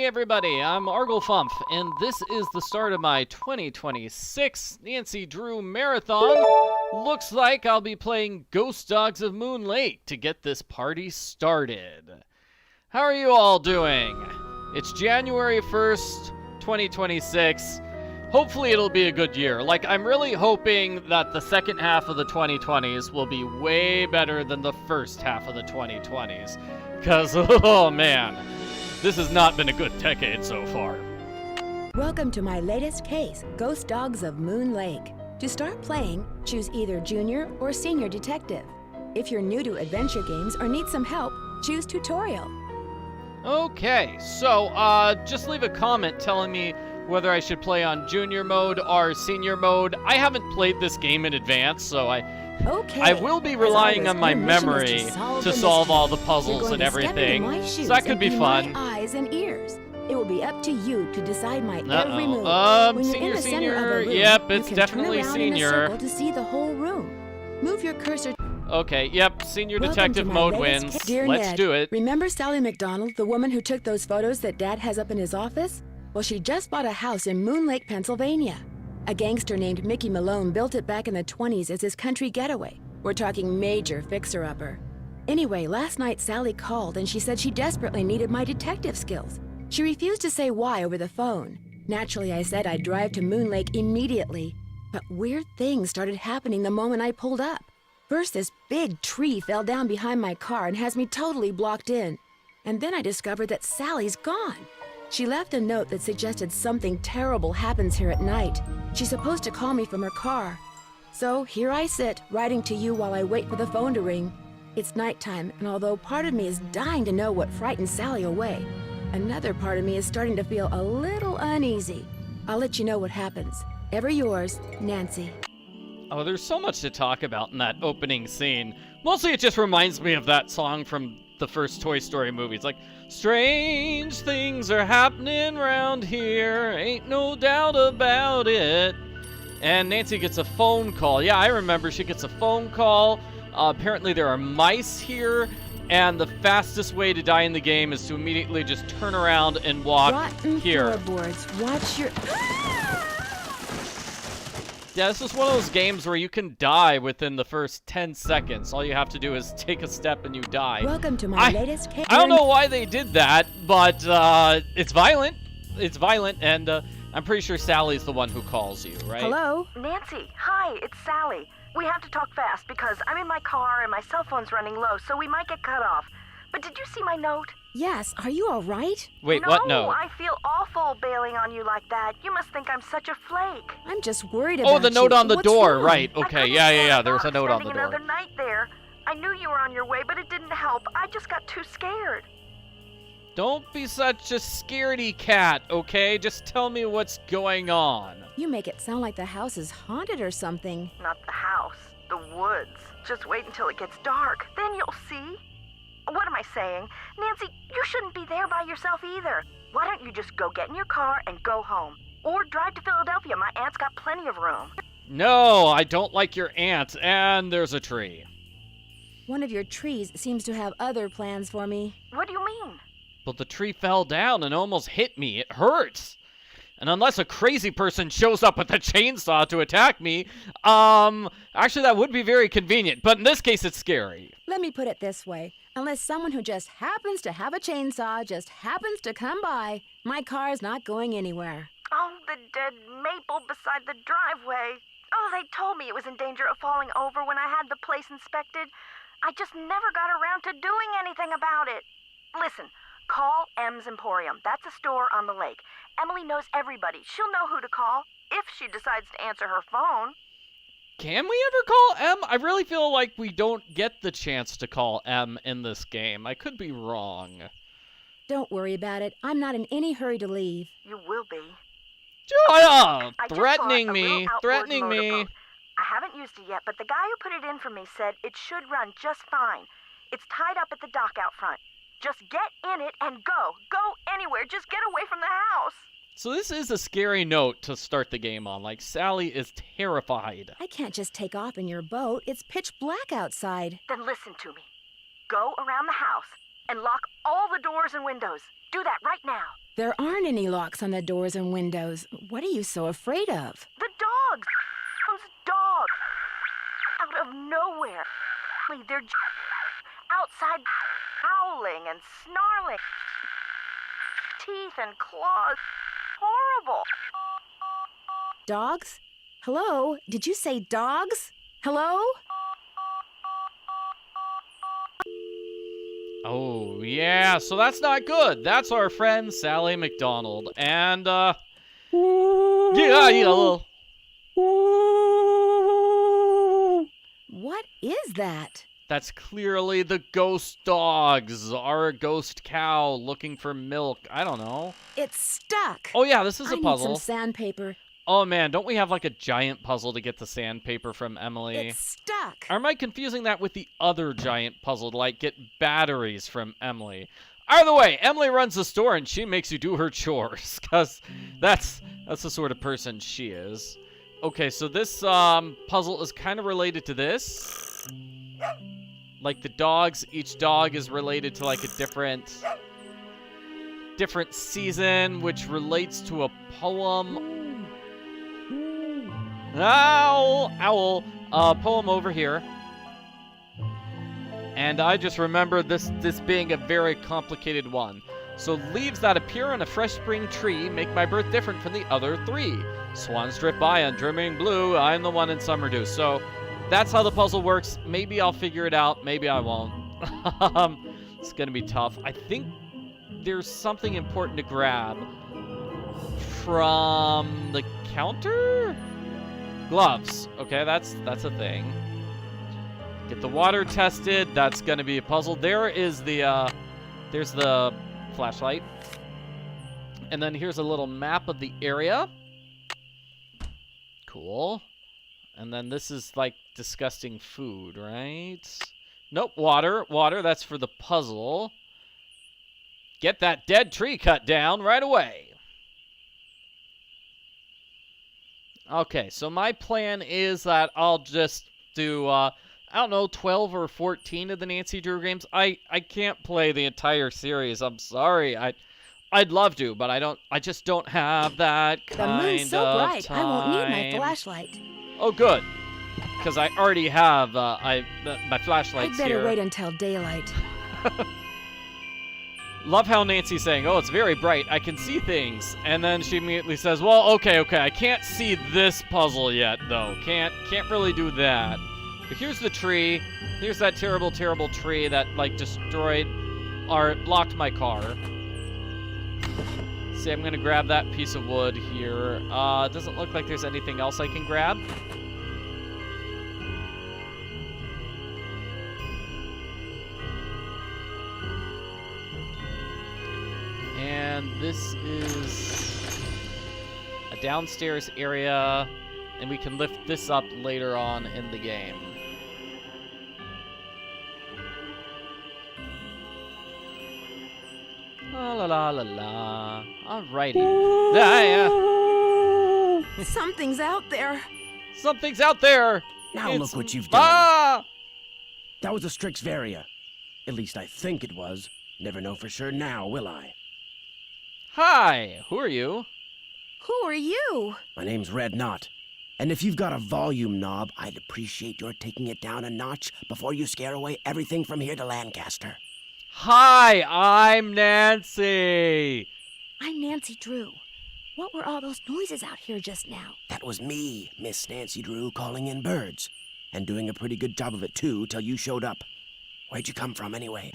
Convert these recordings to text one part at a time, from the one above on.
Hey everybody, I'm Arglefump, and this is the start of my 2026 Nancy Drew Marathon. Looks like I'll be playing Ghost Dogs of Moon Lake to get this party started. How are you all doing? It's January 1st, 2026. Hopefully it'll be a good year. Like, I'm really hoping that the second half of the 2020s will be way better than the first half of the 2020s. Because, oh man, this has not been a good decade so far. Welcome to my latest case, Ghost Dogs of Moon Lake. To start playing, choose either Junior or Senior Detective. If you're new to adventure games or need some help, choose Tutorial. Okay, so just leave a comment telling me whether I should play on Junior mode or Senior mode. I haven't played this game in advance, so I will be relying on my memory to solve all the puzzles and everything. So that could be fun. My eyes and ears. It will be up to you to decide my every move. When you're in the center of a room, yep, it's you can definitely turn around Senior. in a circle to see the whole room. Move your cursor. Okay, yep, Senior Welcome Detective to my mode latest wins. Dear Let's Ned, do it. Remember Sally McDonald, the woman who took those photos that Dad has up in his office? Well, she just bought a house in Moon Lake, Pennsylvania. A gangster named Mickey Malone built it back in the 20s as his country getaway. We're talking major fixer-upper. Anyway, last night Sally called and she said she desperately needed my detective skills. She refused to say why over the phone. Naturally, I said I'd drive to Moon Lake immediately. But weird things started happening the moment I pulled up. First, this big tree fell down behind my car and has me totally blocked in. And then I discovered that Sally's gone. She left a note that suggested something terrible happens here at night. She's supposed to call me from her car. So here I sit, writing to you while I wait for the phone to ring. It's nighttime, and although part of me is dying to know what frightened Sally away, another part of me is starting to feel a little uneasy. I'll let you know what happens. Ever yours, Nancy. Oh, there's so much to talk about in that opening scene. Mostly it just reminds me of that song from the first Toy Story movie. It's like, strange things are happening around here, ain't no doubt about it. And Nancy gets a phone call. Yeah, I remember she gets a phone call. Apparently there are mice here, and the fastest way to die in the game is to immediately just turn around and walk Rotten here. floorboards. Watch your... Yeah, this is one of those games where you can die within the first 10 seconds. All you have to do is take a step and you die. Welcome to my latest case. I don't know why they did that, but it's violent. It's violent, and I'm pretty sure Sally's the one who calls you, right? Hello? Nancy, hi, it's Sally. We have to talk fast because I'm in my car and my cell phone's running low, so we might get cut off. But did you see my note? Yes, are you all right? Wait, what? No. I feel awful bailing on you like that. You must think I'm such a flake. I'm just worried about you. Oh, the note on the What's door, wrong? right. I Okay, couldn't yeah. stand There was a up note on the spending door. another night there. I knew you were on your way, but it didn't help. I just got too scared. Don't be such a scaredy cat, okay? Just tell me what's going on. You make it sound like the house is haunted or something. Not the house, the woods. Just wait until it gets dark. Then you'll see. What am I saying? Nancy, you shouldn't be there by yourself either. Why don't you just go get in your car and go home? Or drive to Philadelphia. My aunt's got plenty of room. No, I don't like your aunt, and there's a tree. One of your trees seems to have other plans for me. What do you mean? But the tree fell down and almost hit me. It hurts. And unless a crazy person shows up with a chainsaw to attack me, actually that would be very convenient. But in this case, it's scary. Let me put it this way. Unless someone who just happens to have a chainsaw just happens to come by, my car is not going anywhere. Oh, the dead maple beside the driveway. Oh, they told me it was in danger of falling over when I had the place inspected. I just never got around to doing anything about it. Listen, call M's Emporium. That's a store on the lake. Emily knows everybody. She'll know who to call if she decides to answer her phone. Can we ever call M? I really feel like we don't get the chance to call M in this game. I could be wrong. Don't worry about it. I'm not in any hurry to leave. You will be. Shut up! I just Threatening bought a me. little outboard Threatening me. motorboat. I haven't used it yet, but the guy who put it in for me said it should run just fine. It's tied up at the dock out front. Just get in it and go. Go anywhere. Just get away from the house. So this is a scary note to start the game on. Like, Sally is terrified. I can't just take off in your boat. It's pitch black outside. Then listen to me. Go around the house. and lock all the doors and windows. Do that right now. There aren't any locks on the doors and windows. What are you so afraid of? The dogs! Those dogs! Out of nowhere. They're outside howling and snarling. Teeth and claws. Horrible. Dogs? Hello? Did you say dogs? Hello? Oh, yeah, so that's not good. That's our friend Sally McDonald. And, yeah, little. What is that? That's clearly the ghost dogs, our ghost cow looking for milk. I don't know. It's stuck. Oh, yeah, this is a I puzzle. need some sandpaper. Oh, man, don't we have like a giant puzzle to get the sandpaper from Emily? It's stuck. Or am I confusing that with the other giant puzzle to like get batteries from Emily? Either way, Emily runs the store and she makes you do her chores, because that's the sort of person she is. Okay, so this puzzle is kind of related to this. Like the dogs, each dog is related to like a different season, which relates to a poem. Owl, poem over here. And I just remember this being a very complicated one. So leaves that appear on a fresh spring tree make my birth different from the other three. Swans drift by on dreaming blue, I'm the one in summer dew. So that's how the puzzle works. Maybe I'll figure it out, maybe I won't. It's gonna be tough. I think there's something important to grab from the counter? Gloves. Okay, that's a thing. Get the water tested. That's gonna be a puzzle. There's the flashlight. And then here's a little map of the area. Cool. And then this is like disgusting food, right? Nope, water. Water, that's for the puzzle. Get that dead tree cut down right away. Okay, so my plan is that I'll just do, I don't know, 12 or 14 of the Nancy Drew games. I can't play the entire series. I'm sorry. I'd love to, but I just don't have that kind of The moon's so bright, time. I won't need my flashlight. Oh, good. Because I already have my flashlights I'd better here. wait until daylight. Love how Nancy's saying, oh, it's very bright. I can see things. And then she immediately says, well, okay. I can't see this puzzle yet, though. Can't really do that. But here's the tree. Here's that terrible, terrible tree that, like, destroyed or blocked my car. See, I'm going to grab that piece of wood here. Doesn't look like there's anything else I can grab. And this is a downstairs area, and we can lift this up later on in the game. La la la la la. Alrighty. Yeah. Something's out there. Something's out there. Now It's- look what you've done. Ah! That was a Strixvaria. At least I think it was. Never know for sure now, will I? Hi. Who are you? Who are you? My name's Red Knot. And if you've got a volume knob, I'd appreciate your taking it down a notch before you scare away everything from here to Lancaster. Hi. I'm Nancy. I'm Nancy Drew. What were all those noises out here just now? That was me, Miss Nancy Drew, calling in birds. And doing a pretty good job of it, too, till you showed up. Where'd you come from, anyway?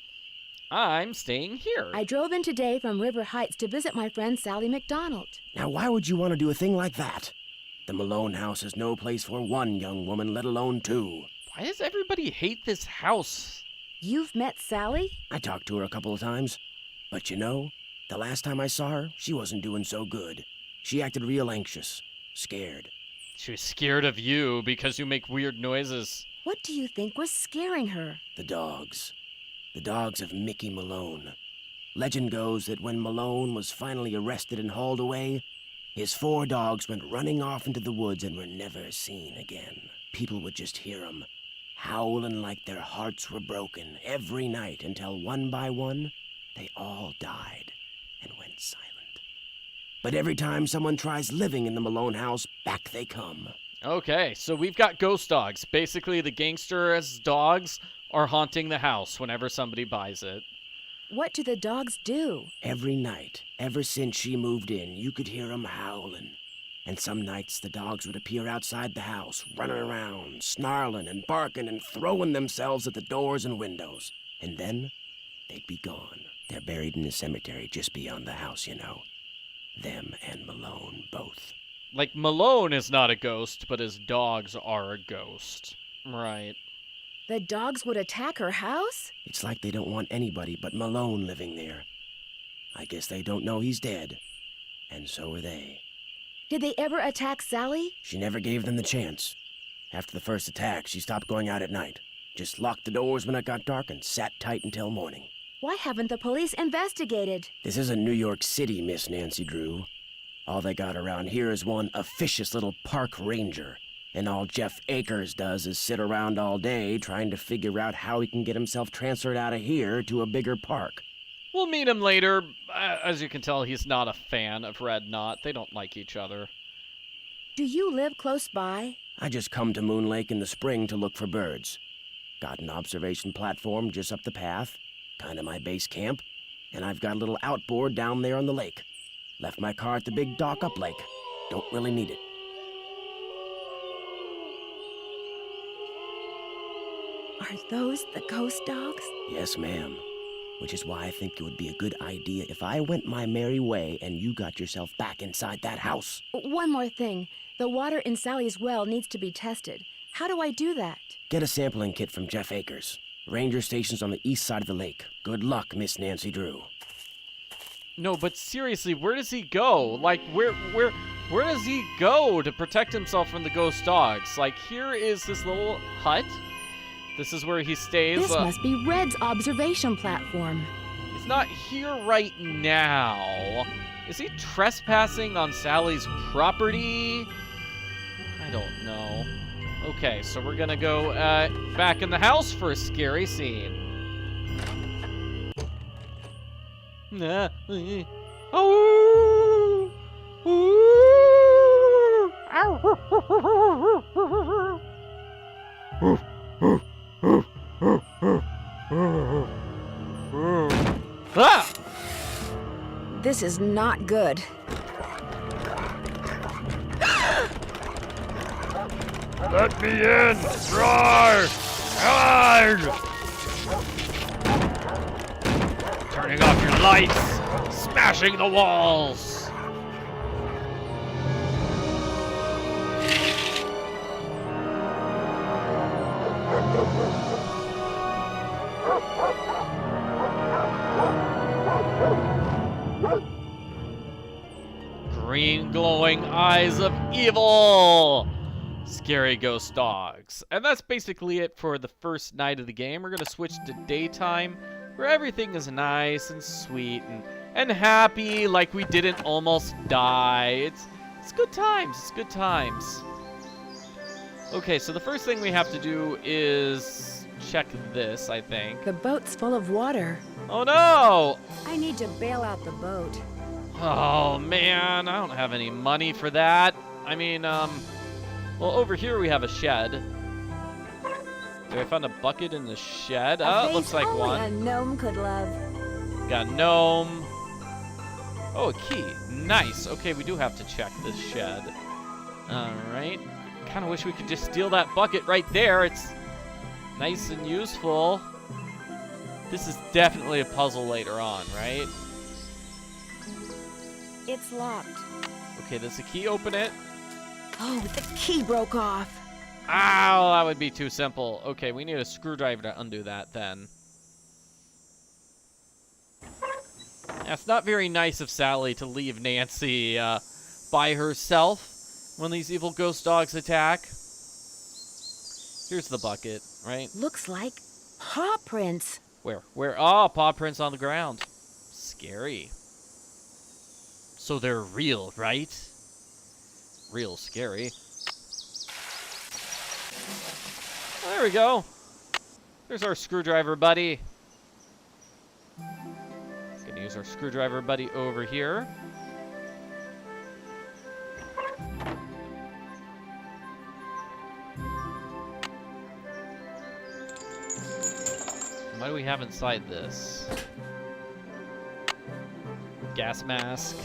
I'm staying here. I drove in today from River Heights to visit my friend Sally McDonald. Now, why would you want to do a thing like that? The Malone house is no place for one young woman, let alone two. Why does everybody hate this house? You've met Sally? I talked to her a couple of times. But you know, the last time I saw her, she wasn't doing so good. She acted real anxious, scared. She was scared of you because you make weird noises. What do you think was scaring her? The dogs. The dogs of Mickey Malone. Legend goes that when Malone was finally arrested and hauled away, his 4 dogs went running off into the woods and were never seen again. People would just hear 'em, howling like their hearts were broken every night until one by one, they all died and went silent. But every time someone tries living in the Malone house, back they come. Okay, so we've got ghost dogs. Basically, the gangster's dogs are haunting the house whenever somebody buys it. What do the dogs do? Every night, ever since she moved in, you could hear 'em howling. And some nights the dogs would appear outside the house, running around, snarling and barking and throwing themselves at the doors and windows. And then they'd be gone. They're buried in the cemetery just beyond the house, you know. Them and Malone both. Like, Malone is not a ghost, but his dogs are a ghost. Right. The dogs would attack her house? It's like they don't want anybody but Malone living there. I guess they don't know he's dead. And so are they. Did they ever attack Sally? She never gave them the chance. After the first attack, she stopped going out at night. Just locked the doors when it got dark and sat tight until morning. Why haven't the police investigated? This isn't New York City, Miss Nancy Drew. All they got around here is one officious little park ranger. And all Jeff Akers does is sit around all day trying to figure out how he can get himself transferred out of here to a bigger park. We'll meet him later. As you can tell, he's not a fan of Red Knot. They don't like each other. Do you live close by? I just come to Moon Lake in the spring to look for birds. Got an observation platform just up the path, kind of my base camp, and I've got a little outboard down there on the lake. Left my car at the big dock up lake. Don't really need it. Are those the ghost dogs? Yes, ma'am. Which is why I think it would be a good idea if I went my merry way and you got yourself back inside that house. One more thing. The water in Sally's well needs to be tested. How do I do that? Get a sampling kit from Jeff Akers. Ranger station's on the east side of the lake. Good luck, Miss Nancy Drew. No, but seriously, where does he go? Like, where does he go to protect himself from the ghost dogs? Like, here is this little hut. This is where he stays. This must be Red's observation platform. He's not here right now. Is he trespassing on Sally's property? I don't know. Okay, so we're gonna go back in the house for a scary scene. Oh! Ah! This is not good. Let me in! Roar! Roar! Turning off your lights! Smashing the walls! Green glowing eyes of evil! Scary ghost dogs. And that's basically it for the first night of the game. We're gonna switch to daytime, where everything is nice and sweet and happy, like we didn't almost die. It's good times. It's good times. Okay, so the first thing we have to do is check this, I think. The boat's full of water. Oh no! I need to bail out the boat. Oh man, I don't have any money for that. I mean, well, over here we have a shed. Okay, I found a bucket in the shed. Oh, it looks like one. A gnome could love. Got a gnome. Oh, a key. Nice. Okay, we do have to check this shed. Alright. Kind of wish we could just steal that bucket right there. It's nice and useful. This is definitely a puzzle later on, right? It's locked. Okay, does the key open it? Oh, the key broke off. Ow, that would be too simple. Okay, we need a screwdriver to undo that then. Yeah, it's not very nice of Sally to leave Nancy by herself when these evil ghost dogs attack. Here's the bucket, right? Looks like paw prints. Where? Oh, paw prints on the ground. Scary. So they're real, right? Real scary. There we go. There's our screwdriver buddy. Gonna use our screwdriver buddy over here. What do we have inside this? Gas mask.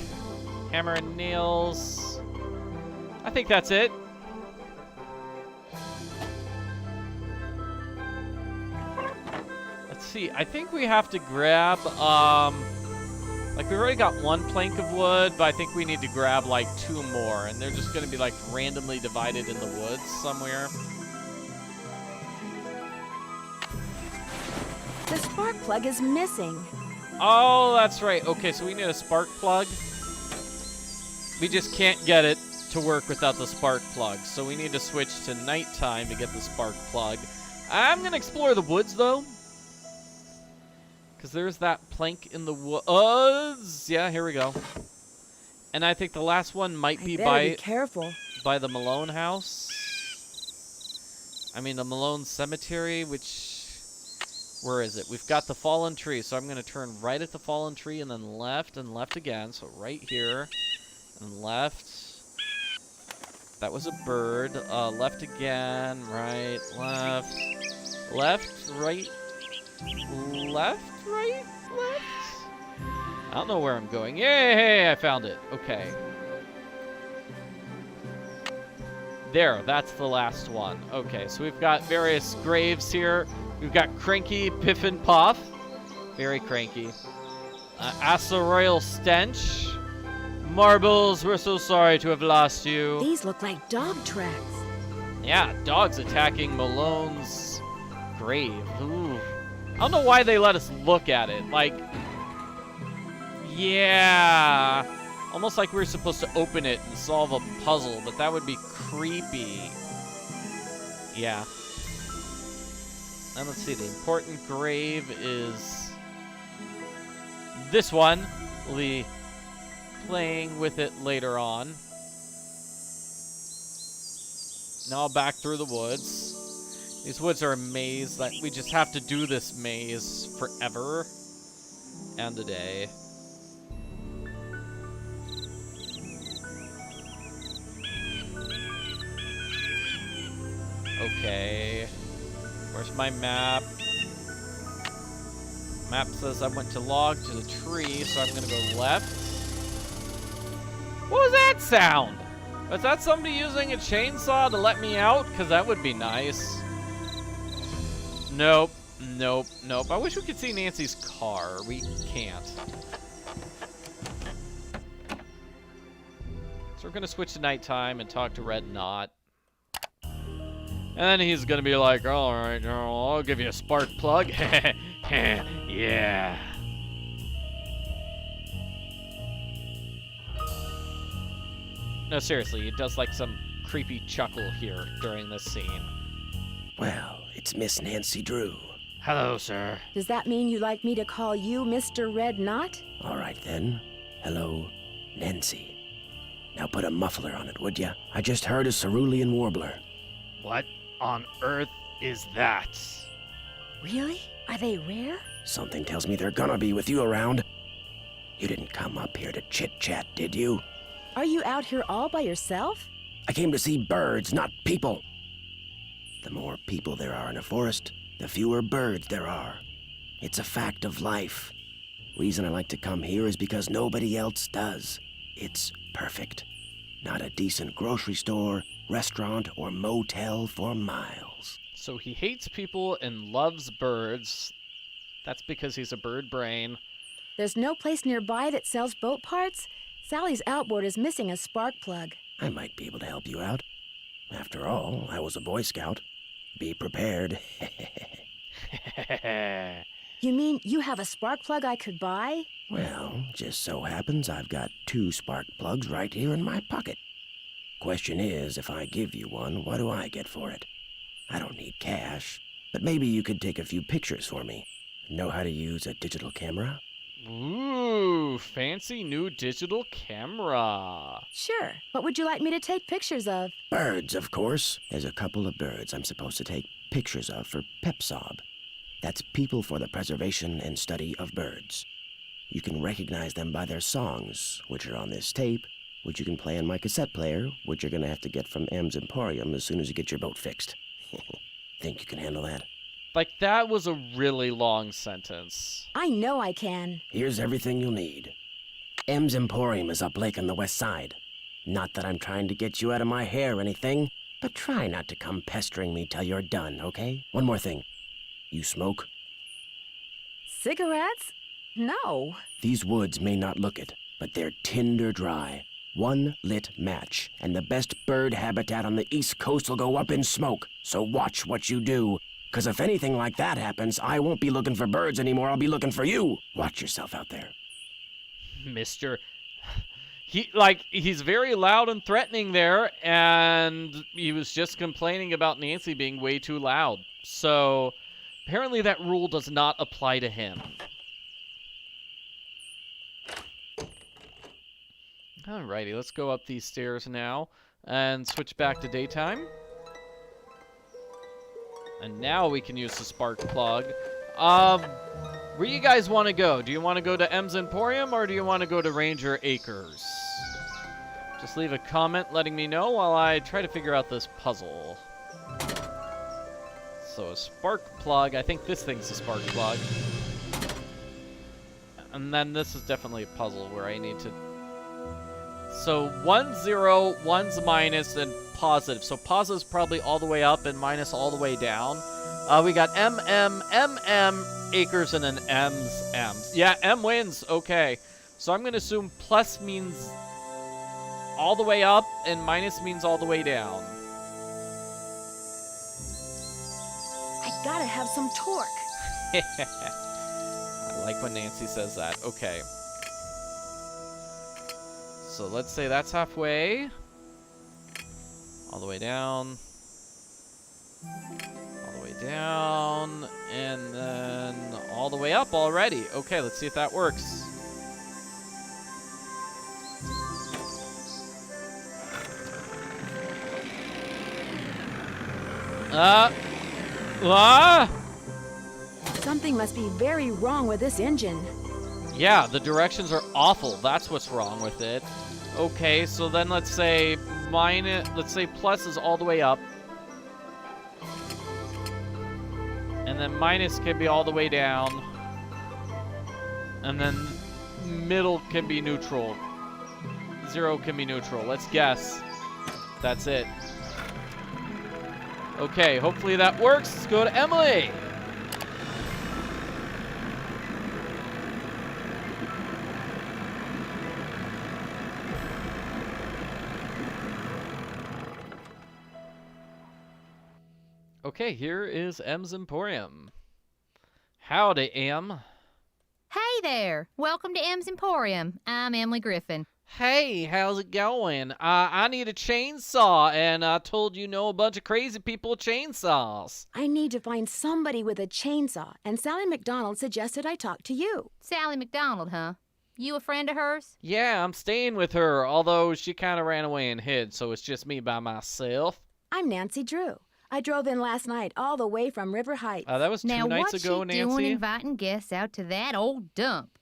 Hammer and nails. I think that's it. Let's see. I think we have to grab, like we've already got one plank of wood, but I think we need to grab like 2 more, and they're just gonna be like randomly divided in the woods somewhere. The spark plug is missing. Oh, that's right. Okay, so we need a spark plug. We just can't get it to work without the spark plug, so we need to switch to nighttime to get the spark plug. I'm going to explore the woods, though, because there's that plank in the woods. Yeah, here we go. And I think the last one might be careful. by the Malone house. I mean, the Malone cemetery, which... Where is it? We've got the fallen tree, so I'm going to turn right at the fallen tree and then left again. So right here and left. That was a bird. Left again, right, left, right, left, right, left. I don't know where I'm going. Yay, I found it. Okay. There, that's the last one. Okay, so we've got various graves here. We've got Cranky Piff and Puff. Very cranky. Asa Royal Stench. Marbles, we're so sorry to have lost you. These look like dog tracks. Yeah, dogs attacking Malone's grave. Ooh. I don't know why they let us look at it. Like, yeah. Almost like we were supposed to open it and solve a puzzle, but that would be creepy. Yeah. And let's see, the important grave is this one. We'll be playing with it later on. Now back through the woods. These woods are a maze. That we just have to do this maze forever and a day. Okay. Where's my map? Map says I went to log to the tree, so I'm gonna go left. What was that sound? Was that somebody using a chainsaw to let me out? Because that would be nice. Nope, nope, nope. I wish we could see Nancy's car. We can't. So we're gonna switch to nighttime and talk to Red Knot. And then he's gonna be like, all right, I'll give you a spark plug. Yeah. No, seriously, he does like some creepy chuckle here during this scene. Well, it's Miss Nancy Drew. Hello, sir. Does that mean you like me to call you Mr. Red Knot? All right, then. Hello, Nancy. Now put a muffler on it, would ya? I just heard a cerulean warbler. What on earth is that? Really? Are they rare? Something tells me they're gonna be with you around. You didn't come up here to chit-chat, did you? Are you out here all by yourself? I came to see birds, not people. The more people there are in a forest, the fewer birds there are. It's a fact of life. Reason I like to come here is because nobody else does. It's perfect. Not a decent grocery store, restaurant, or motel for miles. So he hates people and loves birds. That's because he's a bird brain. There's no place nearby that sells boat parts? Sally's outboard is missing a spark plug. I might be able to help you out. After all, I was a Boy Scout. Be prepared. You mean you have a spark plug I could buy? Well, just so happens I've got 2 spark plugs right here in my pocket. Question is, if I give you one, what do I get for it? I don't need cash, but maybe you could take a few pictures for me. Know how to use a digital camera? Ooh, fancy new digital camera. Sure. What would you like me to take pictures of? Birds, of course. There's a couple of birds I'm supposed to take pictures of for PEPSOB. That's People for the Preservation and Study of Birds. You can recognize them by their songs, which are on this tape, which you can play on my cassette player, which you're gonna have to get from M's Emporium as soon as you get your boat fixed. Think you can handle that? Like, that was a really long sentence. I know I can. Here's everything you'll need. M's Emporium is up lake on the west side. Not that I'm trying to get you out of my hair or anything, but try not to come pestering me till you're done, okay? One more thing. You smoke? Cigarettes? No. These woods may not look it, but they're tinder dry. One lit match, and the best bird habitat on the East Coast will go up in smoke. So watch what you do. 'Cause if anything like that happens, I won't be looking for birds anymore. I'll be looking for you. Watch yourself out there. Mr. He's very loud and threatening there, and he was just complaining about Nancy being way too loud. So, apparently that rule does not apply to him. Alrighty, let's go up these stairs now and switch back to daytime. And now we can use the spark plug. Where you guys want to go? Do you want to go to M's Emporium or do you want to go to Ranger Acres? Just leave a comment letting me know while I try to figure out this puzzle. So a spark plug. I think this thing's a spark plug. And then this is definitely a puzzle where I need to... So 1, 0, 1's minus, and positive. So positive is probably all the way up and minus all the way down. We got M, Acres, and then M's. Yeah, M wins. Okay. So I'm going to assume plus means all the way up and minus means all the way down. I gotta have some torque. I like when Nancy says that. Okay. So let's say that's halfway. All the way down. All the way down. And then all the way up already. Okay, let's see if that works. Something must be very wrong with this engine. Yeah, the directions are awful. That's what's wrong with it. Okay, so then let's say plus is all the way up. And then minus can be all the way down. And then middle can be neutral. 0 can be neutral. Let's guess. That's it. Okay, hopefully that works. Let's go to Emily. Okay, here is M's Emporium. Howdy, Em. Hey there. Welcome to M's Emporium. I'm Emily Griffin. Hey, how's it going? I need a chainsaw, and I told you know a bunch of crazy people with chainsaws. I need to find somebody with a chainsaw, and Sally McDonald suggested I talk to you. Sally McDonald, huh? You a friend of hers? Yeah, I'm staying with her, although she kind of ran away and hid, so it's just me by myself. I'm Nancy Drew. I drove in last night all the way from River Heights. That was 2 nights ago, what's she Nancy. doing inviting guests out to that old dump?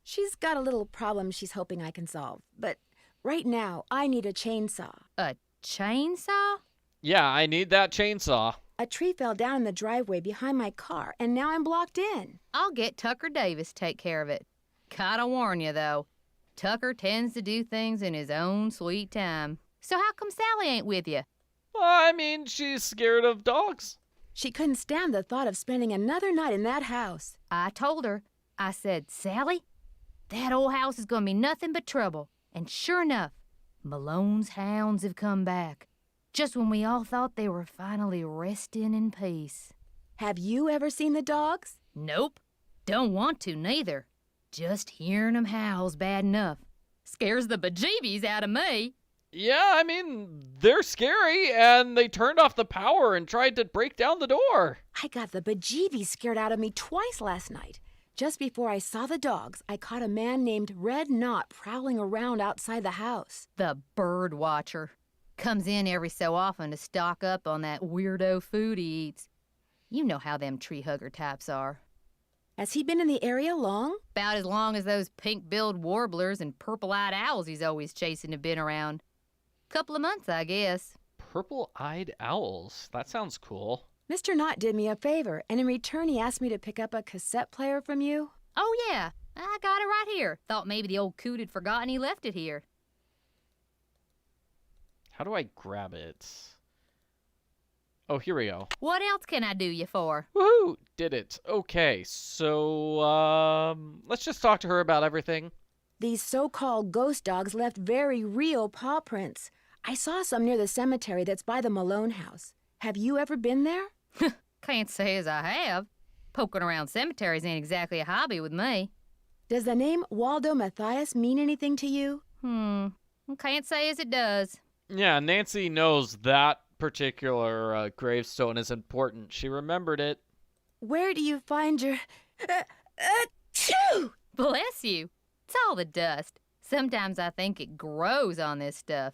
She's got a little problem she's hoping I can solve, but right now I need a chainsaw. A chainsaw? Yeah, I need that chainsaw. A tree fell down in the driveway behind my car, and now I'm blocked in. I'll get Tucker Davis to take care of it. Gotta warn you, though. Tucker tends to do things in his own sweet time. So how come Sally ain't with you? Well, I mean, she's scared of dogs. She couldn't stand the thought of spending another night in that house. I told her. I said, Sally, that old house is gonna be nothing but trouble. And sure enough, Malone's hounds have come back. Just when we all thought they were finally resting in peace. Have you ever seen the dogs? Nope. Don't want to, neither. Just hearing 'em howl's bad enough. Scares the bejeebies out of me. Yeah, I mean, they're scary, and they turned off the power and tried to break down the door. I got the bejeebies scared out of me twice last night. Just before I saw the dogs, I caught a man named Red Knot prowling around outside the house. The bird watcher. Comes in every so often to stock up on that weirdo food he eats. You know how them tree hugger types are. Has he been in the area long? About as long as those pink-billed warblers and purple-eyed owls he's always chasing have been around. Couple of months, I guess. Purple-eyed owls. That sounds cool. Mr. Knott did me a favor, and in return he asked me to pick up a cassette player from you. Oh, yeah. I got it right here. Thought maybe the old coot had forgotten he left it here. How do I grab it? Oh, here we go. What else can I do you for? Woohoo! Did it. Okay, so, let's just talk to her about everything. These so-called ghost dogs left very real paw prints. I saw some near the cemetery that's by the Malone house. Have you ever been there? Can't say as I have. Poking around cemeteries ain't exactly a hobby with me. Does the name Waldo Matthias mean anything to you? Can't say as it does. Yeah, Nancy knows that particular gravestone is important. She remembered it. Where do you find your... Achoo! Bless you. It's all the dust. Sometimes I think it grows on this stuff.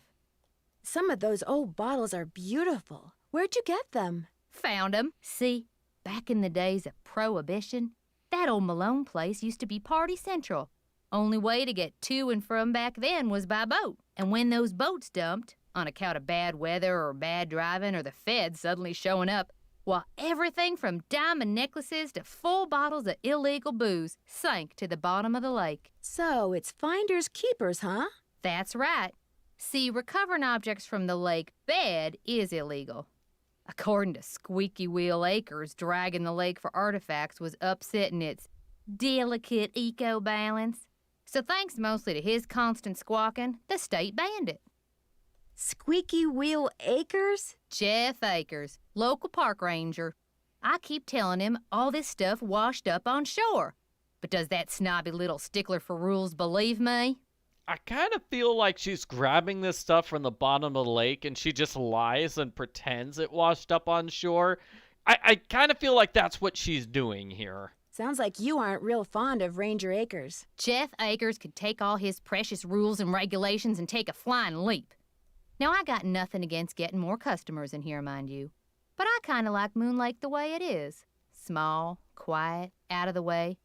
Some of those old bottles are beautiful. Where'd you get them? Found 'em. See, back in the days of Prohibition, that old Malone place used to be party central. Only way to get to and from back then was by boat. And when those boats dumped, on account of bad weather or bad driving or the feds suddenly showing up, well, everything from diamond necklaces to full bottles of illegal booze sank to the bottom of the lake. So it's finders keepers, huh? That's right. See, recovering objects from the lake bed is illegal. According to Squeaky Wheel Acres, dragging the lake for artifacts was upsetting its delicate eco-balance. So thanks mostly to his constant squawking, the state banned it. Squeaky Wheel Acres? Jeff Akers, local park ranger. I keep telling him all this stuff washed up on shore. But does that snobby little stickler for rules believe me? I kind of feel like she's grabbing this stuff from the bottom of the lake and she just lies and pretends it washed up on shore. I kind of feel like that's what she's doing here. Sounds like you aren't real fond of Ranger Acres. Jeff Akers could take all his precious rules and regulations and take a flying leap. Now, I got nothing against getting more customers in here, mind you. But I kind of like Moon Lake the way it is. Small, quiet, out of the way.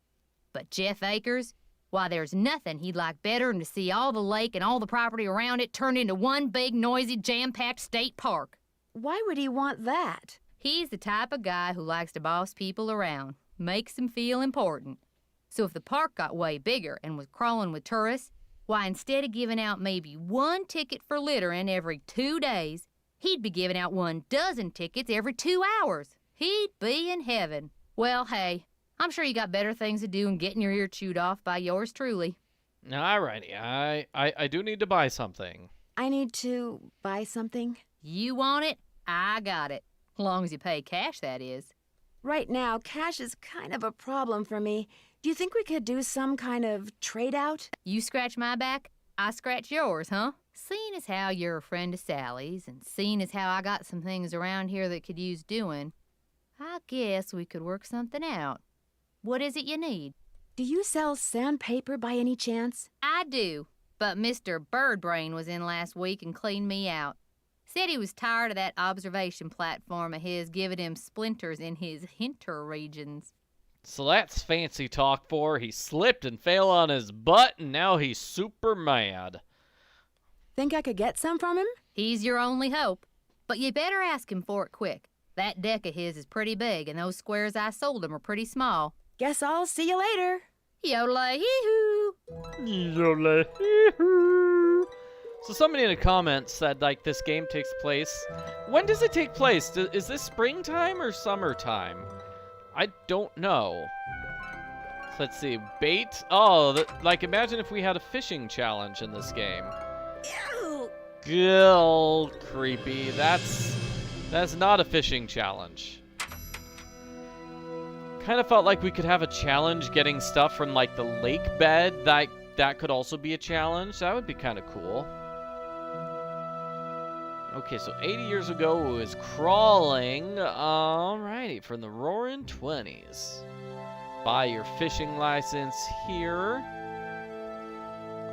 But Jeff Akers, why, there's nothing he'd like better than to see all the lake and all the property around it turned into one big, noisy, jam-packed state park. Why would he want that? He's the type of guy who likes to boss people around, makes them feel important. So if the park got way bigger and was crawling with tourists, why, instead of giving out maybe one ticket for littering every 2 days, he'd be giving out 12 tickets every 2 hours. He'd be in heaven. Well, hey, I'm sure you got better things to do than getting your ear chewed off by yours truly. Alrighty, I do need to buy something. I need to buy something. You want it? I got it. Long as you pay cash, that is. Right now, cash is kind of a problem for me. Do you think we could do some kind of trade-out? You scratch my back, I scratch yours, huh? Seeing as how you're a friend of Sally's, and seeing as how I got some things around here that could use doing, I guess we could work something out. What is it you need? Do you sell sandpaper by any chance? I do, but Mr. Birdbrain was in last week and cleaned me out. Said he was tired of that observation platform of his giving him splinters in his hinter regions. So that's fancy talk for he slipped and fell on his butt and now he's super mad. Think I could get some from him? He's your only hope, but you better ask him for it quick. That deck of his is pretty big and those squares I sold him are pretty small. Guess I'll see you later. Yodelay-hee-hoo! Yodelay-hee-hoo. So somebody in the comments said, like, this game takes place. When does it take place? Is this springtime or summertime? I don't know. So let's see. Bait? Oh, like, imagine if we had a fishing challenge in this game. Ew! Gill, creepy. That's not a fishing challenge. Kind of felt like we could have a challenge getting stuff from, like, the lake bed. That could also be a challenge. That would be kind of cool. Okay, so 80 years ago it was crawling. Alrighty, from the Roaring 20s. buy your fishing license here.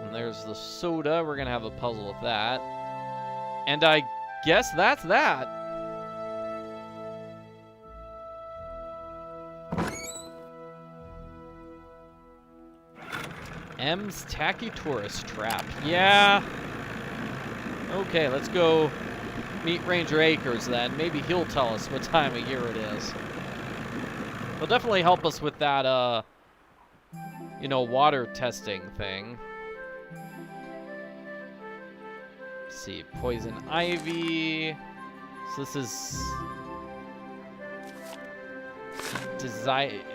And there's the soda. We're going to have a puzzle with that. And I guess that's that. M's Tacky Tourist Trap. Yeah. Okay, let's go meet Ranger Akers then. Maybe he'll tell us what time of year it is. He'll definitely help us with that, you know, water testing thing. Let's see, poison ivy. So this is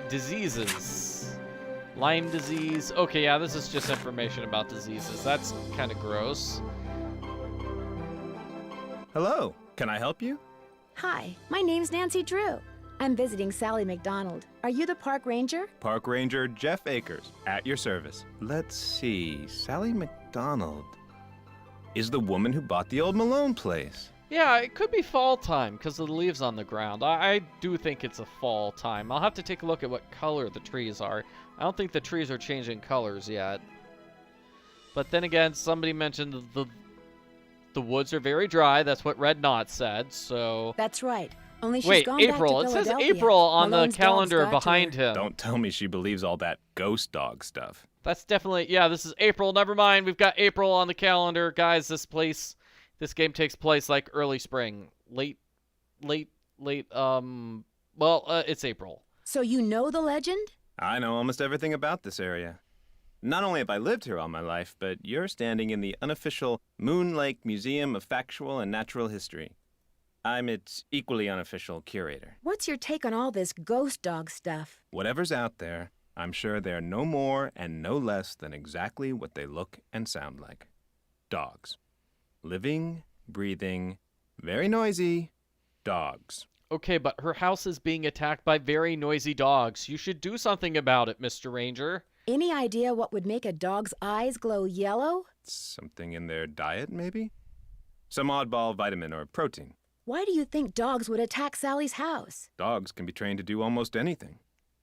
diseases. Lyme disease. Okay, yeah, this is just information about diseases. That's kind of gross. Hello, can I help you? Hi, my name's Nancy Drew. I'm visiting Sally McDonald. Are you the park ranger? Park Ranger Jeff Akers, at your service. Let's see, Sally McDonald is the woman who bought the old Malone place. Yeah, it could be fall time because of the leaves on the ground. I do think it's a fall time. I'll have to take a look at what color the trees are. I don't think the trees are changing colors yet. But then again, somebody mentioned the woods are very dry. That's what Red Knot said, so... That's right. Only she's Wait, gone April. back to It says Philadelphia. April on Malone's the dog's calendar got to behind her. him. Don't tell me she believes all that ghost dog stuff. That's definitely... Yeah, this is April. Never mind. We've got April on the calendar. Guys, this game takes place like early spring. It's April. So you know the legend? I know almost everything about this area. Not only have I lived here all my life, but you're standing in the unofficial Moon Lake Museum of Factual and Natural History. I'm its equally unofficial curator. What's your take on all this ghost dog stuff? Whatever's out there, I'm sure they're no more and no less than exactly what they look and sound like. Dogs. Living, breathing, very noisy dogs. Okay, but her house is being attacked by very noisy dogs. You should do something about it, Mr. Ranger. Any idea what would make a dog's eyes glow yellow? Something in their diet, maybe? Some oddball vitamin or protein. Why do you think dogs would attack Sally's house? Dogs can be trained to do almost anything.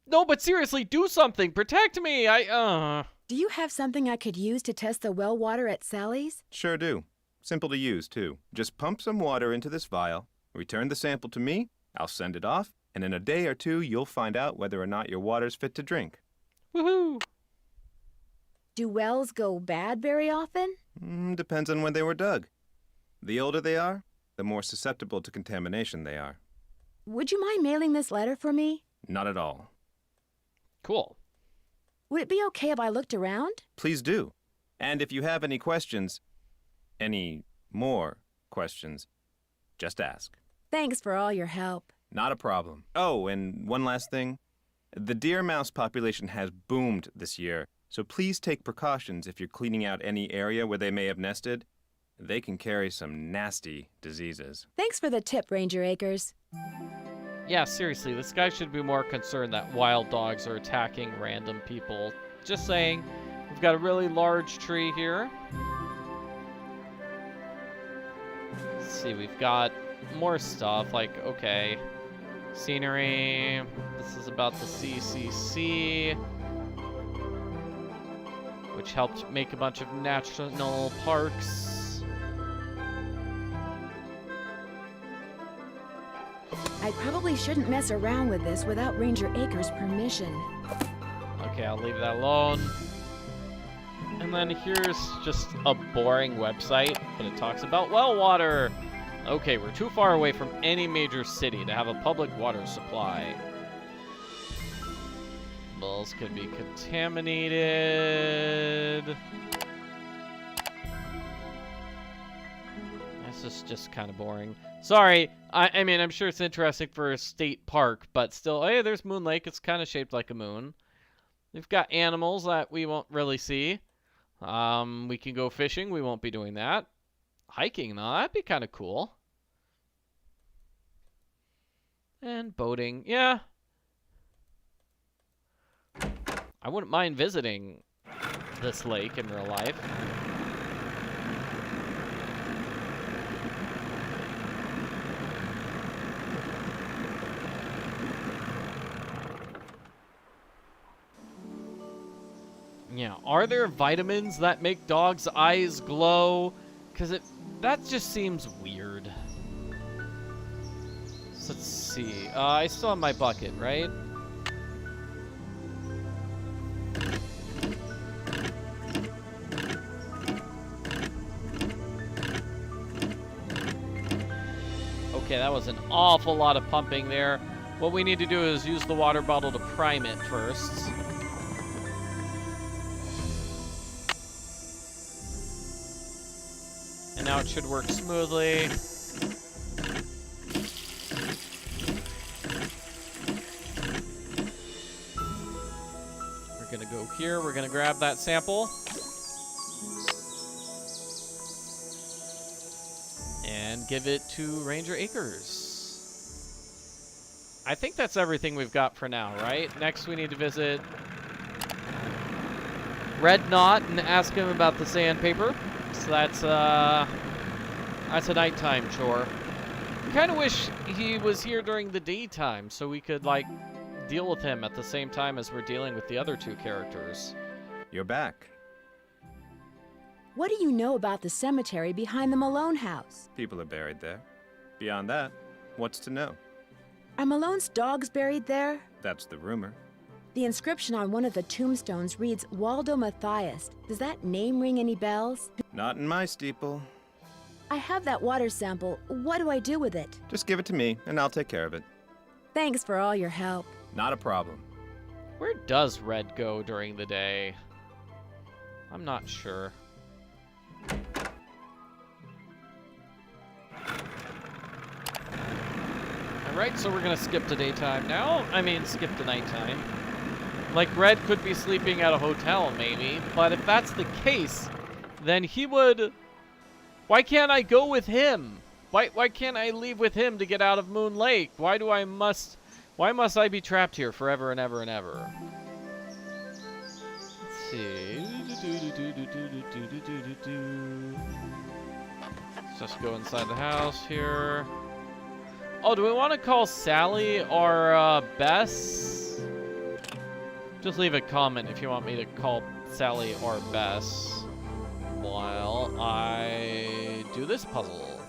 No, but seriously, do something. Protect me. Do you have something I could use to test the well water at Sally's? Sure do. Simple to use, too. Just pump some water into this vial, return the sample to me, I'll send it off, and in a day or two, you'll find out whether or not your water's fit to drink. Woohoo! Do wells go bad very often? Depends on when they were dug. The older they are, the more susceptible to contamination they are. Would you mind mailing this letter for me? Not at all. Cool. Would it be okay if I looked around? Please do. And if you have any questions, any more questions, just ask. Thanks for all your help. Not a problem. Oh, and one last thing. The deer mouse population has boomed this year, so please take precautions if you're cleaning out any area where they may have nested. They can carry some nasty diseases. Thanks for the tip, Ranger Akers. Yeah, seriously, this guy should be more concerned that wild dogs are attacking random people. Just saying. We've got a really large tree here. Let's see, we've got more stuff, like, okay. Scenery. This is about the CCC, which helped make a bunch of national parks. I probably shouldn't mess around with this without Ranger Akers' permission. Okay, I'll leave that alone. And then here's just a boring website, but it talks about well water. Okay, we're too far away from any major city to have a public water supply. Wells could be contaminated. This is just kind of boring. Sorry, I mean, I'm sure it's interesting for a state park, but still, hey, there's Moon Lake. It's kind of shaped like a moon. We've got animals that we won't really see. We can go fishing. We won't be doing that. Hiking, though, that'd be kind of cool. And boating, yeah. I wouldn't mind visiting this lake in real life. Yeah, are there vitamins that make dogs' eyes glow? Because that just seems weird. So let's see. I still have my bucket, right? Okay, that was an awful lot of pumping there. What we need to do is use the water bottle to prime it first. And now it should work smoothly. We're gonna go here, we're gonna grab that sample. And give it to Ranger Acres. I think that's everything we've got for now, right? Next we need to visit Red Knot and ask him about the sandpaper. So that's a nighttime chore. I kind of wish he was here during the daytime so we could, like, deal with him at the same time as we're dealing with the other two characters. You're back. What do you know about the cemetery behind the Malone house? People are buried there. Beyond that, what's to know? Are Malone's dogs buried there? That's the rumor. The inscription on one of the tombstones reads Waldo Matthias. Does that name ring any bells? Not in my steeple. I have that water sample. What do I do with it? Just give it to me, and I'll take care of it. Thanks for all your help. Not a problem. Where does Red go during the day? I'm not sure. Alright, so we're gonna skip to daytime now. I mean, skip to nighttime. Like, Red could be sleeping at a hotel, maybe. But if that's the case, then he would... Why can't I go with him? Why can't I leave with him to get out of Moon Lake? Why must I be trapped here forever and ever and ever? Let's see. Let's just go inside the house here. Oh, do we want to call Sally or Bess? Just leave a comment if you want me to call Sally or Bess while I do this puzzle.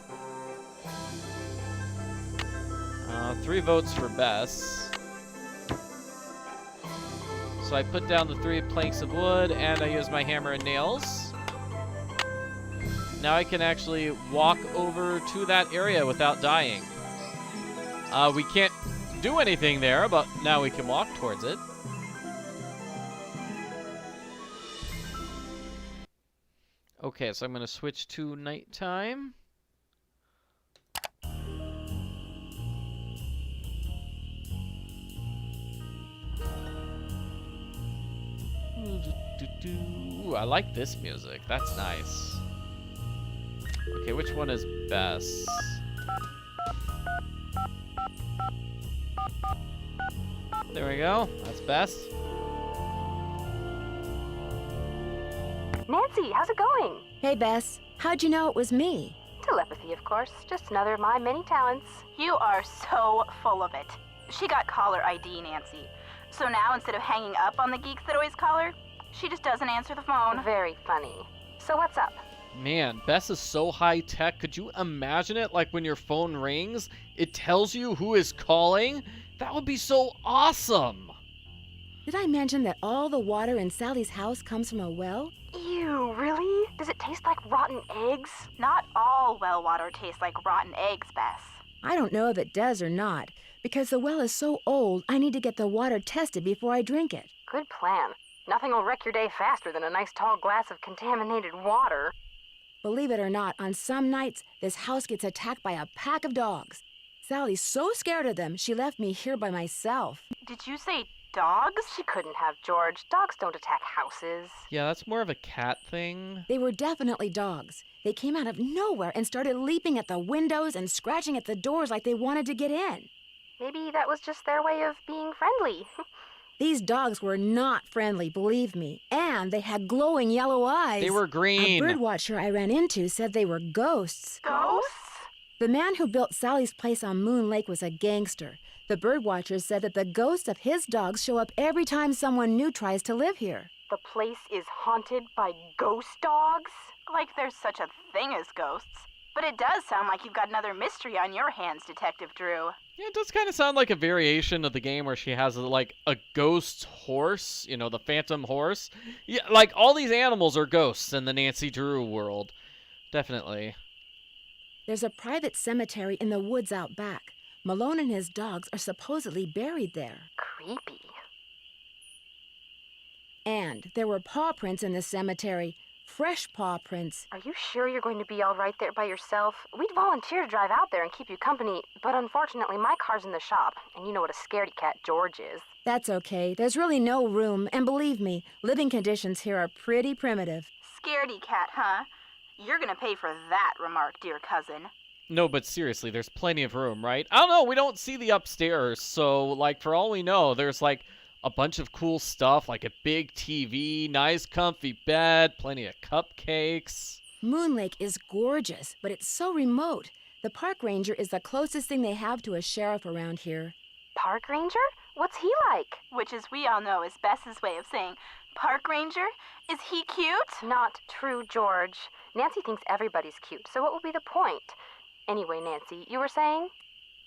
3 votes for Bess. So I put down the 3 planks of wood and I use my hammer and nails. Now I can actually walk over to that area without dying. We can't do anything there, but now we can walk towards it. Okay, so I'm going to switch to nighttime. Ooh, I like this music. That's nice. Okay, which one is Bess? There we go. That's Bess. Nancy, how's it going? Hey, Bess. How'd you know it was me? Telepathy, of course. Just another of my many talents. You are so full of it. She got caller ID, Nancy. So now, instead of hanging up on the geeks that always call her, she just doesn't answer the phone. Very funny. So what's up? Man, Bess is so high tech. Could you imagine it? Like when your phone rings, it tells you who is calling? That would be so awesome. Did I mention that all the water in Sally's house comes from a well? Ew, really? Does it taste like rotten eggs? Not all well water tastes like rotten eggs, Bess. I don't know if it does or not, because the well is so old, I need to get the water tested before I drink it. Good plan. Nothing will wreck your day faster than a nice tall glass of contaminated water. Believe it or not, on some nights, this house gets attacked by a pack of dogs. Sally's so scared of them, she left me here by myself. Did you say dogs? She couldn't have, George. Dogs don't attack houses. Yeah, that's more of a cat thing. They were definitely dogs. They came out of nowhere and started leaping at the windows and scratching at the doors like they wanted to get in. Maybe that was just their way of being friendly. These dogs were not friendly, believe me. And they had glowing yellow eyes. They were green. A bird watcher I ran into said they were ghosts. Ghosts? The man who built Sally's place on Moon Lake was a gangster. The bird watcher said that the ghosts of his dogs show up every time someone new tries to live here. The place is haunted by ghost dogs? Like there's such a thing as ghosts. But it does sound like you've got another mystery on your hands, Detective Drew. Yeah, it does kind of sound like a variation of the game where she has like a ghost horse, you know, the phantom horse. Yeah, like all these animals are ghosts in the Nancy Drew world. Definitely. There's a private cemetery in the woods out back. Malone and his dogs are supposedly buried there. Creepy. And there were paw prints in the cemetery. Fresh paw prints. Are you sure you're going to be all right there by yourself? We'd volunteer to drive out there and keep you company, but unfortunately my car's in the shop, and you know what a scaredy cat George is. That's okay. There's really no room, and believe me, living conditions here are pretty primitive. Scaredy cat, huh? You're gonna pay for that remark, dear cousin. No, but seriously, there's plenty of room, right? I don't know, we don't see the upstairs, so, like, for all we know, there's, like, a bunch of cool stuff, like a big TV, nice comfy bed, plenty of cupcakes. Moon Lake is gorgeous, but it's so remote. The park ranger is the closest thing they have to a sheriff around here. Park ranger? What's he like? Which, as we all know, is Bess's way of saying, park ranger? Is he cute? Not true, George. Nancy thinks everybody's cute, so what would be the point? Anyway, Nancy, you were saying?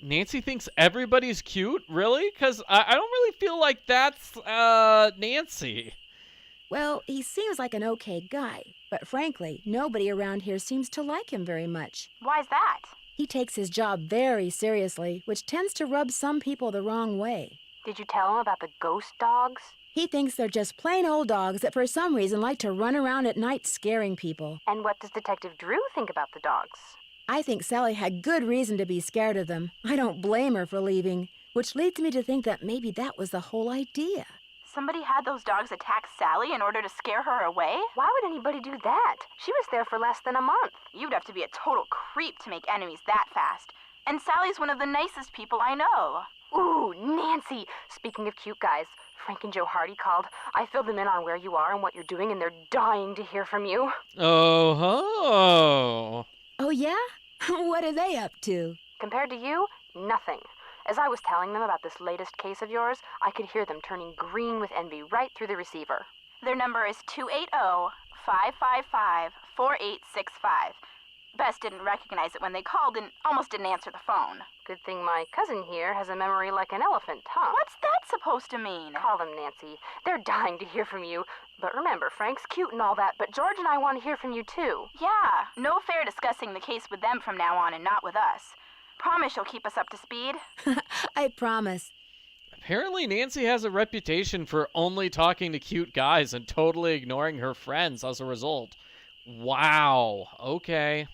Nancy thinks everybody's cute? Really? Because I don't really feel like that's, Nancy. Well, he seems like an okay guy, but frankly, nobody around here seems to like him very much. Why's that? He takes his job very seriously, which tends to rub some people the wrong way. Did you tell him about the ghost dogs? He thinks they're just plain old dogs that for some reason like to run around at night scaring people. And what does Detective Drew think about the dogs? I think Sally had good reason to be scared of them. I don't blame her for leaving, which leads me to think that maybe that was the whole idea. Somebody had those dogs attack Sally in order to scare her away? Why would anybody do that? She was there for less than a month. You'd have to be a total creep to make enemies that fast. And Sally's one of the nicest people I know. Ooh, Nancy! Speaking of cute guys, Frank and Joe Hardy called. I filled them in on where you are and what you're doing, and they're dying to hear from you. Oh ho! Oh yeah? What are they up to? Compared to you, nothing. As I was telling them about this latest case of yours, I could hear them turning green with envy right through the receiver. Their number is 280-555-4865. Bess didn't recognize it when they called and almost didn't answer the phone. Good thing my cousin here has a memory like an elephant, huh? What's that supposed to mean? Call them, Nancy. They're dying to hear from you. But remember, Frank's cute and all that, but George and I want to hear from you too. Yeah, no fair discussing the case with them from now on and not with us. Promise you'll keep us up to speed? I promise. Apparently Nancy has a reputation for only talking to cute guys and totally ignoring her friends as a result. Wow, okay.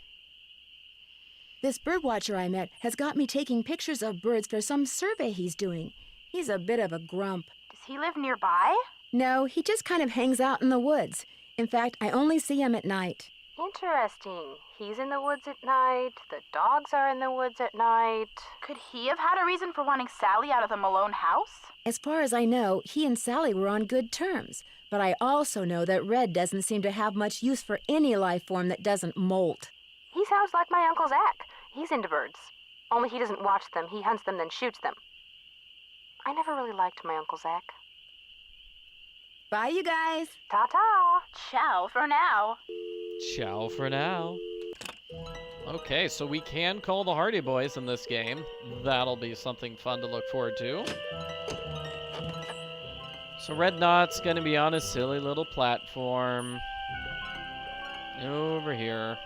This birdwatcher I met has got me taking pictures of birds for some survey he's doing. He's a bit of a grump. Does he live nearby? No, he just kind of hangs out in the woods. In fact, I only see him at night. Interesting. He's in the woods at night. The dogs are in the woods at night. Could he have had a reason for wanting Sally out of the Malone house? As far as I know, he and Sally were on good terms. But I also know that Red doesn't seem to have much use for any life form that doesn't molt. He sounds like my Uncle Zach. He's into birds. Only he doesn't watch them. He hunts them, then shoots them. I never really liked my Uncle Zach. Bye, you guys. Ta-ta. Ciao for now. Ciao for now. Okay, so we can call the Hardy Boys in this game. That'll be something fun to look forward to. So Red Knot's gonna be on a silly little platform. Over here.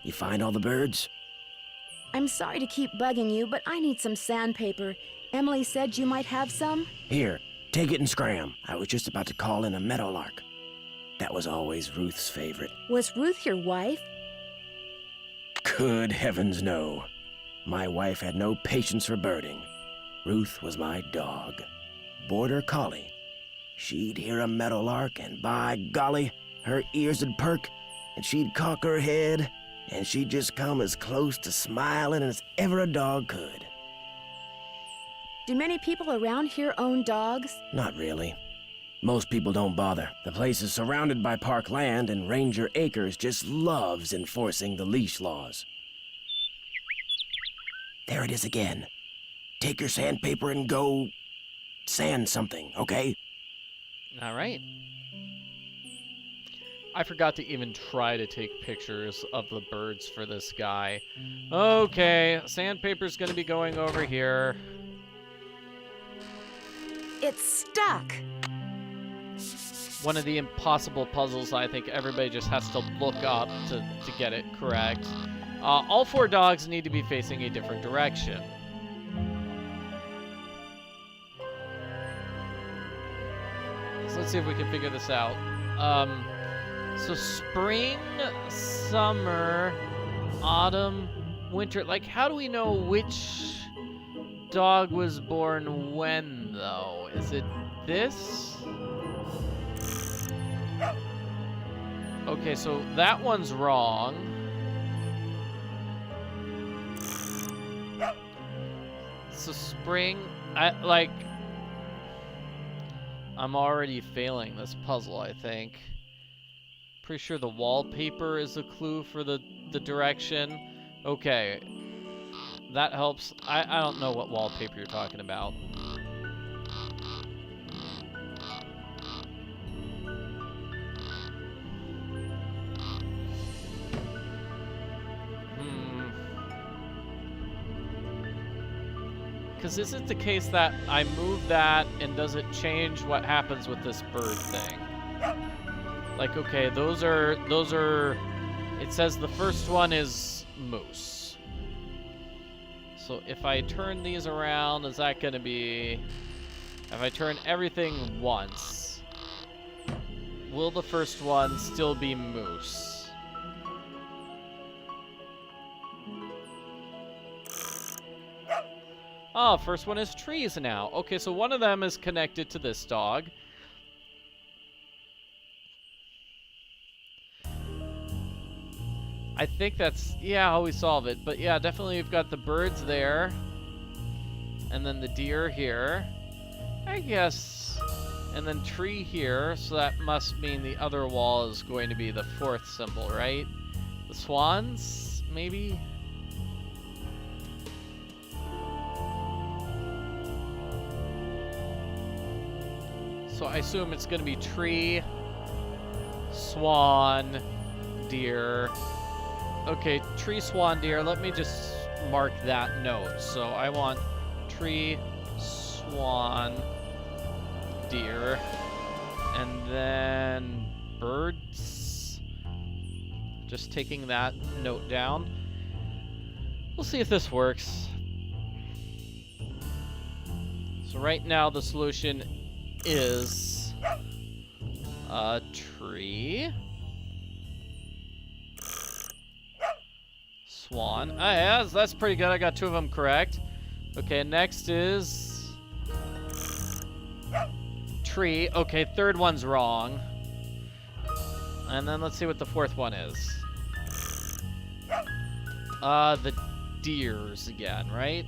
You find all the birds? I'm sorry to keep bugging you, but I need some sandpaper. Emily said you might have some. Here, take it and scram. I was just about to call in a meadowlark. That was always Ruth's favorite. Was Ruth your wife? Good heavens, no. My wife had no patience for birding. Ruth was my dog. Border collie. She'd hear a meadowlark, and by golly, her ears would perk, and she'd cock her head, and she'd just come as close to smiling as ever a dog could. Do many people around here own dogs? Not really. Most people don't bother. The place is surrounded by park land, and Ranger Acres just loves enforcing the leash laws. There it is again. Take your sandpaper and go sand something, okay? All right. I forgot to even try to take pictures of the birds for this guy. Okay, sandpaper's gonna be going over here. It's stuck. One of the impossible puzzles I think everybody just has to look up to get it correct. All 4 dogs need to be facing a different direction. So let's see if we can figure this out. So spring, summer, autumn, winter. Like, how do we know which dog was born when, though? Is it this? Okay, so that one's wrong. So spring, I'm already failing this puzzle, I think. Pretty sure the wallpaper is a clue for the direction. Okay. That helps. I don't know what wallpaper you're talking about. Because is it the case that I move that and does it change what happens with this bird thing? Like, okay, those are, it says the first one is moose. So if I turn these around, is that gonna be, if I turn everything once, will the first one still be moose? Oh, first one is trees now. Okay, so one of them is connected to this dog. I think that's, yeah, how we solve it. But yeah, definitely we've got the birds there. And then the deer here. I guess. And then tree here. So that must mean the other wall is going to be the 4th symbol, right? The swans, maybe? So I assume it's going to be tree, swan, deer. Okay, tree, swan, deer. Let me just mark that note. So I want tree, swan, deer, and then birds. Just taking that note down. We'll see if this works. So right now the solution is a tree, swan. Ah, yeah, that's pretty good. I got 2 of them correct. Okay, next is tree. Okay, 3rd one's wrong. And then let's see what the 4th one is. The deers again, right?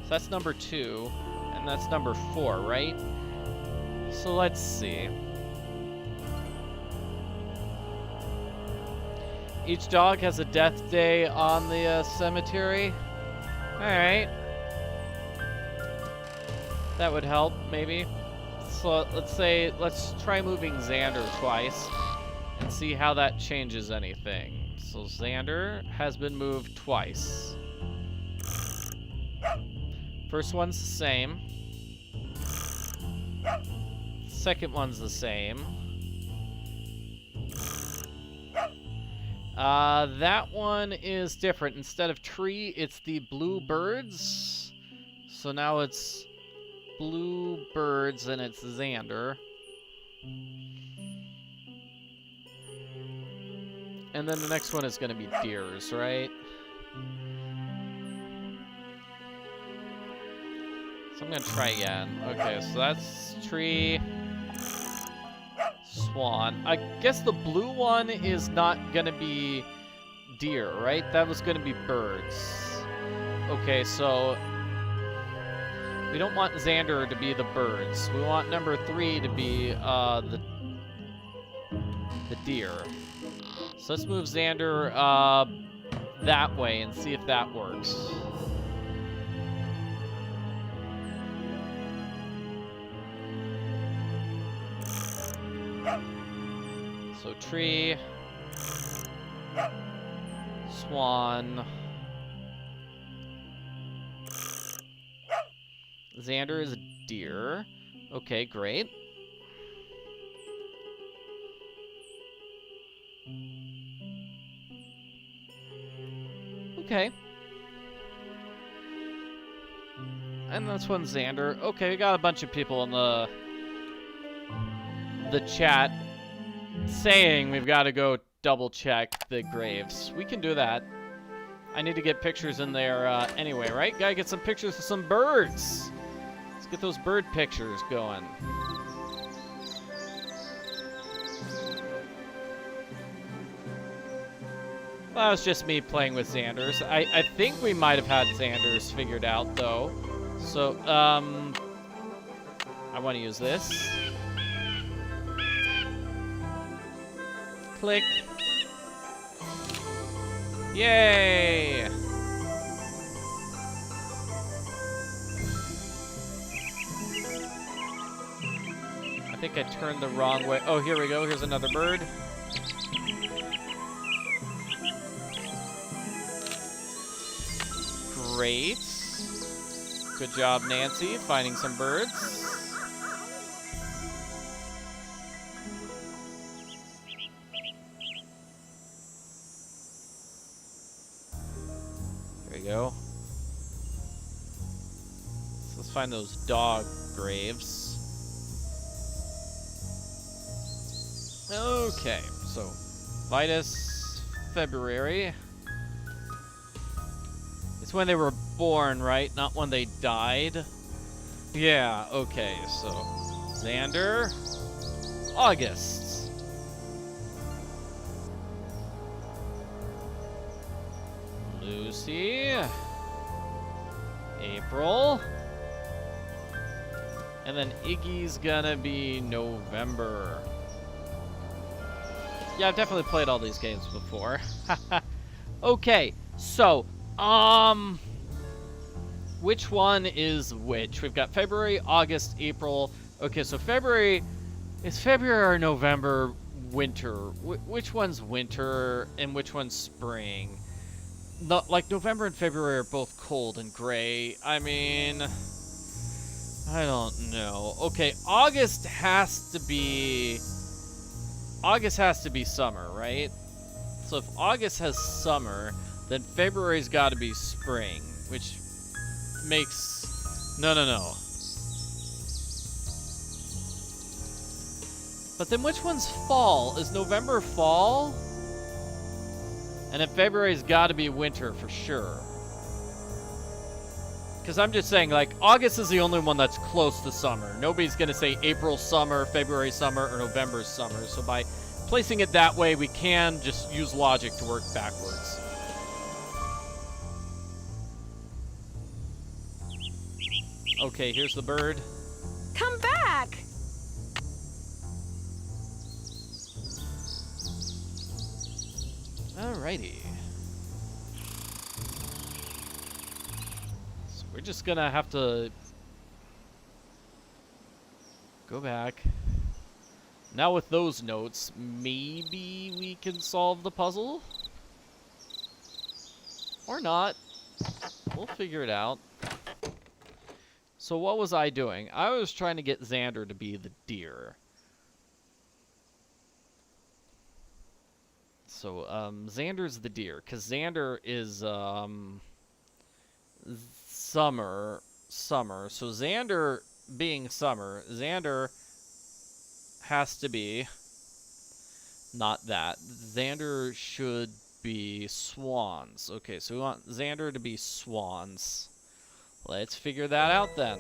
So that's number 2. And that's number 4, right? So let's see. Each dog has a death day on the cemetery. Alright. That would help, maybe. So let's try moving Xander twice and see how that changes anything. So Xander has been moved twice. First one's the same. Second one's the same. That one is different. Instead of tree, it's the blue birds. So now it's blue birds and it's Xander. And then the next one is going to be deers, right? So I'm going to try again. Okay, so that's tree, swan. I guess the blue one is not going to be deer, right? That was going to be birds. Okay, so we don't want Xander to be the birds. We want number 3 to be the deer. So let's move Xander that way and see if that works. tree. Swan. Xander is a deer. Okay, great. Okay. And this one's Xander. Okay, we got a bunch of people in the chat saying we've got to go double check the graves. We can do that. I need to get pictures in there anyway, right? Gotta get some pictures of some birds. Let's get those bird pictures going. Well, that was just me playing with Xanders. I think we might have had Xanders figured out, though. So, I want to use this. Click. Yay! I think I turned the wrong way. Oh, here we go. Here's another bird. Great. Good job, Nancy, finding some birds. There we go. So let's find those dog graves. Okay, so Vitus, February. It's when they were born, right? Not when they died. Yeah, okay, so Xander, August. Lucy, April. And then Iggy's gonna be November. Yeah, I've definitely played all these games before. Okay, so, which one is which? We've got February, August, April. Okay, so February, is February or November winter? Which one's winter and which one's spring? Not, like, November and February are both cold and gray. I mean, I don't know. Okay, August has to be summer, right? So if August has summer, then February's got to be spring, which makes... No. But then which one's fall? Is November fall? And then February's got to be winter for sure. Because I'm just saying, like, August is the only one that's close to summer. Nobody's going to say April summer, February summer, or November summer. So by placing it that way, we can just use logic to work backwards. Okay, here's the bird. Come back! Alrighty. So we're just gonna have to go back. Now with those notes, maybe we can solve the puzzle? Or not. We'll figure it out. So what was I doing? I was trying to get Xander to be the deer. So, Xander's the deer, because Xander is, summer. So Xander being summer, Xander has to be not that. Xander should be swans. Okay, so we want Xander to be swans. Let's figure that out then.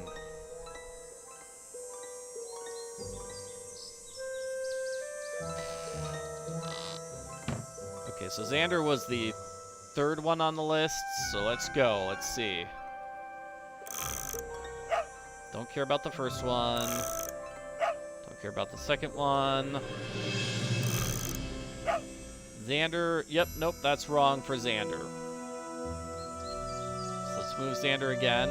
Okay, so Xander was the third one on the list, so let's go. Let's see. Don't care about the first one. Don't care about the second one. Xander, yep, nope, that's wrong for Xander. So let's move Xander again.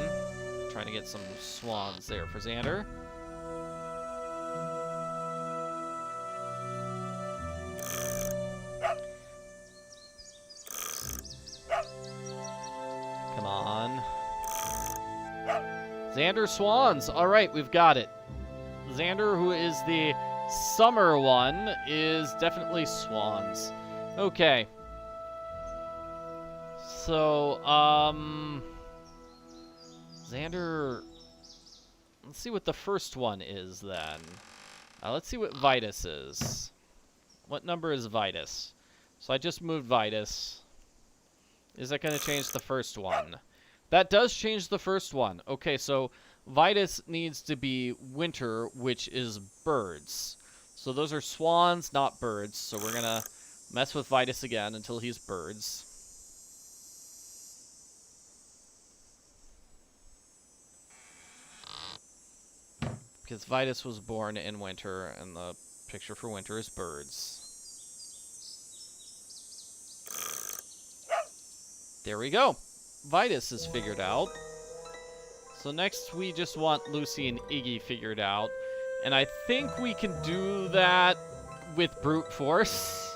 Trying to get some swans there for Xander. Come on. Xander Swans. All right, we've got it. Xander, who is the summer one, is definitely Swans. Okay. So, Xander... Let's see what the first one is, then. Let's see what Vitus is. What number is Vitus? So I just moved Vitus. Is that going to change the first one? That does change the first one. Okay, so Vitus needs to be winter, which is birds. So those are swans, not birds. So we're going to mess with Vitus again until he's birds. Because Vitus was born in winter, and the picture for winter is birds. There we go. Vitus is figured out. So next we just want Lucy and Iggy figured out. And I think we can do that with brute force.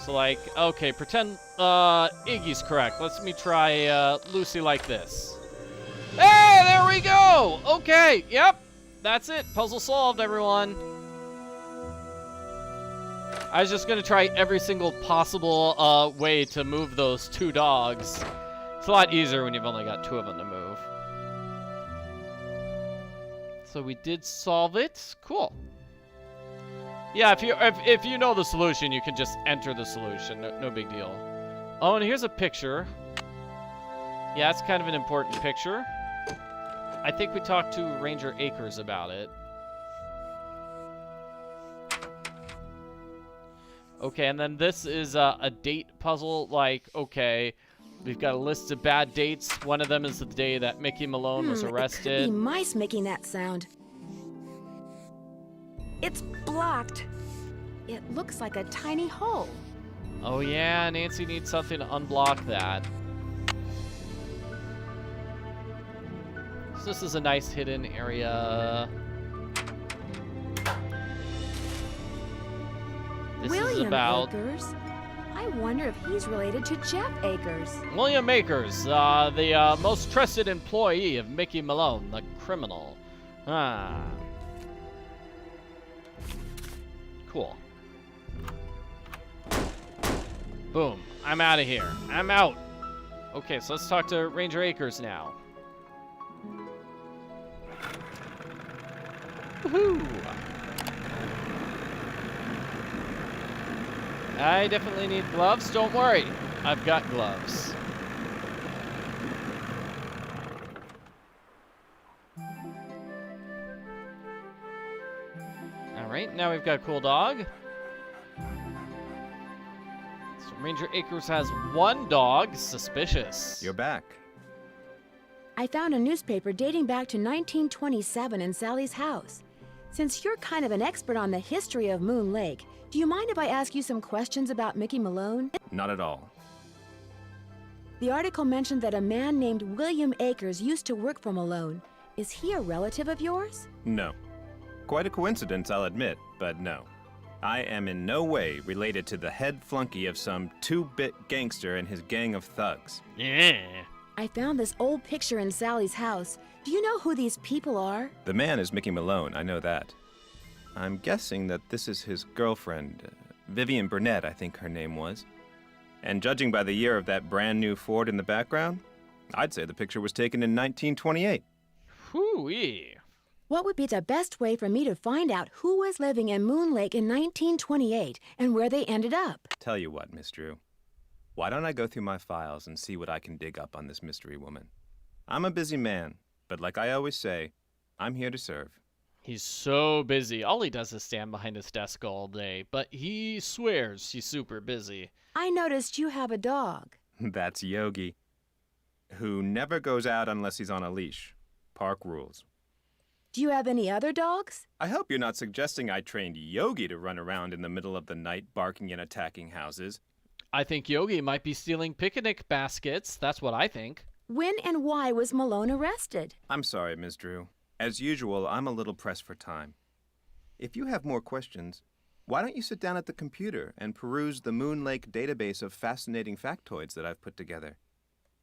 So like, okay, pretend Iggy's correct. Let me try Lucy like this. Hey, there we go! Okay, yep, that's it. Puzzle solved, everyone. I was just going to try every single possible way to move those two dogs. It's a lot easier when you've only got two of them to move. So we did solve it. Cool. Yeah, if you know the solution, you can just enter the solution. No big deal. Oh, and here's a picture. Yeah, it's kind of an important picture. I think we talked to Ranger Akers about it. Okay, and then this is a date puzzle. Like, okay, we've got a list of bad dates. One of them is the day that Mickey Malone was arrested. It could be mice making that sound. It's blocked. It looks like a tiny hole. Oh yeah, Nancy needs something to unblock that. So this is a nice hidden area. This William is about Akers. I wonder if he's related to Jeff Akers. William Akers, the most trusted employee of Mickey Malone, the criminal. Ah. Cool. Boom. I'm out of here. I'm out. Okay, so let's talk to Ranger Akers now. Woohoo! I definitely need gloves. Don't worry. I've got gloves. Alright, now we've got a cool dog. So Ranger Akers has one dog. Suspicious. You're back. I found a newspaper dating back to 1927 in Sally's house. Since you're kind of an expert on the history of Moon Lake, do you mind if I ask you some questions about Mickey Malone? Not at all. The article mentioned that a man named William Akers used to work for Malone. Is he a relative of yours? No. Quite a coincidence, I'll admit, but no. I am in no way related to the head flunky of some two-bit gangster and his gang of thugs. Yeah. I found this old picture in Sally's house. Do you know who these people are? The man is Mickey Malone, I know that. I'm guessing that this is his girlfriend, Vivian Burnett, I think her name was. And judging by the year of that brand new Ford in the background, I'd say the picture was taken in 1928. Whoo-wee. What would be the best way for me to find out who was living in Moon Lake in 1928 and where they ended up? Tell you what, Miss Drew. Why don't I go through my files and see what I can dig up on this mystery woman? I'm a busy man, but like I always say, I'm here to serve. He's so busy. All he does is stand behind his desk all day, but he swears he's super busy. I noticed you have a dog. That's Yogi, who never goes out unless he's on a leash. Park rules. Do you have any other dogs? I hope you're not suggesting I trained Yogi to run around in the middle of the night barking and attacking houses. I think Yogi might be stealing picnic baskets. That's what I think. When and why was Malone arrested? I'm sorry, Ms. Drew. As usual, I'm a little pressed for time. If you have more questions, Why don't you sit down at the computer and peruse the Moon Lake database of fascinating factoids that I've put together?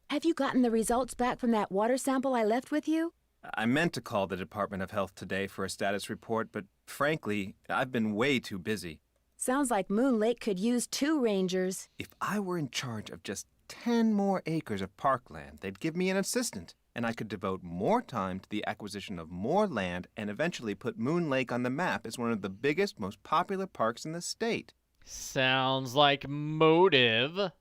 Have you gotten the results back from that water sample I left with you? I meant to call the Department of Health today for a status report, but frankly, I've been way too busy. Sounds like Moon Lake could use 2 rangers. If I were in charge of just 10 more acres of parkland, they'd give me an assistant, and I could devote more time to the acquisition of more land and eventually put Moon Lake on the map as one of the biggest, most popular parks in the state. Sounds like motive.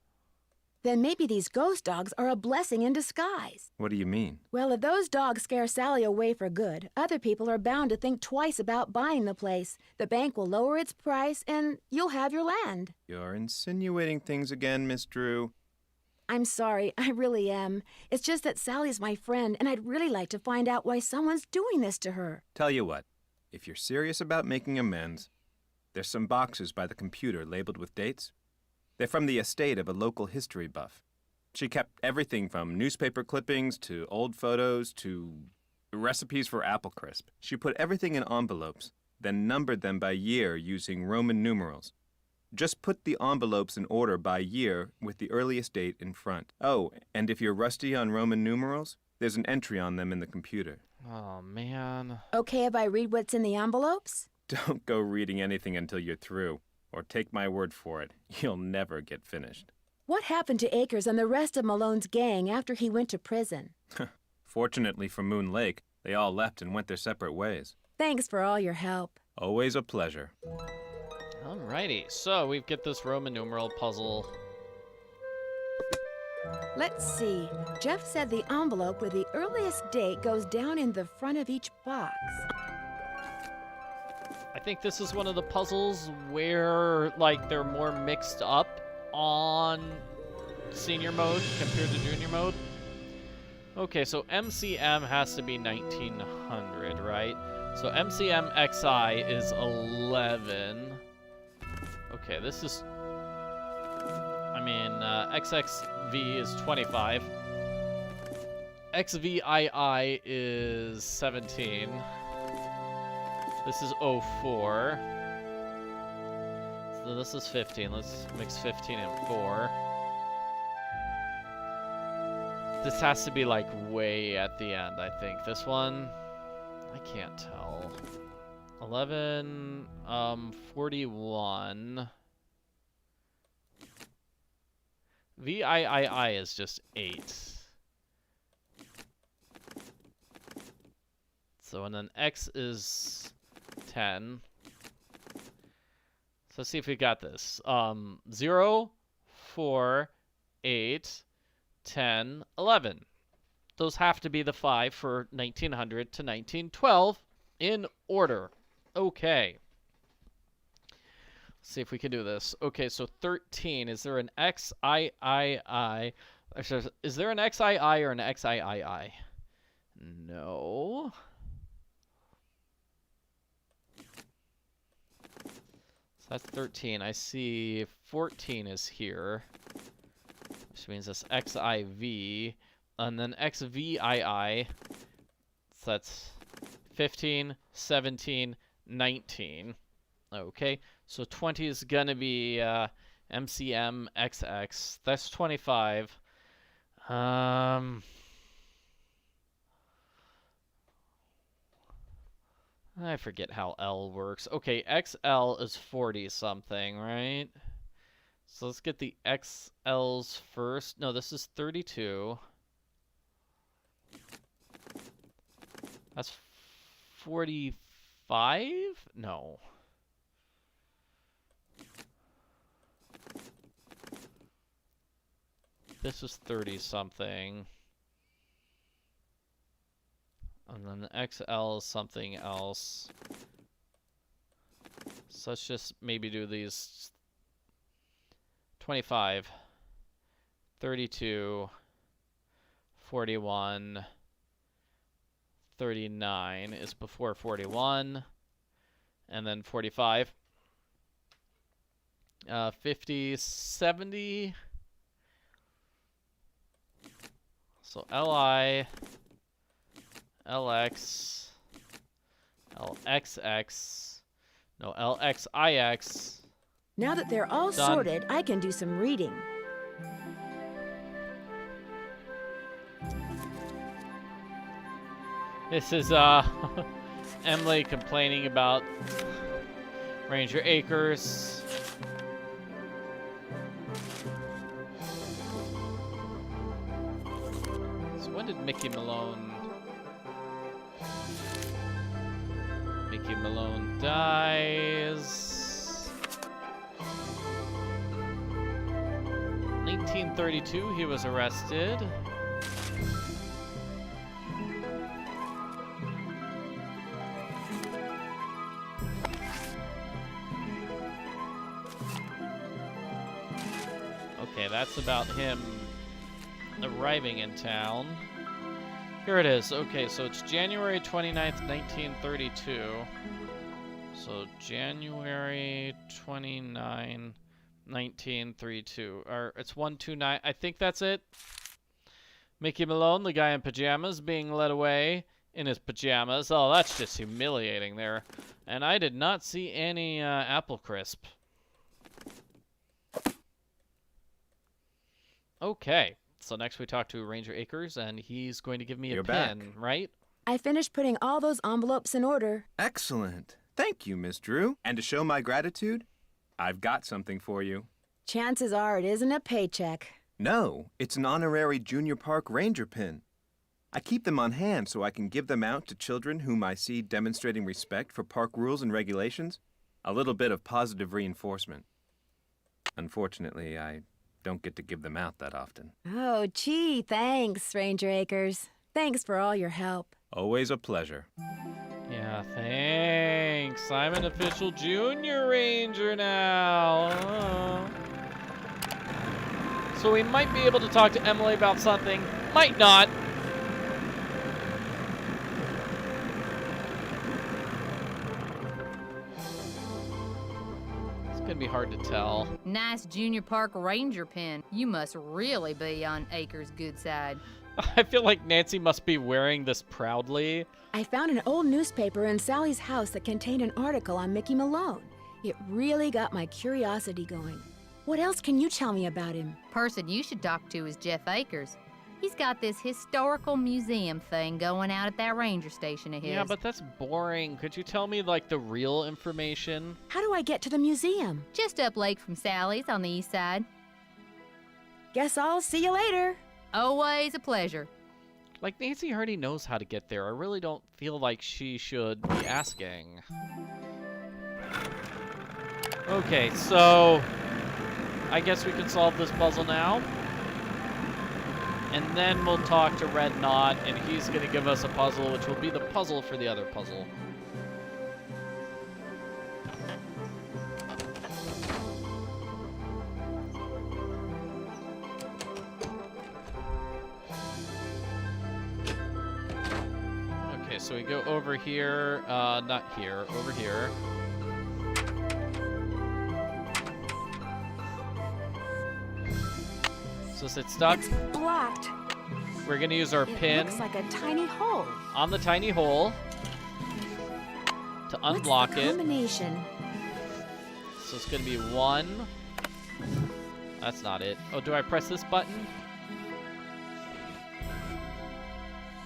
Then maybe these ghost dogs are a blessing in disguise. What do you mean? Well, if those dogs scare Sally away for good, other people are bound to think twice about buying the place. The bank will lower its price, and you'll have your land. You're insinuating things again, Miss Drew. I'm sorry, I really am. It's just that Sally's my friend, and I'd really like to find out why someone's doing this to her. Tell you what, if you're serious about making amends, there's some boxes by the computer labeled with dates. They're from the estate of a local history buff. She kept everything from newspaper clippings to old photos to recipes for apple crisp. She put everything in envelopes, then numbered them by year using Roman numerals. Just put the envelopes in order by year with the earliest date in front. Oh, and if you're rusty on Roman numerals, there's an entry on them in the computer. Oh, man. Okay if I read what's in the envelopes? Don't go reading anything until you're through, or take my word for it, you'll never get finished. What happened to Akers and the rest of Malone's gang after he went to prison? Fortunately for Moon Lake, they all left and went their separate ways. Thanks for all your help. Always a pleasure. Alrighty, so we get this Roman numeral puzzle. Let's see. Jeff said the envelope with the earliest date goes down in the front of each box. I think this is one of the puzzles where, like, they're more mixed up on senior mode compared to junior mode. Okay, so MCM has to be 1900, right? So MCM XI is 11. Okay, this is... I mean, XXV is 25. XVII is 17. This is 04. So this is 15. Let's mix 15 and 4. This has to be like way at the end, I think. This one, I can't tell. 11, 41. VIII is just 8. So, and then X is 10. So let's see if we got this. 0, 4, 8, 10, 11. Those have to be the 5 for 1900 to 1912 in order. Okay. Let's see if we can do this. Okay, so 13. Is there an XIII? Is there an XII or an XIII? No. So that's 13. I see 14 is here, which means it's XIV, and then XVII. So that's 15, 17, 19. Okay, so 20 is gonna be MCM XX. That's 25. I forget how L works. Okay, XL is 40 something, right? So let's get the XLs first. No, this is 32. That's 45? No. This is 30 something. And then the XL is something else. So let's just maybe do these 25, 32, 41, 39 is before 41, and then 45, 50, 70. So LI, LX, LXX, No LXIX. Now that they're all Done. sorted, I can do some reading. This is Emily complaining about Ranger Acres. So when did Mickey Malone dies? 1932 he was arrested. Okay, that's about him arriving in town. Here it is. Okay, so it's January 29th, 1932. So January 29, 1932. Or it's 129. I think that's it. Mickey Malone, the guy in pajamas, being led away in his pajamas. Oh, that's just humiliating there. And I did not see any apple crisp. Okay, so next we talk to Ranger Acres, and he's going to give me a You're pen, back. right? I finished putting all those envelopes in order. Excellent. Thank you, Miss Drew. And to show my gratitude, I've got something for you. Chances are it isn't a paycheck. No, it's an honorary Junior Park Ranger pin. I keep them on hand so I can give them out to children whom I see demonstrating respect for park rules and regulations. A little bit of positive reinforcement. Unfortunately, I don't get to give them out that often. Oh, gee, thanks, Ranger Acres. Thanks for all your help. Always a pleasure. Yeah, thanks. I'm an official Junior Ranger now. Oh. So we might be able to talk to Emily about something. Might not. It's gonna be hard to tell. Nice Junior Park Ranger pin. You must really be on Acres' good side. I feel like Nancy must be wearing this proudly. I found an old newspaper in Sally's house that contained an article on Mickey Malone. It really got my curiosity going. What else can you tell me about him? Person you should talk to is Jeff Acres. He's got this historical museum thing going out at that ranger station of his. Yeah, but that's boring. Could you tell me, like, the real information? How do I get to the museum? Just up lake from Sally's on the east side. Guess I'll see you later. Always a pleasure. Like, Nancy already knows how to get there. I really don't feel like she should be asking. Okay, so I guess we can solve this puzzle now. And then we'll talk to Red Knot, and he's going to give us a puzzle, which will be the puzzle for the other puzzle. Okay, so we go over here, not here, over here. So sit stuck. It's blocked. We're gonna use our It pin looks like a tiny hole. on the tiny hole to unblock What's the it. combination? So it's gonna be 1. That's not it. Oh, do I press this button?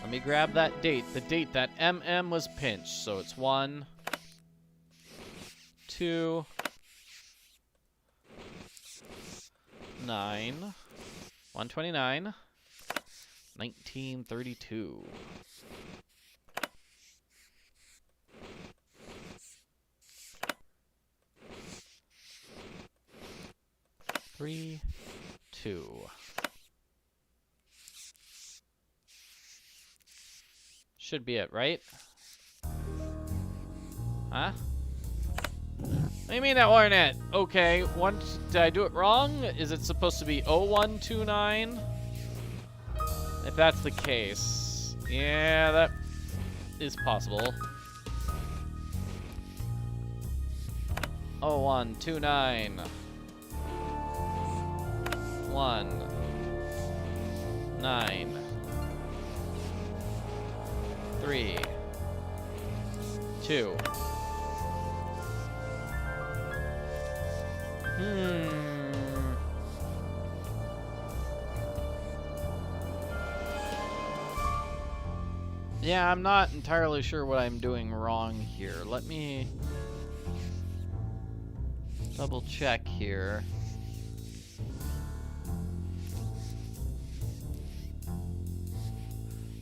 Let me grab that date. The date that MM was pinched. So it's 1, 2, 9, 129, 1932. Three, 2. Should be it, right? Huh? What do you mean that wasn't it? Okay, did I do it wrong? Is it supposed to be 0129? If that's the case, yeah, that is possible. 0129. 1 9 3 2 Yeah, I'm not entirely sure what I'm doing wrong here. Let me double check here.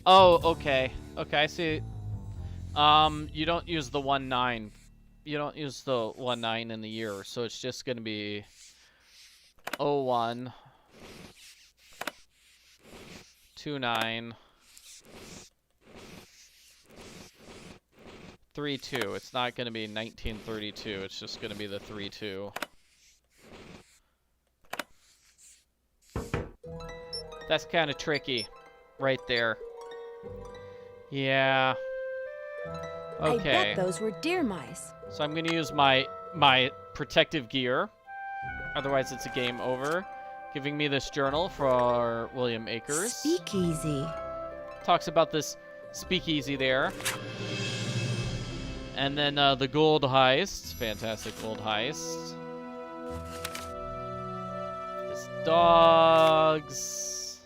Oh, okay. Okay, I see. You don't use the 1-9. You don't use the 1-9 in the year, so it's just gonna be 01 29 32. It's not gonna be 1932. It's just gonna be the 32. That's kind of tricky, right there. Yeah. Okay. I bet those were deer mice. So I'm gonna use my protective gear. Otherwise, it's a game over. Giving me this journal for William Akers. Speakeasy. Talks about this speakeasy there. And then the gold heist. Fantastic gold heist. This dogs.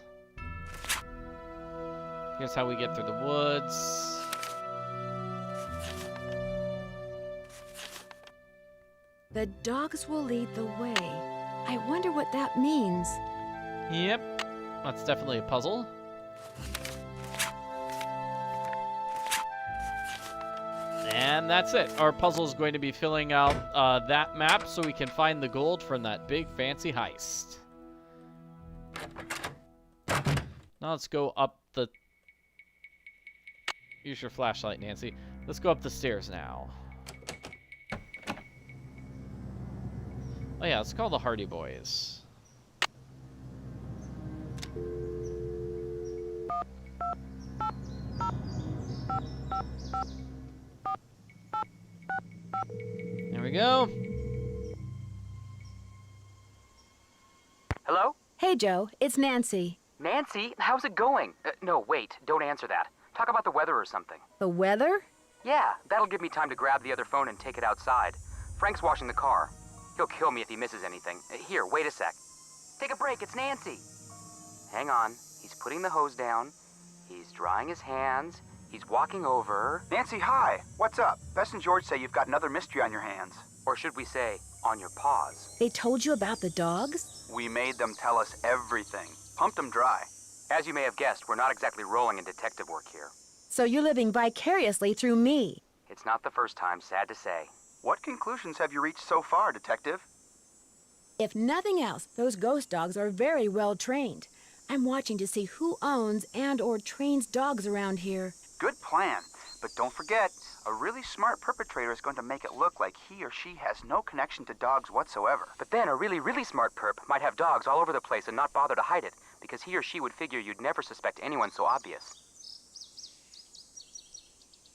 Here's how we get through the woods. The dogs will lead the way. I wonder what that means. Yep. That's definitely a puzzle. And that's it. Our puzzle is going to be filling out that map so we can find the gold from that big fancy heist. Now let's go up the... Use your flashlight, Nancy. Let's go up the stairs now. Oh yeah, let's call the Hardy Boys. There we go. Hello? Hey, Joe. It's Nancy. Nancy, how's it going? No, wait, don't answer that. Talk about the weather or something. The weather? Yeah, that'll give me time to grab the other phone and take it outside. Frank's washing the car. He'll kill me if he misses anything. Here, wait a sec. Take a break, it's Nancy. Hang on, he's putting the hose down. He's drying his hands. He's walking over. Nancy, hi. What's up? Bess and George say you've got another mystery on your hands. Or should we say, on your paws. They told you about the dogs? We made them tell us everything. Pumped them dry. As you may have guessed, we're not exactly rolling in detective work here. So you're living vicariously through me. It's not the first time, sad to say. What conclusions have you reached so far, Detective? If nothing else, those ghost dogs are very well trained. I'm watching to see who owns and/or trains dogs around here. Good plan. But don't forget, a really smart perpetrator is going to make it look like he or she has no connection to dogs whatsoever. But then a really, really smart perp might have dogs all over the place and not bother to hide it, because he or she would figure you'd never suspect anyone so obvious.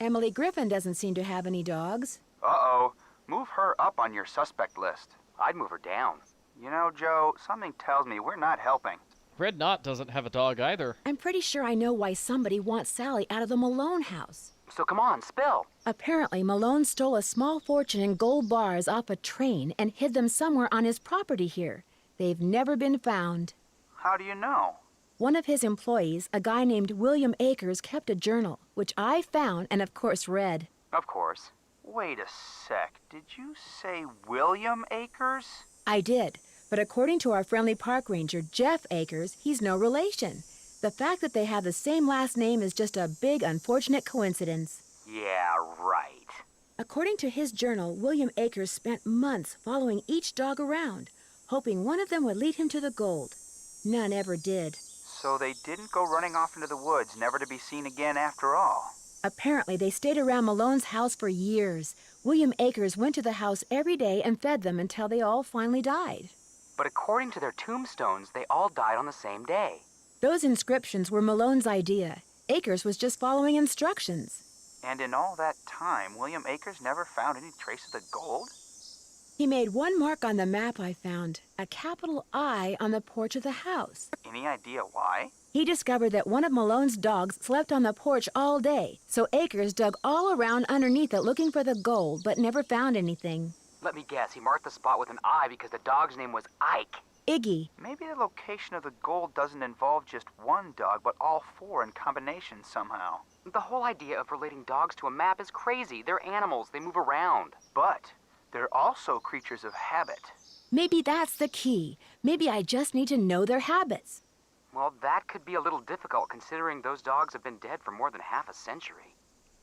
Emily Griffin doesn't seem to have any dogs. Uh-oh. Move her up on your suspect list. I'd move her down. You know, Joe, something tells me we're not helping. Red Knot doesn't have a dog either. I'm pretty sure I know why somebody wants Sally out of the Malone house. So come on, spill. Apparently, Malone stole a small fortune in gold bars off a train and hid them somewhere on his property here. They've never been found. How do you know? One of his employees, a guy named William Akers, kept a journal, which I found and, of course, read. Of course. Wait a sec. Did you say William Akers? I did, but according to our friendly park ranger, Jeff Akers, he's no relation. The fact that they have the same last name is just a big, unfortunate coincidence. Yeah, right. According to his journal, William Akers spent months following each dog around, hoping one of them would lead him to the gold. None ever did. So they didn't go running off into the woods, never to be seen again after all. Apparently, they stayed around Malone's house for years. William Akers went to the house every day and fed them until they all finally died. But according to their tombstones, they all died on the same day. Those inscriptions were Malone's idea. Akers was just following instructions. And in all that time, William Akers never found any trace of the gold? He made one mark on the map I found, a capital I on the porch of the house. Any idea why? He discovered that one of Malone's dogs slept on the porch all day, so Akers dug all around underneath it looking for the gold, but never found anything. Let me guess, he marked the spot with an I because the dog's name was Ike. Iggy. Maybe the location of the gold doesn't involve just one dog, but all four in combination somehow. The whole idea of relating dogs to a map is crazy. They're animals. They move around. But they're also creatures of habit. Maybe that's the key. Maybe I just need to know their habits. Well, that could be a little difficult considering those dogs have been dead for more than half a century.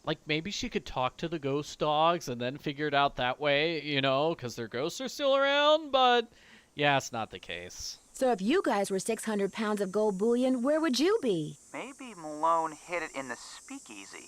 Like, maybe she could talk to the ghost dogs and then figure it out that way, you know, because their ghosts are still around, but yeah, it's not the case. So if you guys were 600 pounds of gold bullion, where would you be? Maybe Malone hid it in the speakeasy.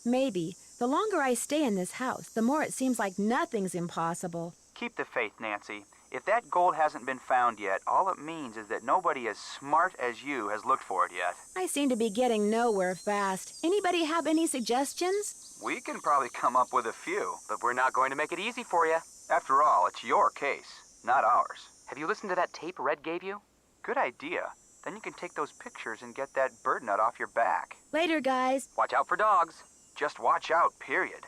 Maybe. The longer I stay in this house, the more it seems like nothing's impossible. Keep the faith, Nancy. If that gold hasn't been found yet, all it means is that nobody as smart as you has looked for it yet. I seem to be getting nowhere fast. Anybody have any suggestions? We can probably come up with a few. But we're not going to make it easy for you. After all, it's your case, not ours. Have you listened to that tape Red gave you? Good idea. Then you can take those pictures and get that bird nut off your back. Later, guys. Watch out for dogs. Just watch out, period.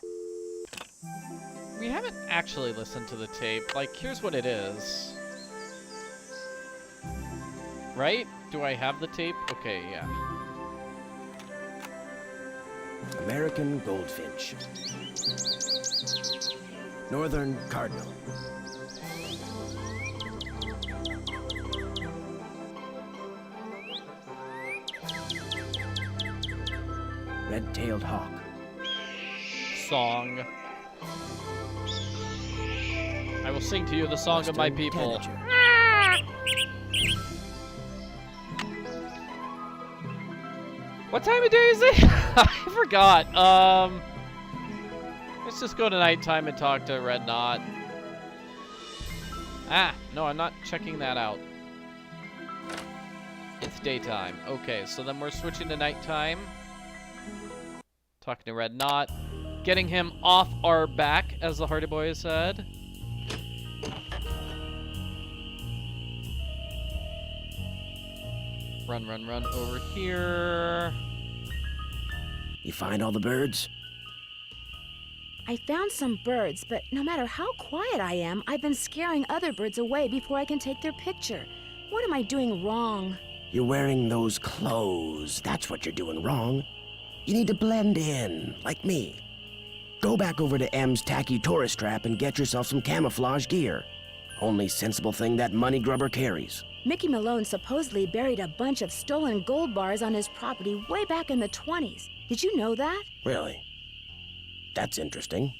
We haven't actually listened to the tape. Like, here's what it is. Right? Do I have the tape? Okay, yeah. American goldfinch. Northern cardinal. Red-tailed hawk. Song. I will sing to you the song of my Western people. tanager. What time of day is it? I forgot. Let's just go to nighttime and talk to Red Knot. Ah, no, I'm not checking that out. It's daytime. Okay, so then we're switching to nighttime. Talking to Red Knot. Getting him off our back, as the Hardy Boy has said. Run, run, run over here. You find all the birds? I found some birds, but no matter how quiet I am, I've been scaring other birds away before I can take their picture. What am I doing wrong? You're wearing those clothes. That's what you're doing wrong. You need to blend in, like me. Go back over to M's tacky tourist trap and get yourself some camouflage gear. Only sensible thing that money grubber carries. Mickey Malone supposedly buried a bunch of stolen gold bars on his property way back in the 20s. Did you know that? Really? That's interesting.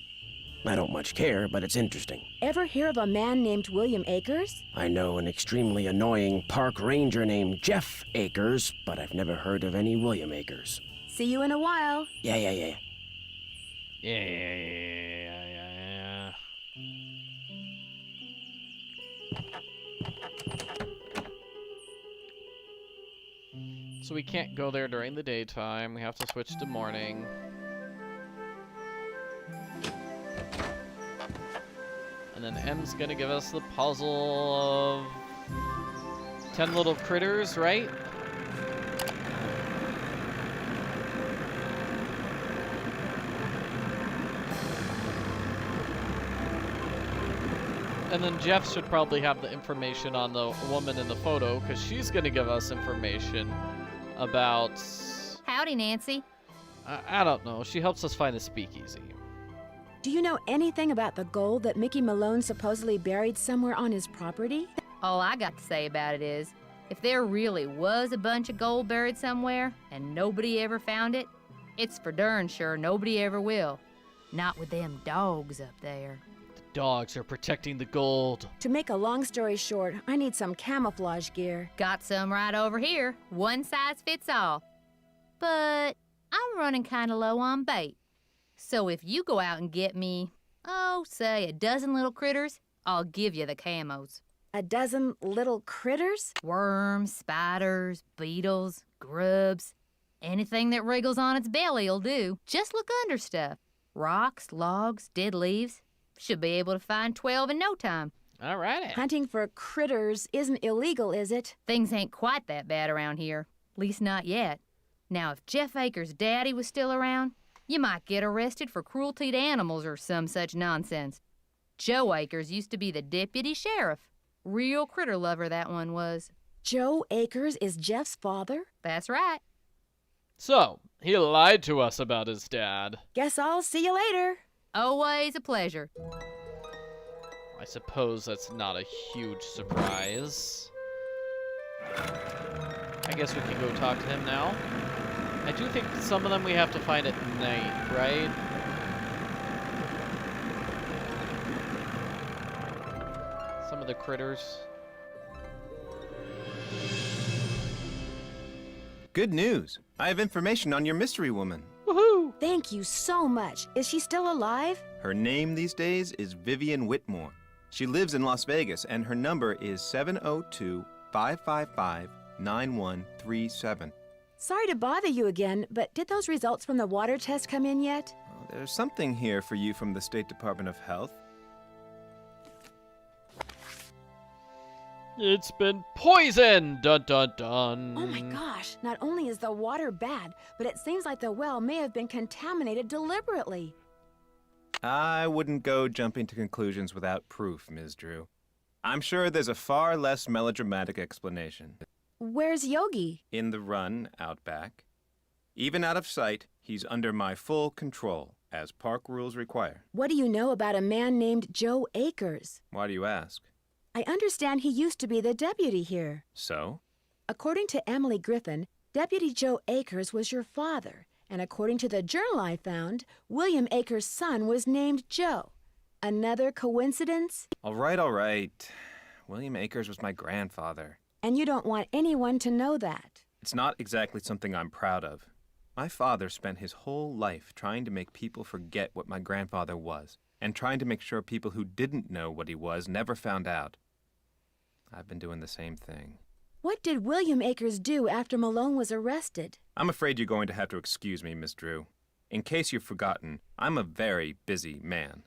I don't much care, but it's interesting. Ever hear of a man named William Akers? I know an extremely annoying park ranger named Jeff Akers, but I've never heard of any William Akers. See you in a while. Yeah. Yeah. So we can't go there during the daytime. We have to switch to morning. And then M's gonna give us the puzzle of 10 little critters, right? And then Jeff should probably have the information on the woman in the photo, because she's going to give us information about... Howdy, Nancy. I don't know. She helps us find the speakeasy. Do you know anything about the gold that Mickey Malone supposedly buried somewhere on his property? All I got to say about it is, if there really was a bunch of gold buried somewhere and nobody ever found it, it's for darn sure nobody ever will. Not with them dogs up there. Dogs are protecting the gold. To make a long story short, I need some camouflage gear. Got some right over here. One size fits all. But I'm running kind of low on bait. So if you go out and get me, say a dozen little critters, I'll give you the camos. A dozen little critters? Worms, spiders, beetles, grubs. Anything that wriggles on its belly'll do. Just look under stuff. Rocks, logs, dead leaves. Should be able to find 12 in no time. All right. Hunting for critters isn't illegal, is it? Things ain't quite that bad around here. Least not yet. Now, if Jeff Akers' daddy was still around, you might get arrested for cruelty to animals or some such nonsense. Joe Akers used to be the deputy sheriff. Real critter lover, that one was. Joe Akers is Jeff's father? That's right. So, he lied to us about his dad. Guess I'll see you later. Always a pleasure. I suppose that's not a huge surprise. I guess we can go talk to him now. I do think some of them we have to find at night, right? Some of the critters. Good news. I have information on your mystery woman. Woohoo! Thank you so much. Is she still alive? Her name these days is Vivian Whitmore. She lives in Las Vegas, and her number is 702-555-9137. Sorry to bother you again, but did those results from the water test come in yet? Oh, there's something here for you from the State Department of Health. It's been poisoned! Dun dun dun. Oh my gosh, not only is the water bad, but it seems like the well may have been contaminated deliberately. I wouldn't go jumping to conclusions without proof, Ms. Drew. I'm sure there's a far less melodramatic explanation. Where's Yogi? In the run, out back. Even out of sight, he's under my full control, as park rules require. What do you know about a man named Joe Akers? Why do you ask? I understand he used to be the deputy here. So? According to Emily Griffin, Deputy Joe Akers was your father. And according to the journal I found, William Akers' son was named Joe. Another coincidence? All right. William Akers was my grandfather. And you don't want anyone to know that. It's not exactly something I'm proud of. My father spent his whole life trying to make people forget what my grandfather was, and trying to make sure people who didn't know what he was never found out. I've been doing the same thing. What did William Akers do after Malone was arrested? I'm afraid you're going to have to excuse me, Miss Drew. In case you've forgotten, I'm a very busy man.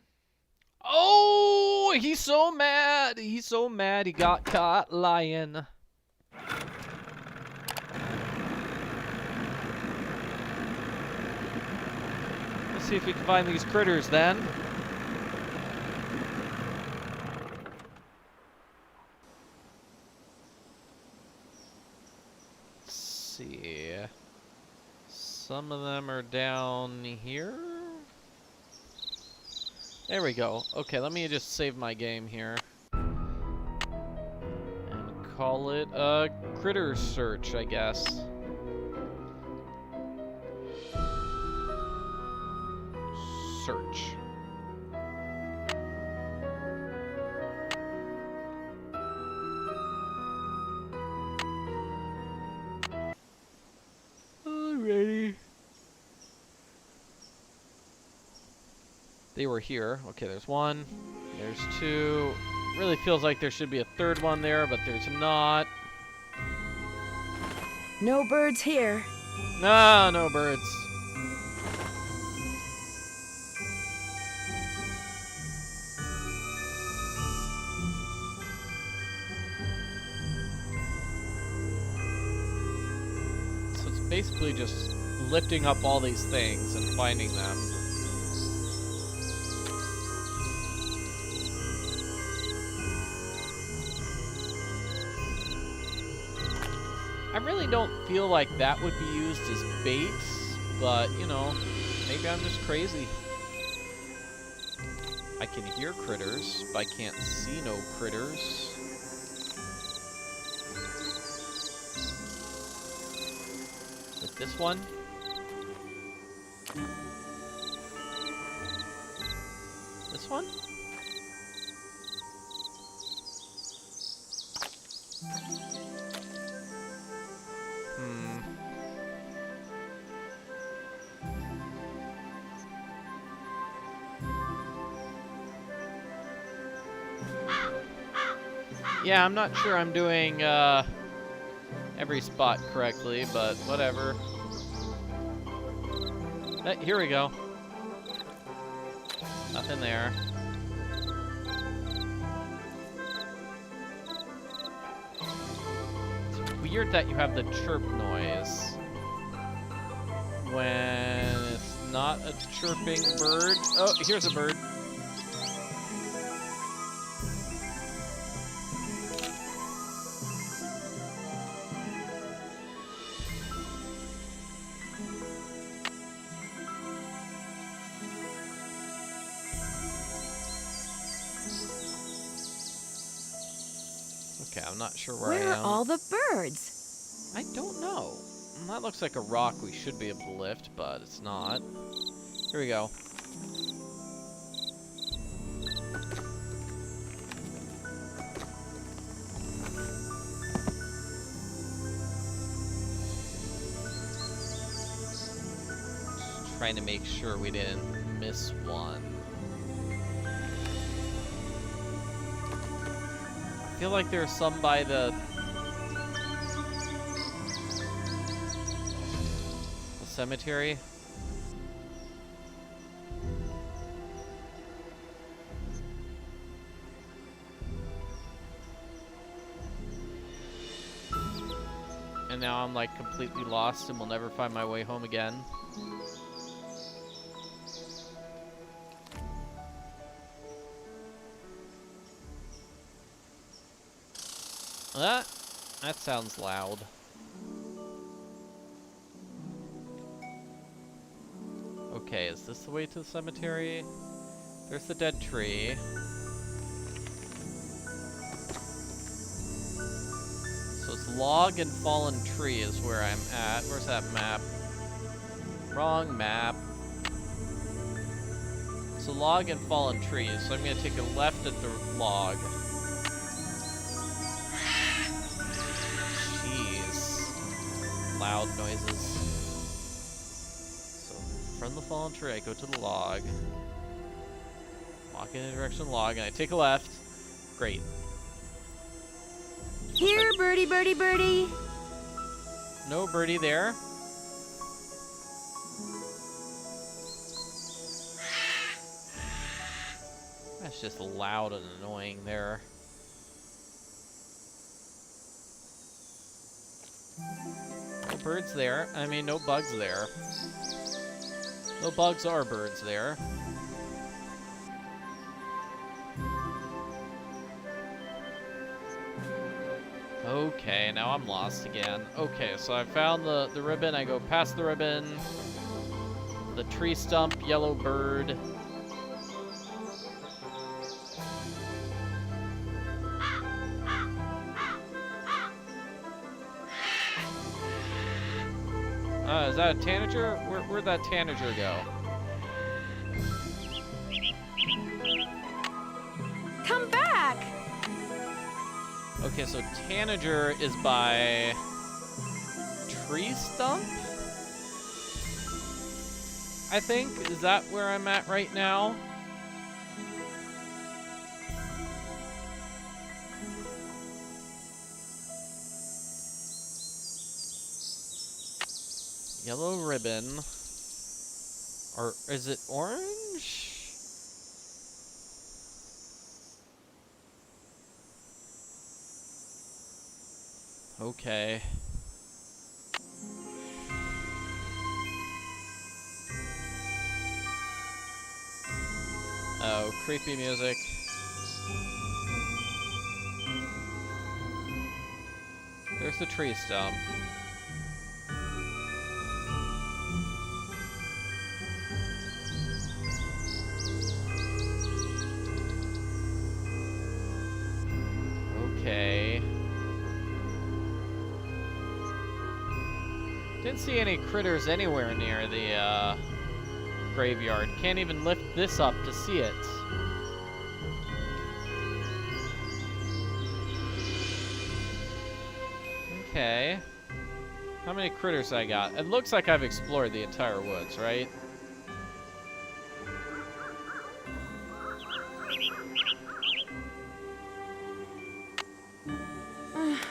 Oh, he's so mad. He's so mad he got caught lying. Let's see if we can find these critters then. See, some of them are down here. There we go. Okay, let me just save my game here and call it a critter search, I guess. Search. Alrighty. They were here. Okay, there's one. There's two. Really feels like there should be a third one there, but there's not. No birds here. No, no birds. So it's basically just lifting up all these things and finding them. I really don't feel like that would be used as bait, but, you know, maybe I'm just crazy. I can hear critters, but I can't see no critters. With this one? This one? Yeah, I'm not sure I'm doing every spot correctly, but whatever. Here we go. Nothing there. It's weird that you have the chirp noise when it's not a chirping bird. Oh, here's a bird. Okay, I'm not sure where Where I are am. all the birds? I don't know. That looks like a rock we should be able to lift, but it's not. Here we go. Just trying to make sure we didn't miss one. I feel like there's some by the cemetery. And now I'm like completely lost and will never find my way home again. That sounds loud. Okay, is this the way to the cemetery? There's the dead tree. So it's log and fallen tree is where I'm at. Where's that map? Wrong map. So log and fallen trees. So I'm gonna take a left at the log. Jeez. Loud noises. From the fallen tree, I go to the log. Walk in the direction of the log, and I take a left. Great. Here, birdie, birdie, birdie. No birdie there. That's just loud and annoying there. No birds there. I mean, no bugs there. No bugs or birds there. Okay, now I'm lost again. Okay, so I found the ribbon. I go past the ribbon. The tree stump, yellow bird. Is that a tanager? Where'd that tanager go? Come back! Okay, so tanager is by tree stump? I think. Is that where I'm at right now? Yellow ribbon. Or is it orange? Okay. Oh, creepy music. There's the tree stump. Okay. Didn't see any critters anywhere near the graveyard. Can't even lift this up to see it. Okay. How many critters I got? It looks like I've explored the entire woods, right?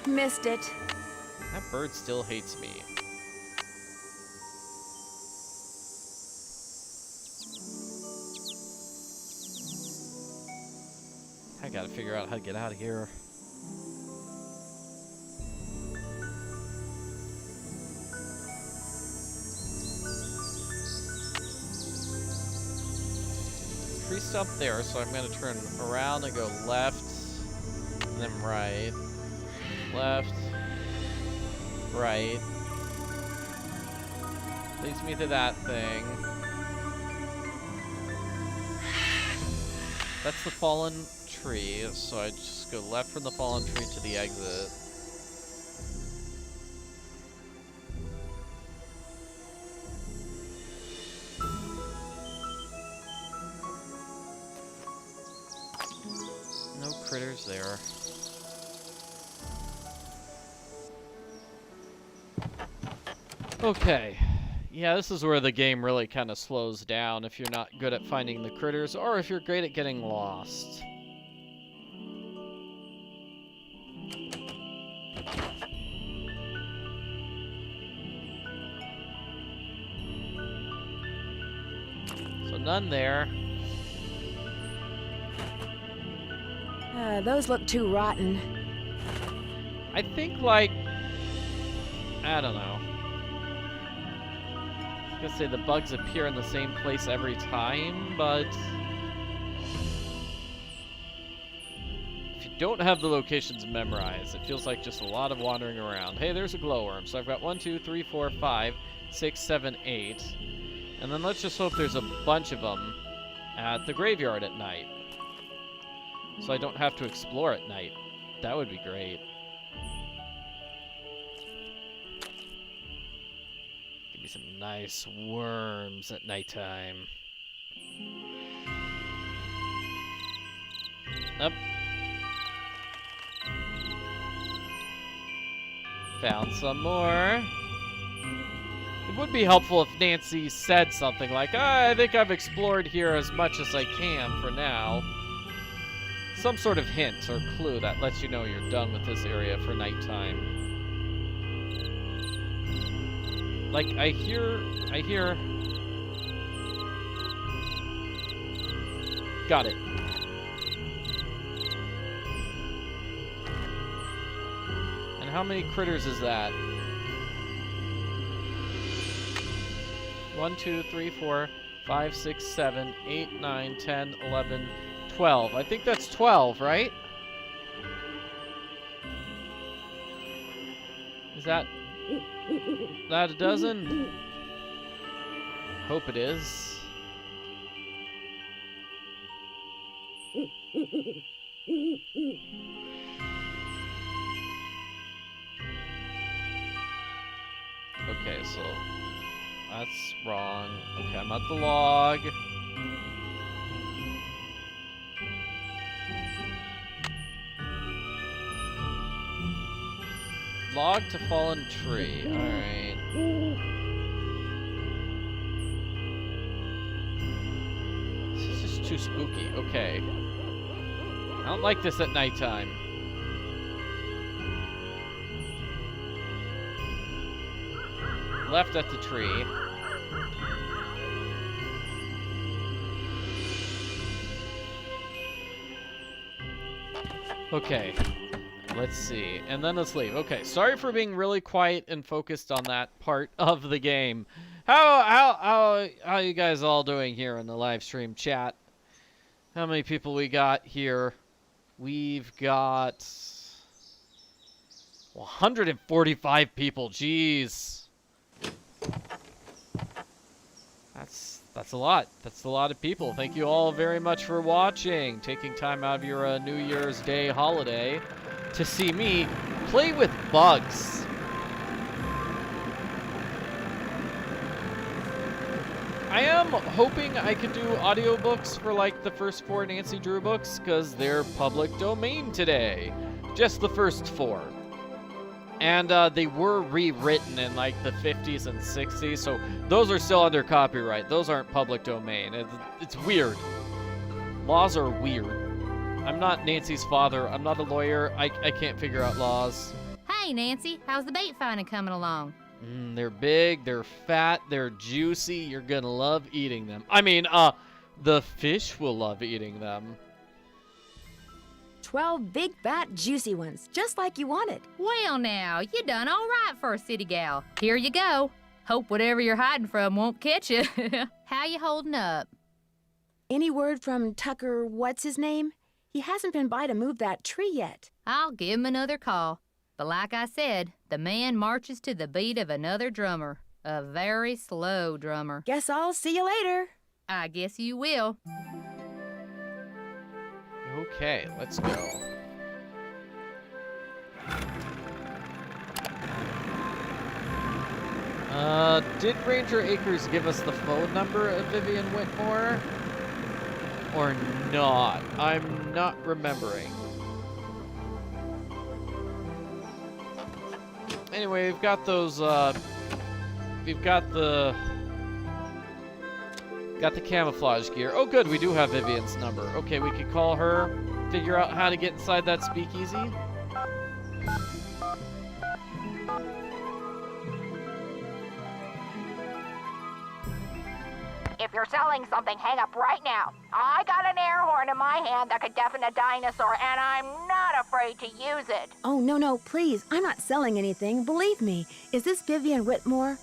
Missed it. That bird still hates me. I gotta figure out how to get out of here. Tree stump there, so I'm gonna turn around and go left, and then right. Left, right. Leads me to that thing. That's the fallen tree, so I just go left from the fallen tree to the exit. No critters there. Okay. Yeah, this is where the game really kind of slows down if you're not good at finding the critters or if you're great at getting lost. So none there. Those look too rotten. I think, like, I don't know. I was gonna say the bugs appear in the same place every time, but if you don't have the locations memorized, it feels like just a lot of wandering around. Hey, there's a glowworm. So I've got 1, 2, 3, 4, 5, 6, 7, 8. And then let's just hope there's a bunch of them at the graveyard at night. So I don't have to explore at night. That would be great. Give me some nice worms at nighttime. Up. Found some more. It would be helpful if Nancy said something like, I think I've explored here as much as I can for now. Some sort of hint or clue that lets you know you're done with this area for nighttime. Like, I hear... Got it. And how many critters is that? 1, 2, 3, 4, 5, 6, 7, 8, 9, 10, 11, 12. I think that's 12, right? Is that a dozen? Hope it is. Okay, so that's wrong. Okay, I'm at the log. Log to fallen tree. Alright. This is just too spooky. Okay. I don't like this at nighttime. Left at the tree. Okay. Let's see. And then let's leave. Okay, sorry for being really quiet and focused on that part of the game. How you guys all doing here in the live stream chat? How many people we got here? We've got 145 people. Jeez. That's a lot. That's a lot of people. Thank you all very much for watching, taking time out of your New Year's Day holiday to see me play with bugs. I am hoping I can do audiobooks for like the first 4 Nancy Drew books because they're public domain today. Just the first 4. And they were rewritten in like the 50s and 60s, so those are still under copyright. Those aren't public domain. It's weird. Laws are weird. I'm not Nancy's father. I'm not a lawyer. I can't figure out laws. Hey, Nancy, how's the bait finding coming along? They're big, they're fat, they're juicy. You're gonna love eating them. I mean, the fish will love eating them. 12 big, fat, juicy ones, just like you wanted. Well, now, you done all right for a city gal. Here you go. Hope whatever you're hiding from won't catch you. How you holding up? Any word from Tucker, what's his name? He hasn't been by to move that tree yet. I'll give him another call. But like I said, the man marches to the beat of another drummer. A very slow drummer. Guess I'll see you later. I guess you will. Okay, let's go. Did Ranger Akers give us the phone number of Vivian Whitmore? Or not? I'm not remembering. Anyway, we've got those, we've got the camouflage gear. Oh good, we do have Vivian's number. Okay, we could call her, figure out how to get inside that speakeasy. If you're selling something, hang up right now. I got an air horn in my hand that could deafen a dinosaur, and I'm not afraid to use it. Oh, no, please. I'm not selling anything. Believe me. Is this Vivian Whitmore?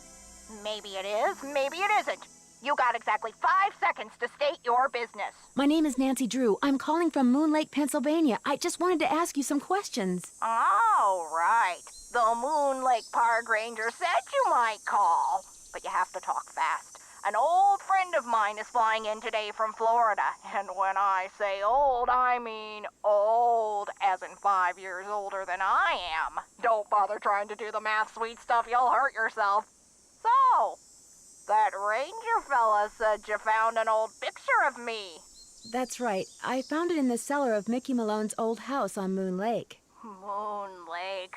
Maybe it is, maybe it isn't. You got exactly 5 seconds to state your business. My name is Nancy Drew. I'm calling from Moon Lake, Pennsylvania. I just wanted to ask you some questions. Oh, right. The Moon Lake Park Ranger said you might call. But you have to talk fast. An old friend of mine is flying in today from Florida. And when I say old, I mean old, as in 5 years older than I am. Don't bother trying to do the math, sweet stuff. You'll hurt yourself. So, that ranger fella said you found an old picture of me. That's right. I found it in the cellar of Mickey Malone's old house on Moon Lake. Moon Lake.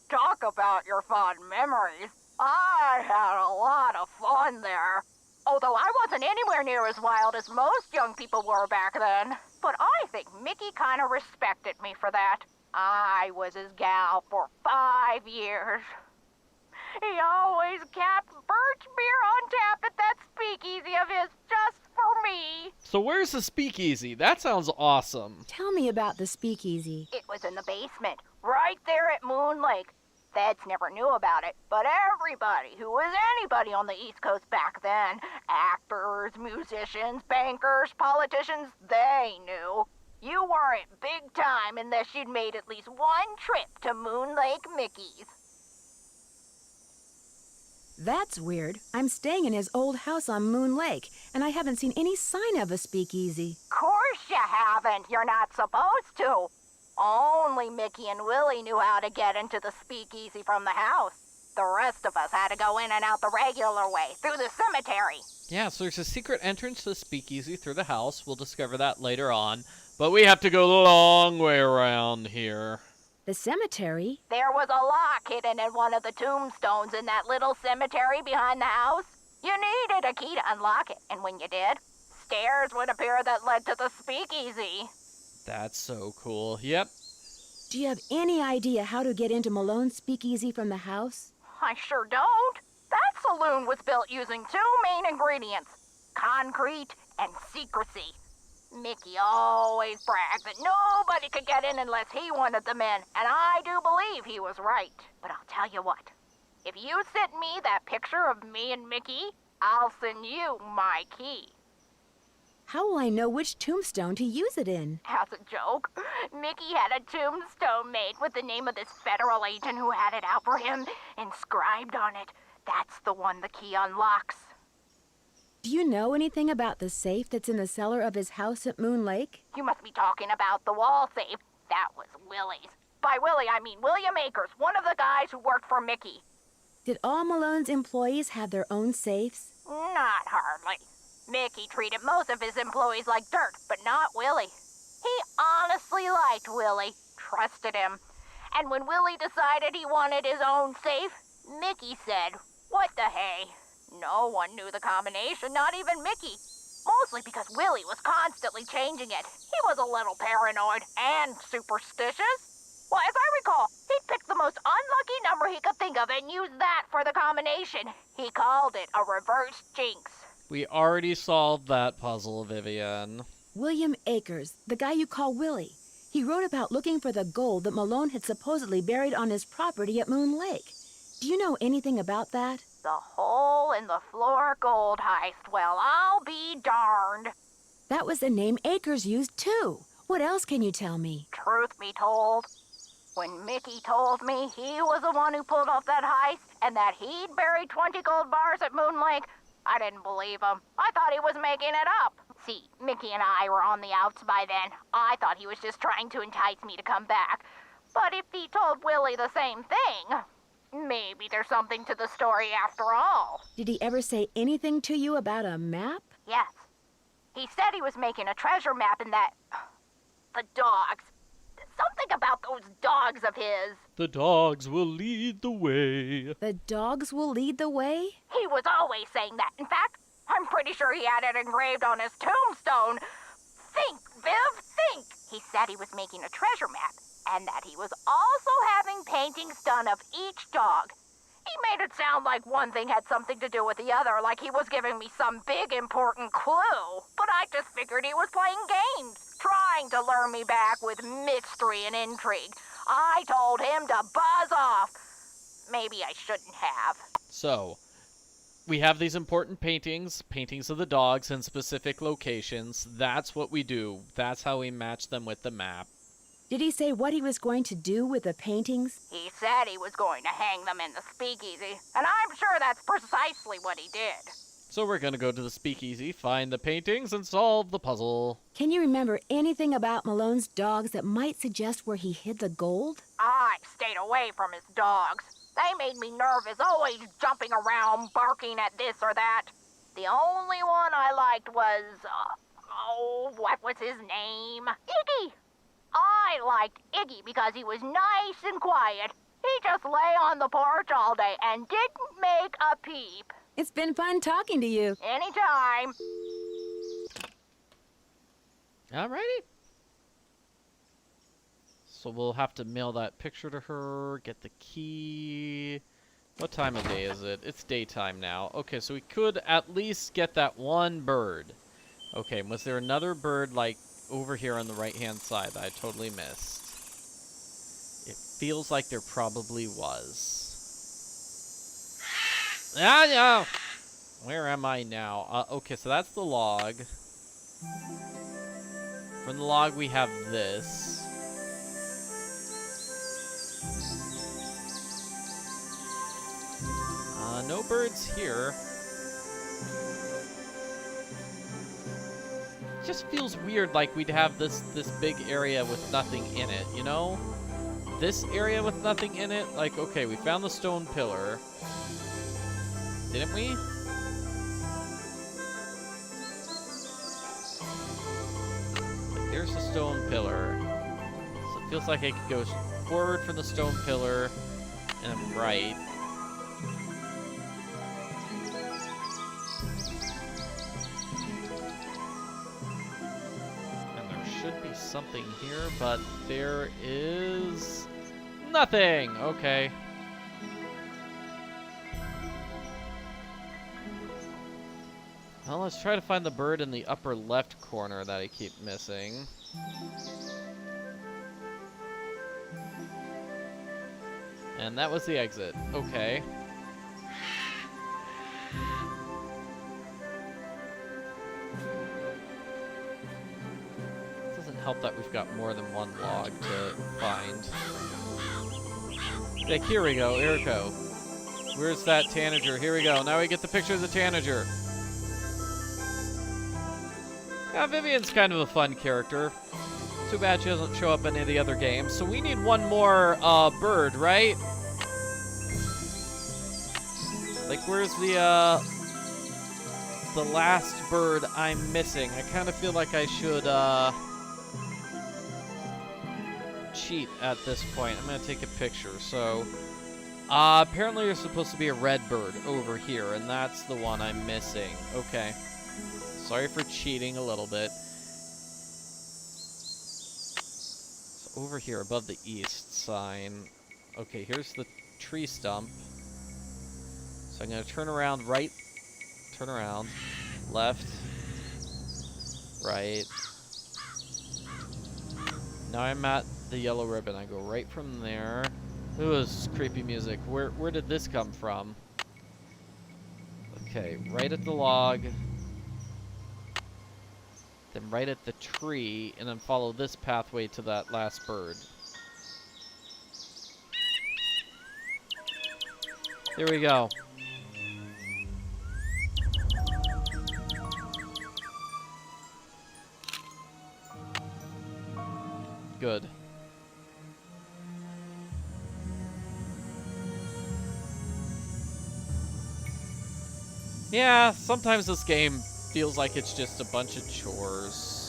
Talk about your fond memories. I had a lot of fun there. Although I wasn't anywhere near as wild as most young people were back then. But I think Mickey kind of respected me for that. I was his gal for 5 years. He always kept birch beer on tap at that speakeasy of his just for me. So where's the speakeasy? That sounds awesome. Tell me about the speakeasy. It was in the basement, right there at Moon Lake. Feds never knew about it, but everybody who was anybody on the East Coast back then, actors, musicians, bankers, politicians, they knew. You weren't big time unless you'd made at least one trip to Moon Lake Mickey's. That's weird. I'm staying in his old house on Moon Lake, and I haven't seen any sign of a speakeasy. Course you haven't. You're not supposed to. Only Mickey and Willie knew how to get into the speakeasy from the house. The rest of us had to go in and out the regular way, through the cemetery. Yeah, so there's a secret entrance to the speakeasy through the house. We'll discover that later on. But we have to go the long way around here. The cemetery? There was a lock hidden in one of the tombstones in that little cemetery behind the house. You needed a key to unlock it, and when you did, stairs would appear that led to the speakeasy. That's so cool. Yep. Do you have any idea how to get into Malone's speakeasy from the house? I sure don't. That saloon was built using 2 main ingredients, concrete and secrecy. Mickey always bragged that nobody could get in unless he wanted them in, and I do believe he was right. But I'll tell you what, if you send me that picture of me and Mickey, I'll send you my key. How will I know which tombstone to use it in? As a joke, Mickey had a tombstone made with the name of this federal agent who had it out for him inscribed on it. That's the one the key unlocks. Do you know anything about the safe that's in the cellar of his house at Moon Lake? You must be talking about the wall safe. That was Willie's. By Willie, I mean William Akers, one of the guys who worked for Mickey. Did all Malone's employees have their own safes? Not hardly. Mickey treated most of his employees like dirt, but not Willie. He honestly liked Willie, trusted him. And when Willie decided he wanted his own safe, Mickey said, "What the hey?" No one knew the combination, not even Mickey. Mostly because Willie was constantly changing it. He was a little paranoid and superstitious. Well, as I recall, he'd pick the most unlucky number he could think of and use that for the combination. He called it a reverse jinx. We already solved that puzzle, Vivian. William Akers, the guy you call Willie. He wrote about looking for the gold that Malone had supposedly buried on his property at Moon Lake. Do you know anything about that? The hole-in-the-floor gold heist. Well, I'll be darned. That was the name Akers used, too. What else can you tell me? Truth be told, when Mickey told me he was the one who pulled off that heist and that he'd buried 20 gold bars at Moon Lake, I didn't believe him. I thought he was making it up. See, Mickey and I were on the outs by then. I thought he was just trying to entice me to come back. But if he told Willie the same thing, maybe there's something to the story after all. Did he ever say anything to you about a map? Yes. He said he was making a treasure map and that... The dogs. Something about those dogs of his. The dogs will lead the way. The dogs will lead the way? He was always saying that. In fact, I'm pretty sure he had it engraved on his tombstone. Think, Viv, think. He said he was making a treasure map, and that he was also having paintings done of each dog. He made it sound like one thing had something to do with the other, like he was giving me some big important clue. But I just figured he was playing games, trying to lure me back with mystery and intrigue. I told him to buzz off. Maybe I shouldn't have. So, we have these important paintings of the dogs in specific locations. That's what we do. That's how we match them with the map. Did he say what he was going to do with the paintings? He said he was going to hang them in the speakeasy, and I'm sure that's precisely what he did. So we're gonna go to the speakeasy, find the paintings, and solve the puzzle. Can you remember anything about Malone's dogs that might suggest where he hid the gold? I stayed away from his dogs. They made me nervous, always jumping around, barking at this or that. The only one I liked was, what was his name? Iggy! I liked Iggy because he was nice and quiet. He just lay on the porch all day and didn't make a peep. It's been fun talking to you. Anytime. Alrighty. So we'll have to mail that picture to her, get the key. What time of day is it? It's daytime now. Okay, so we could at least get that one bird. Okay, was there another bird, like, over here on the right-hand side that I totally missed? It feels like there probably was. Ah, no! Where am I now? Okay, so that's the log. From the log, we have this. No birds here. It just feels weird, like we'd have this big area with nothing in it, you know? This area with nothing in it, like, okay, we found the stone pillar. Didn't we? Like, there's the stone pillar. So it feels like I could go forward from the stone pillar and then right. Should be something here, but there is nothing. Okay. Well, let's try to find the bird in the upper left corner that I keep missing. And that was the exit. Okay. Help that we've got more than one log to find. Okay, here we go, Erico. Where's that tanager? Here we go. Now we get the picture of the tanager. Now, Vivian's kind of a fun character. Too bad she doesn't show up in any of the other games. So we need one more bird, right? Like, where's the last bird I'm missing? I kind of feel like I should, cheat at this point. I'm gonna take a picture. So apparently there's supposed to be a red bird over here, and that's the one I'm missing. Okay, sorry for cheating a little bit. So over here above the east sign. Okay, here's the tree stump. So I'm gonna turn around, right, turn around, left, right. Now I'm at the yellow ribbon. I go right from there. Ooh, this is creepy music. Where did this come from? Okay, right at the log. Then right at the tree, and then follow this pathway to that last bird. Here we go. Good. Yeah, sometimes this game feels like it's just a bunch of chores.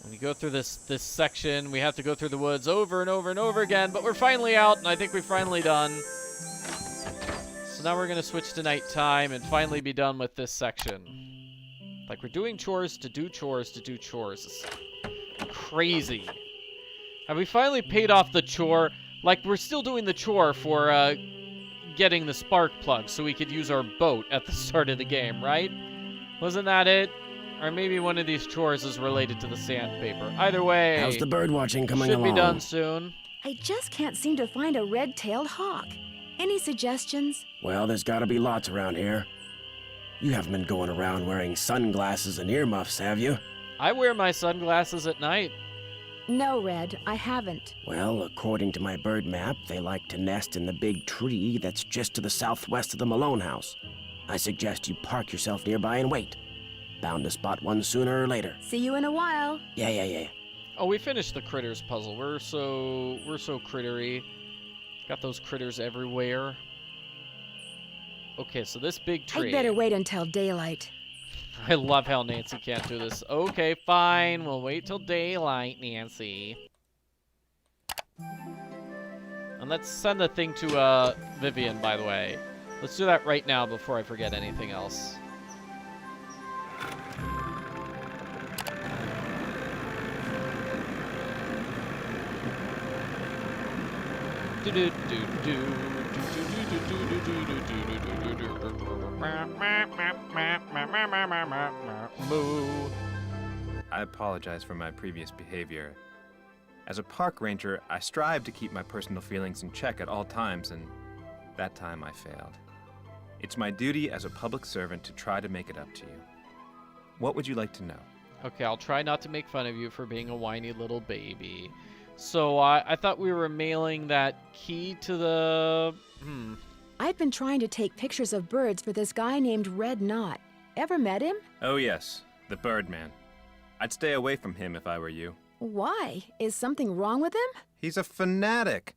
When you go through this section, we have to go through the woods over and over and over again, but we're finally out, and I think we're finally done. So now we're going to switch to nighttime and finally be done with this section. Like, we're doing chores to do chores to do chores. It's crazy. Have we finally paid off the chore? Like, we're still doing the chore for getting the spark plug so we could use our boat at the start of the game, right? Wasn't that it? Or maybe one of these chores is related to the sandpaper. Either way, How's the bird watching coming along? Should be done soon. I just can't seem to find a red-tailed hawk. Any suggestions? Well, there's gotta be lots around here. You haven't been going around wearing sunglasses and earmuffs, have you? I wear my sunglasses at night. No, Red, I haven't. Well, according to my bird map, they like to nest in the big tree that's just to the southwest of the Malone house. I suggest you park yourself nearby and wait. Bound to spot one sooner or later. See you in a while. Yeah. Oh, we finished the critters puzzle. We're so crittery. Got those critters everywhere. Okay, so this big tree. I'd better wait until daylight. I love how Nancy can't do this. Okay, fine. We'll wait till daylight, Nancy. And let's send the thing to Vivian, by the way. Let's do that right now before I forget anything else. Moo. I apologize for my previous behavior. As a park ranger, I strive to keep my personal feelings in check at all times, and that time I failed. It's my duty as a public servant to try to make it up to you. What would you like to know? Okay, I'll try not to make fun of you for being a whiny little baby. So I thought we were mailing that key to the... I've been trying to take pictures of birds for this guy named Red Knot. Ever met him? Oh yes, the Birdman. I'd stay away from him if I were you. Why? Is something wrong with him? He's a fanatic.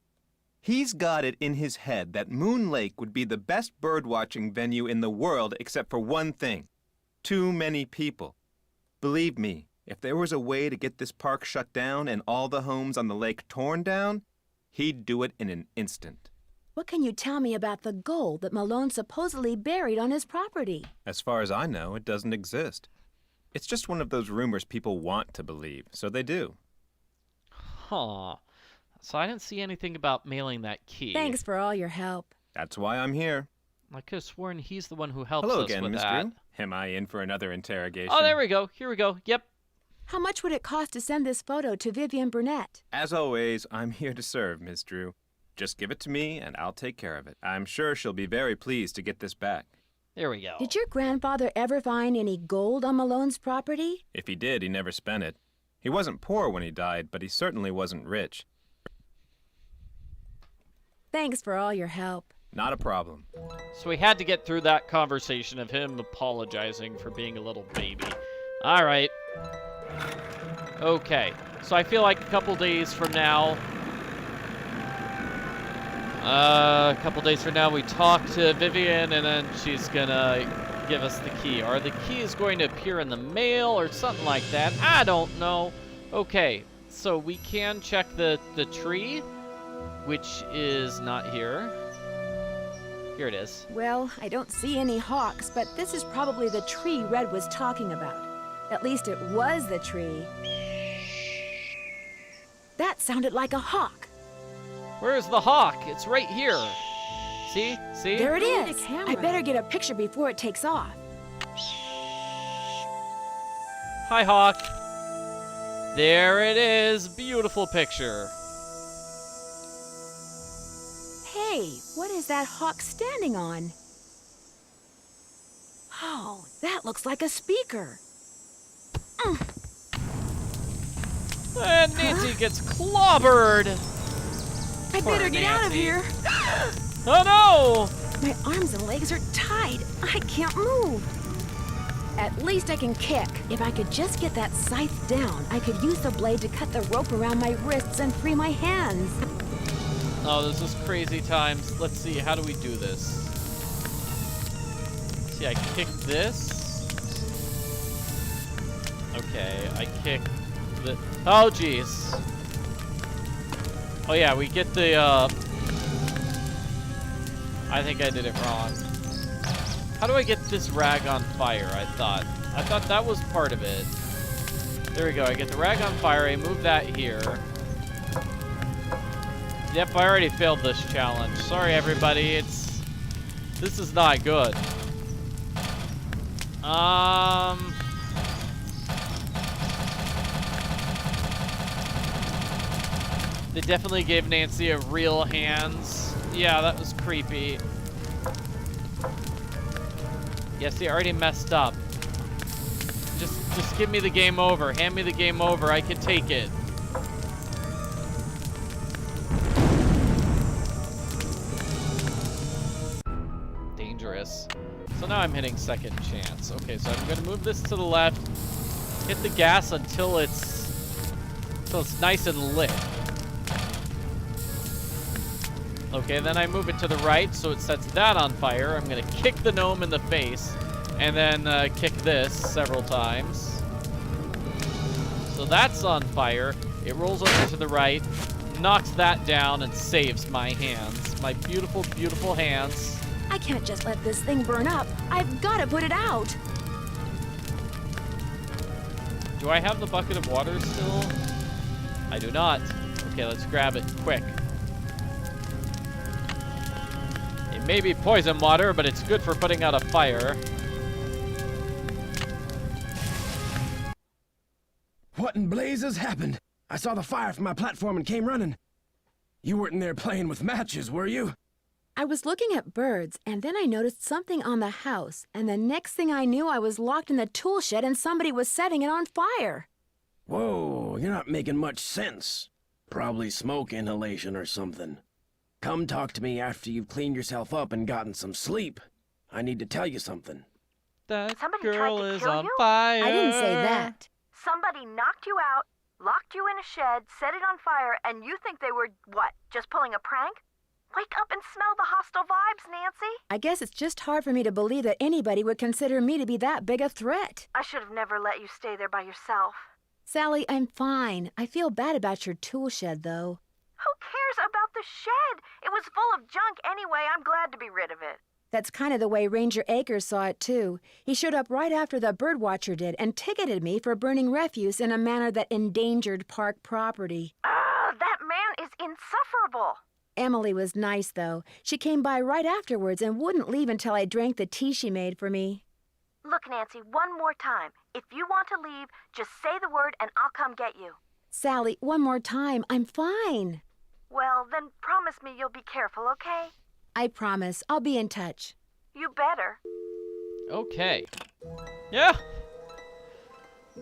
He's got it in his head that Moon Lake would be the best birdwatching venue in the world except for one thing. Too many people. Believe me, if there was a way to get this park shut down and all the homes on the lake torn down, he'd do it in an instant. What can you tell me about the gold that Malone supposedly buried on his property? As far as I know, it doesn't exist. It's just one of those rumors people want to believe, so they do. Huh. So I didn't see anything about mailing that key. Thanks for all your help. That's why I'm here. I could have sworn he's the one who helps Hello us again, with Miss that. Drew. Am I in for another interrogation? Oh, there we go. Here we go. Yep. How much would it cost to send this photo to Vivian Burnett? As always, I'm here to serve, Miss Drew. Just give it to me, and I'll take care of it. I'm sure she'll be very pleased to get this back. There we go. Did your grandfather ever find any gold on Malone's property? If he did, he never spent it. He wasn't poor when he died, but he certainly wasn't rich. Thanks for all your help. Not a problem. So we had to get through that conversation of him apologizing for being a little baby. All right. Okay. So I feel like a couple days from now... we talk to Vivian, and then she's gonna give us the key. Or the key is going to appear in the mail or something like that. I don't know. Okay, so we can check the tree, which is not here. Here it is. Well, I don't see any hawks, but this is probably the tree Red was talking about. At least it was the tree. That sounded like a hawk. Where's the hawk? It's right here. See? See? There it is. I better get a picture before it takes off. Hi, hawk. There it is. Beautiful picture. Hey, what is that hawk standing on? Oh, that looks like a speaker. And Nancy gets clobbered. I better get out of here. Oh no! My arms and legs are tied. I can't move. At least I can kick. If I could just get that scythe down, I could use the blade to cut the rope around my wrists and free my hands. Oh, this is crazy times. Let's see, how do we do this? See, I kick this. Okay, I kick the... Oh, jeez. Oh, yeah, we get the, I think I did it wrong. How do I get this rag on fire, I thought that was part of it. There we go, I get the rag on fire, I move that here. Yep, I already failed this challenge. Sorry, everybody, this is not good. They definitely gave Nancy a real hands. Yeah, that was creepy. Yes, they already messed up. Just give me the game over. Hand me the game over. I can take it. Dangerous. So now I'm hitting second chance. Okay, so I'm gonna move this to the left. Hit the gas until it's nice and lit. Okay, then I move it to the right, so it sets that on fire. I'm gonna kick the gnome in the face, and then kick this several times. So that's on fire. It rolls over to the right, knocks that down, and saves my hands. My beautiful, beautiful hands. I can't just let this thing burn up. I've got to put it out. Do I have the bucket of water still? I do not. Okay, let's grab it quick. It may be poison water, but it's good for putting out a fire. What in blazes happened? I saw the fire from my platform and came running. You weren't in there playing with matches, were you? I was looking at birds, and then I noticed something on the house, and the next thing I knew, I was locked in the tool shed and somebody was setting it on fire. Whoa, you're not making much sense. Probably smoke inhalation or something. Come talk to me after you've cleaned yourself up and gotten some sleep. I need to tell you something. That Somebody girl tried to is kill on you? fire. I didn't say that. Somebody knocked you out, locked you in a shed, set it on fire, and you think they were, what, just pulling a prank? Wake up and smell the hostile vibes, Nancy. I guess it's just hard for me to believe that anybody would consider me to be that big a threat. I should have never let you stay there by yourself. Sally, I'm fine. I feel bad about your tool shed, though. Who cares about the shed? It was full of junk anyway. I'm glad to be rid of it. That's kind of the way Ranger Akers saw it, too. He showed up right after the birdwatcher did and ticketed me for burning refuse in a manner that endangered park property. That man is insufferable. Emily was nice, though. She came by right afterwards and wouldn't leave until I drank the tea she made for me. Look, Nancy, one more time. If you want to leave, just say the word and I'll come get you. Sally, one more time. I'm fine. Well, then promise me you'll be careful, okay? I promise. I'll be in touch. You better. Okay. Yeah.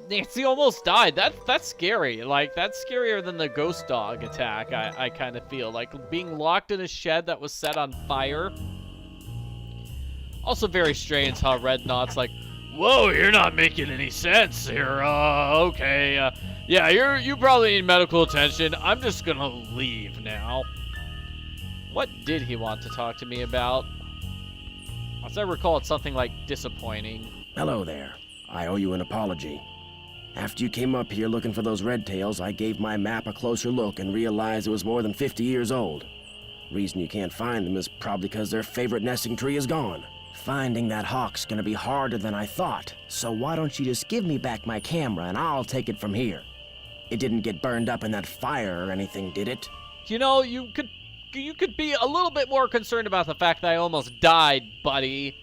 Nancy almost died. That's scary. Like, that's scarier than the ghost dog attack, I kind of feel. Like, being locked in a shed that was set on fire. Also very strange how Red Knot's like, whoa, you're not making any sense here. Okay. Yeah, you probably need medical attention. I'm just gonna leave now. What did he want to talk to me about? As I recall, it's something like disappointing. Hello there. I owe you an apology. After you came up here looking for those red tails, I gave my map a closer look and realized it was more than 50 years old. Reason you can't find them is probably because their favorite nesting tree is gone. Finding that hawk's gonna be harder than I thought, so why don't you just give me back my camera and I'll take it from here. It didn't get burned up in that fire or anything, did it? You know, you could be a little bit more concerned about the fact that I almost died, buddy.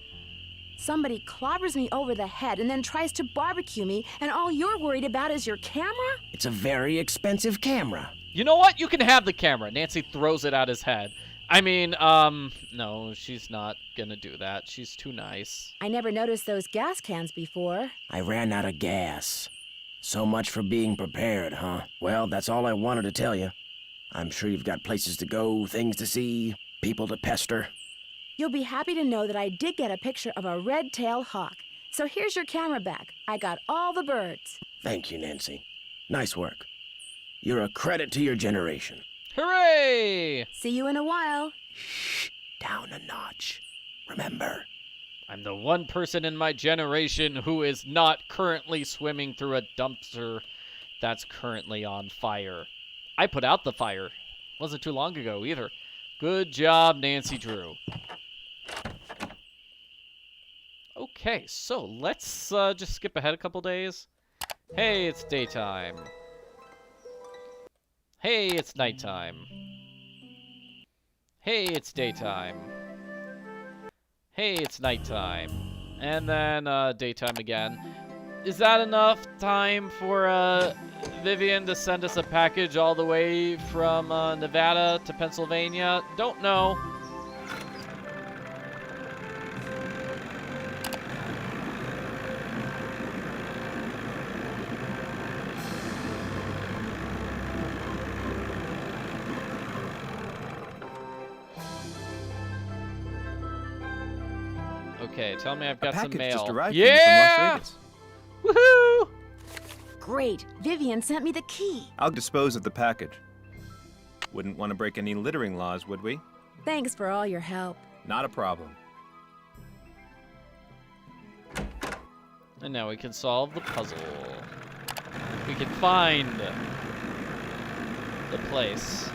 Somebody clobbers me over the head and then tries to barbecue me, and all you're worried about is your camera? It's a very expensive camera. You know what? You can have the camera. Nancy throws it at his head. I mean, no, she's not gonna do that. She's too nice. I never noticed those gas cans before. I ran out of gas. So much for being prepared, huh? Well, that's all I wanted to tell you. I'm sure you've got places to go, things to see, people to pester. You'll be happy to know that I did get a picture of a red-tailed hawk. So here's your camera back. I got all the birds. Thank you, Nancy. Nice work. You're a credit to your generation. Hooray! See you in a while. Shh, down a notch. Remember. I'm the one person in my generation who is not currently swimming through a dumpster that's currently on fire. I put out the fire. Wasn't too long ago either. Good job, Nancy Drew. Okay, so let's just skip ahead a couple days. Hey, it's daytime. Hey, it's nighttime. Hey, it's daytime. Hey, it's nighttime. And then daytime again. Is that enough time for Vivian to send us a package all the way from Nevada to Pennsylvania? Don't know. Okay, tell me I've got some mail. Just arrived yeah! from Las Vegas. Woohoo! Great. Vivian sent me the key. I'll dispose of the package. Wouldn't want to break any littering laws, would we? Thanks for all your help. Not a problem. And now we can solve the puzzle. We can find the place.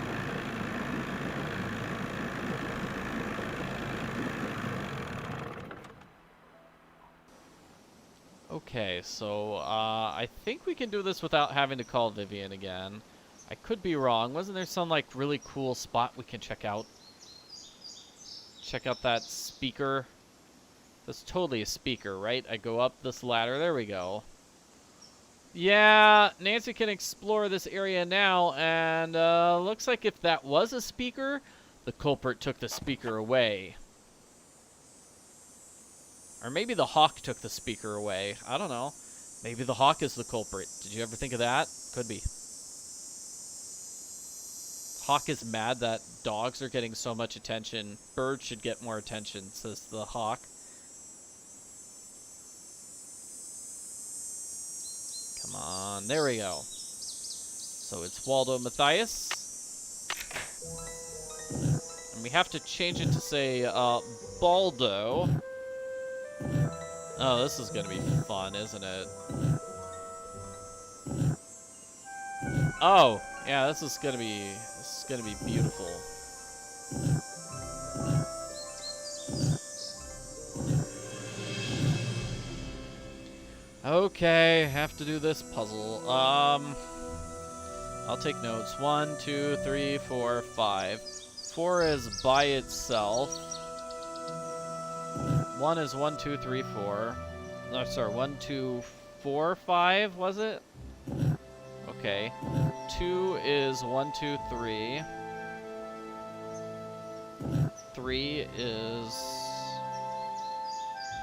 Okay, so I think we can do this without having to call Vivian again. I could be wrong. Wasn't there some like really cool spot we can check out? Check out that speaker. That's totally a speaker, right? I go up this ladder. There we go. Yeah, Nancy can explore this area now, and looks like if that was a speaker, the culprit took the speaker away. Or maybe the hawk took the speaker away. I don't know. Maybe the hawk is the culprit. Did you ever think of that? Could be. Hawk is mad that dogs are getting so much attention. Birds should get more attention, says the hawk. Come on. There we go. So it's Waldo Matthias. And we have to change it to say Baldo. Oh, this is gonna be fun, isn't it? Oh, yeah, this is gonna be beautiful. Okay, have to do this puzzle. I'll take notes. 1, 2, 3, 4, 5. 4 is by itself. 1 is 1, 2, 3, 4. No, sorry, 1, 2, 4, 5, was it? Okay. 2 is 1, 2, 3. 3 is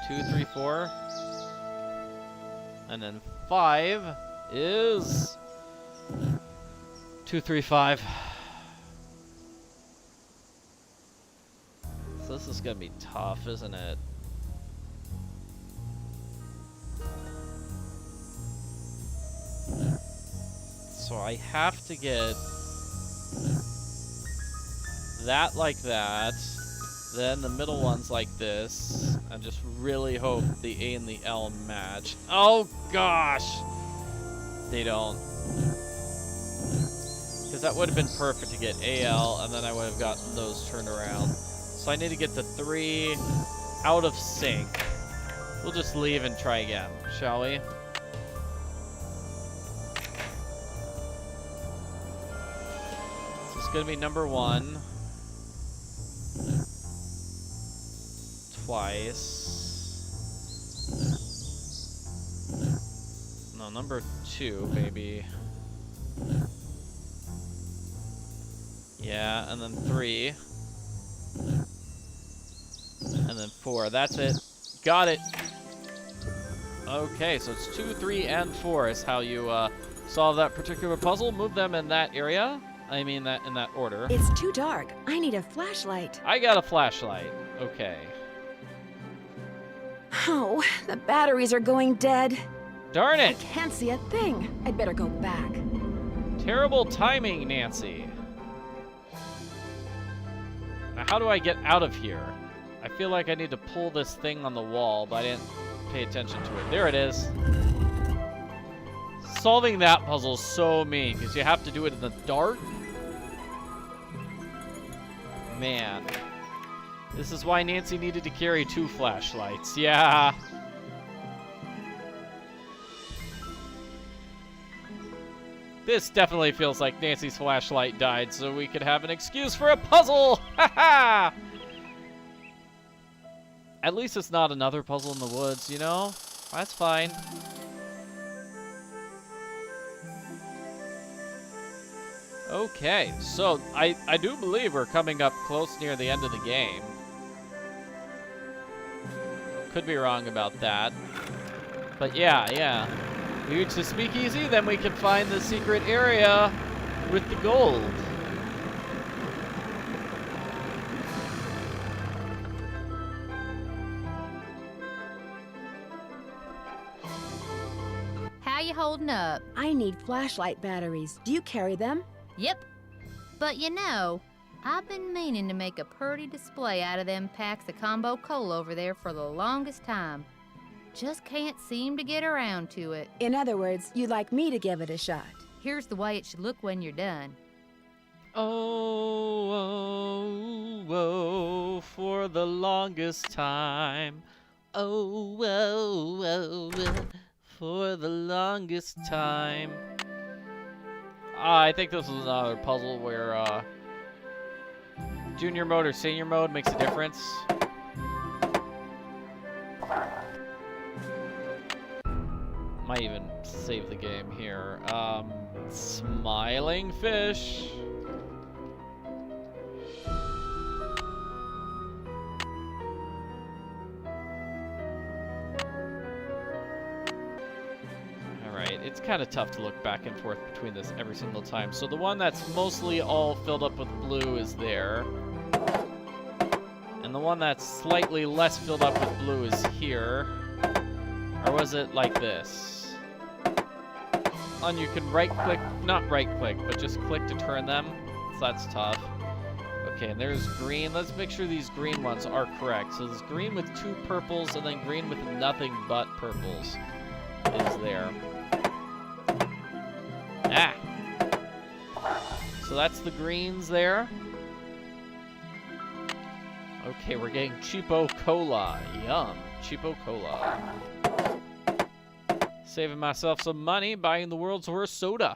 2, 3, 4. And then 5 is 2, 3, 5. So this is gonna be tough, isn't it? So I have to get that like that, then the middle one's like this, and just really hope the A and the L match. Oh gosh! They don't. Because that would have been perfect to get AL, and then I would have gotten those turned around. So I need to get the 3 out of sync. We'll just leave and try again, shall we? Gonna be number 1 twice. No, number 2 maybe. Yeah, and then 3 and then 4. That's it. Got it. Okay, so it's 2, 3, and 4 is how you solve that particular puzzle. Move them in that area. I mean that in that order. It's too dark. I need a flashlight. I got a flashlight. Okay. Oh, the batteries are going dead. Darn I it! can't see a thing. I'd better go back. Terrible timing, Nancy. Now, how do I get out of here? I feel like I need to pull this thing on the wall, but I didn't pay attention to it. There it is. Solving that puzzle is so mean, because you have to do it in the dark. Man. This is why Nancy needed to carry 2 flashlights. Yeah. This definitely feels like Nancy's flashlight died, so we could have an excuse for a puzzle! Ha-ha! At least it's not another puzzle in the woods, you know? That's fine. Okay, so I do believe we're coming up close near the end of the game. Could be wrong about that. But yeah. We reach the speakeasy, then we can find the secret area with the gold. How you holding up? I need flashlight batteries. Do you carry them? Yep. But you know, I've been meaning to make a pretty display out of them packs of combo coal over there for the longest time. Just can't seem to get around to it. In other words, you'd like me to give it a shot. Here's the way it should look when you're done. Oh, for the longest time. Oh, for the longest time. I think this is another puzzle where junior mode or senior mode makes a difference. Might even save the game here. Smiling fish. Alright, it's kind of tough to look back and forth between this every single time. So the one that's mostly all filled up with blue is there. And the one that's slightly less filled up with blue is here. Or was it like this? And you can right-click, not right-click, but just click to turn them. So that's tough. Okay, and there's green. Let's make sure these green ones are correct. So there's green with 2 purples, and then green with nothing but purples is there. Ah! So that's the greens there. Okay, we're getting cheapo cola. Yum. Cheapo cola. Saving myself some money buying the world's worst soda.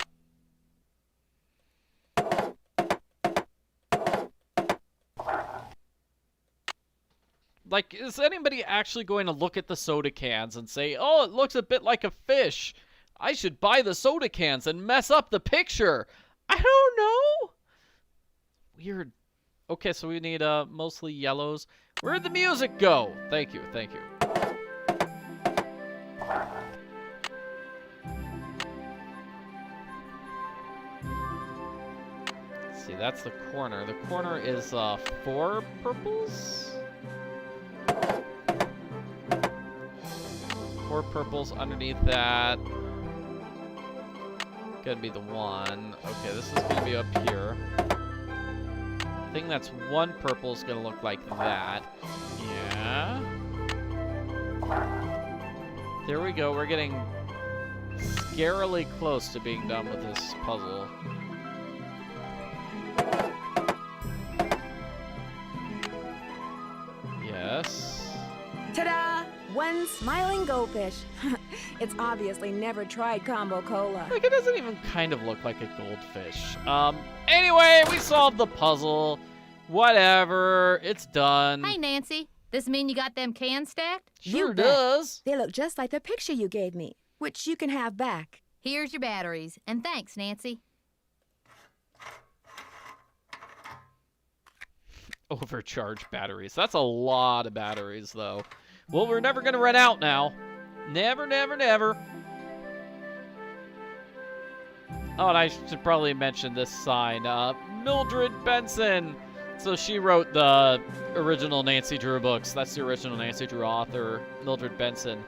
Like, is anybody actually going to look at the soda cans and say, oh, it looks a bit like a fish. I should buy the soda cans and mess up the picture. I don't know. Weird. Okay, so we need mostly yellows. Where'd the music go? Thank you, thank you. Let's see, that's the corner. The corner is 4 purples? 4 purples underneath that. Gonna be the 1. Okay, this is gonna be up here. Thing that's 1 purple is gonna look like that. Yeah. There we go. We're getting scarily close to being done with this puzzle. Yes. Ta-da! 1 smiling goldfish. It's obviously never tried combo cola. Like, it doesn't even kind of look like a goldfish. Anyway, we solved the puzzle. Whatever, it's done. Hey, Nancy. This mean you got them cans stacked? Sure You bet. does. They look just like the picture you gave me, which you can have back. Here's your batteries. And thanks, Nancy. Overcharged batteries. That's a lot of batteries, though. Well, we're never going to run out now. Never, never, never. Oh, and I should probably mention this sign. Mildred Benson, So she wrote the original Nancy Drew books. That's the original Nancy Drew author, Mildred Benson.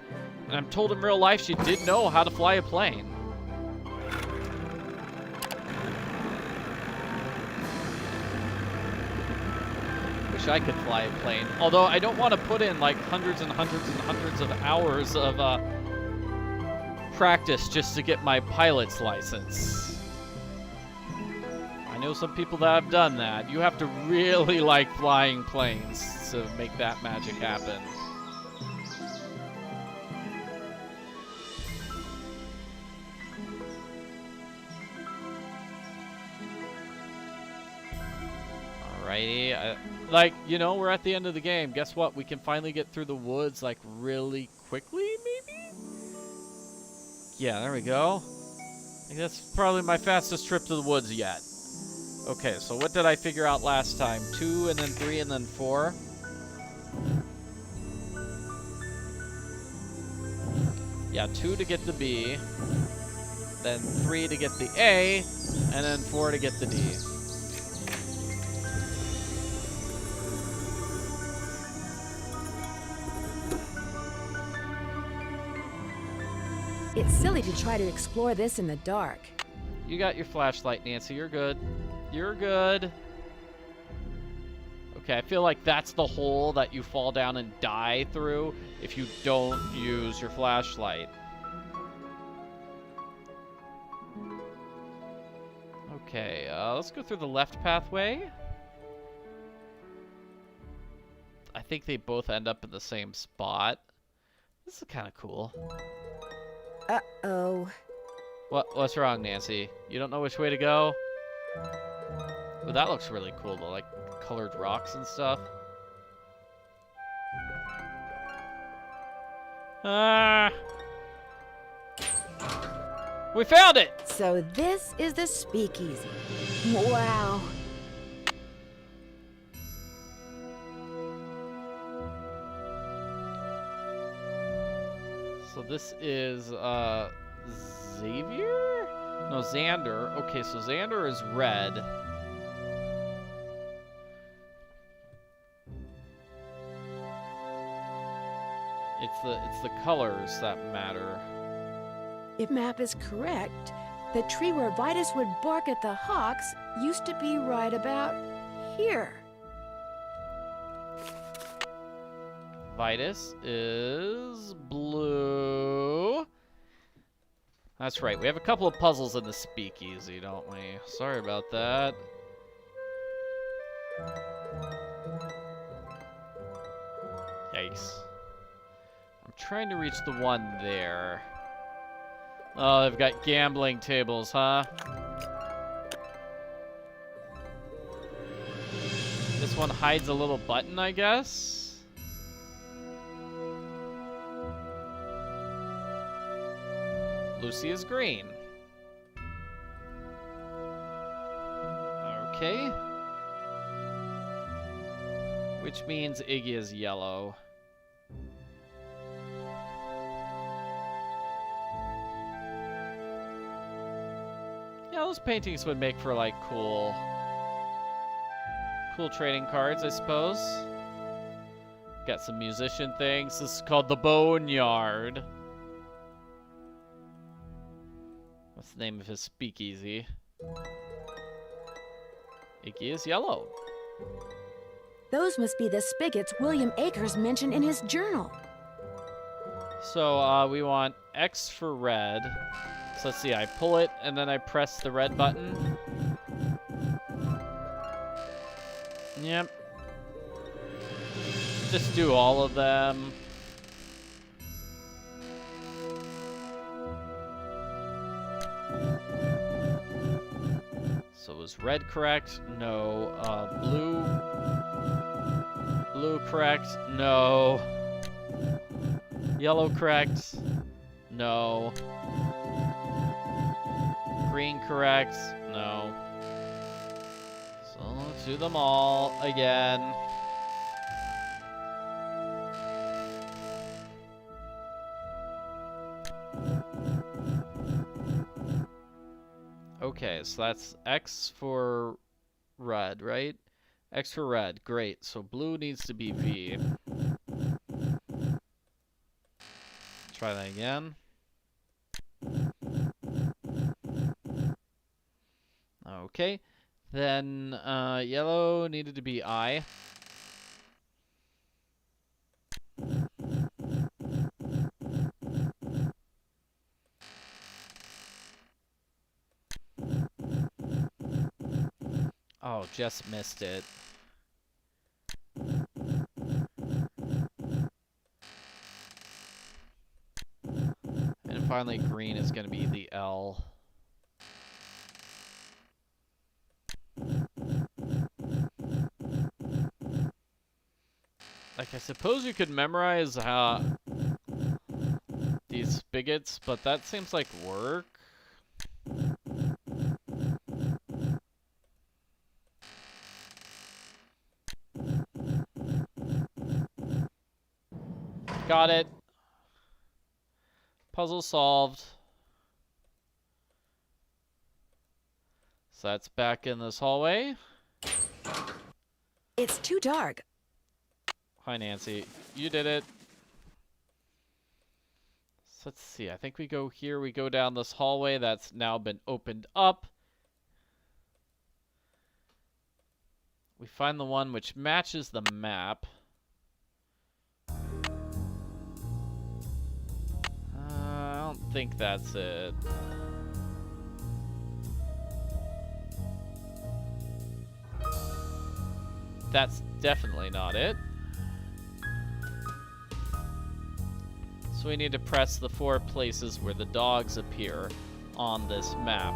And I'm told in real life she did know how to fly a plane. Wish I could fly a plane. Although I don't want to put in like hundreds and hundreds and hundreds of hours of practice just to get my pilot's license. I know some people that have done that. You have to really like flying planes to make that magic happen. Alrighty. Like, you know, we're at the end of the game. Guess what? We can finally get through the woods, like, really quickly, maybe? Yeah, there we go. I think that's probably my fastest trip to the woods yet. Okay, so what did I figure out last time? 2 and then 3 and then 4. Yeah, 2 to get the B, then 3 to get the A, and then 4 to get the D. It's silly to try to explore this in the dark. You got your flashlight, Nancy. You're good. You're good. Okay, I feel like that's the hole that you fall down and die through if you don't use your flashlight. Okay, let's go through the left pathway. I think they both end up in the same spot. This is kind of cool. Uh-oh. What's wrong, Nancy? You don't know which way to go? Well, that looks really cool, though, like colored rocks and stuff. We found it! So this is the speakeasy. Wow. So this is, Xavier? No, Xander. Okay, so Xander is red. It's the colors that matter. If map is correct, the tree where Vitus would bark at the hawks used to be right about here. Vitus is blue. That's right. We have a couple of puzzles in the speakeasy, don't we? Sorry about that. Yikes. I'm trying to reach the one there. Oh, they've got gambling tables, huh? This one hides a little button, I guess? Lucy is green. Okay. Which means Iggy is yellow. Yeah, those paintings would make for, like, cool trading cards, I suppose. Got some musician things. This is called the Boneyard. What's the name of his speakeasy? Iggy is yellow. Those must be the spigots William Akers mentioned in his journal. So we want X for red. So let's see, I pull it and then I press the red button. Yep. Just do all of them. So was red correct? No. Blue correct? No. Yellow correct? No. Green correct? No. So let's do them all again. Okay, so that's X for red, right? X for red. Great. So blue needs to be V. Try that again. Okay. Then yellow needed to be I. Oh, just missed it. And finally, green is going to be the L. Like, I suppose you could memorize these spigots, but that seems like work. Got it. Puzzle solved. So that's back in this hallway. It's too dark. Hi, Nancy. You did it. So let's see. I think we go here. We go down this hallway that's now been opened up. We find the one which matches the map. I don't think that's it. That's definitely not it. So we need to press the 4 places where the dogs appear on this map.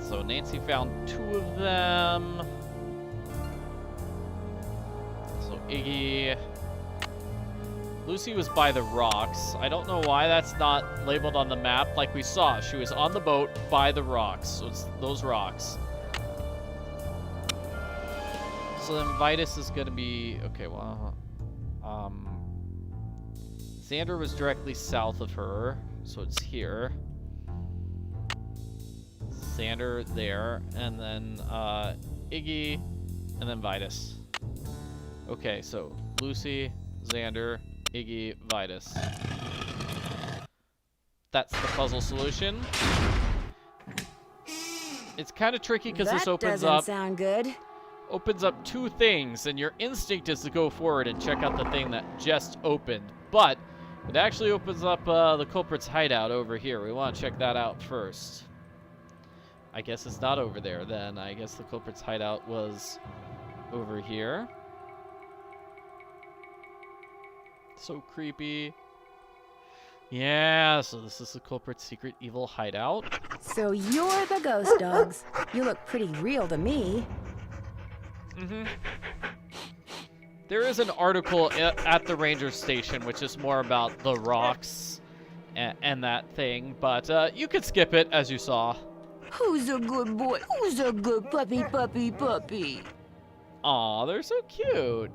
So Nancy found 2 of them. So Iggy. Lucy was by the rocks. I don't know why that's not labeled on the map. Like we saw, she was on the boat by the rocks. So it's those rocks. So then Vitus is going to be... Okay, well... Xander was directly south of her. So it's here. Xander there. And then Iggy. And then Vitus. Okay, so Lucy, Xander, Iggy, Vitus. That's the puzzle solution. It's kind of tricky because this opens up... That doesn't sound good. Opens up 2 things, and your instinct is to go forward and check out the thing that just opened. But it actually opens up the culprit's hideout over here. We want to check that out first. I guess it's not over there then. I guess the culprit's hideout was over here. So creepy. Yeah, so this is the culprit's secret evil hideout. So you're the ghost dogs. You look pretty real to me. Mm-hmm. There is an article at the ranger station which is more about the rocks and that thing, but you could skip it as you saw. Who's a good boy? Who's a good puppy, puppy, puppy? Aw, they're so cute.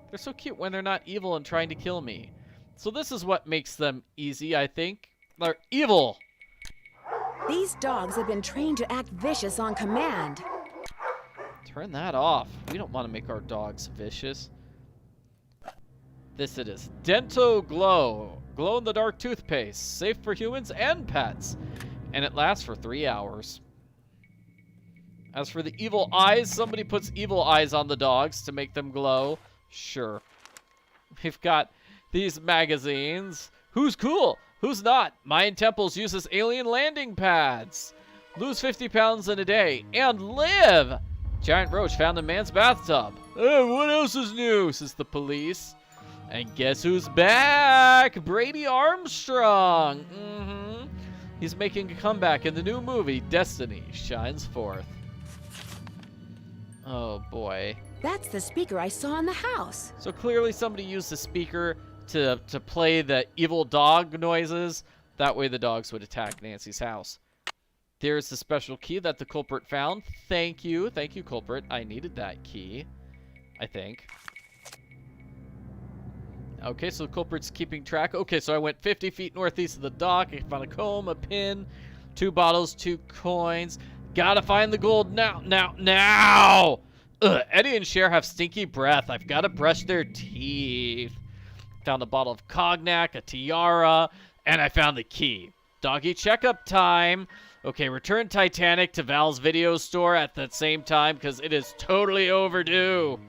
They're so cute when they're not evil and trying to kill me. So this is what makes them easy, I think. They're evil. These dogs have been trained to act vicious on command. Turn that off. We don't want to make our dogs vicious. This it is. Dento Glow. Glow-in-the-dark toothpaste. Safe for humans and pets. And it lasts for 3 hours. As for the evil eyes, somebody puts evil eyes on the dogs to make them glow. Sure. We've got these magazines. Who's cool? Who's not? Mayan Temples uses alien landing pads. Lose 50 pounds in a day and live. Giant roach found in man's bathtub. What else is new? Says the police. And guess who's back? Brady Armstrong. He's making a comeback in the new movie, Destiny Shines Forth. Oh boy. That's the speaker I saw in the house. So clearly somebody used the speaker to play the evil dog noises. That way the dogs would attack Nancy's house. There's the special key that the culprit found. Thank you. Thank you, culprit. I needed that key, I think. Okay, so the culprit's keeping track. Okay, so I went 50 feet northeast of the dock. I found a comb, a pin, 2 bottles, 2 coins. Gotta find the gold now. Ugh, Eddie and Cher have stinky breath. I've got to brush their teeth. Found a bottle of cognac, a tiara, and I found the key. Doggy checkup time. Okay, return Titanic to Val's video store at the same time because it is totally overdue.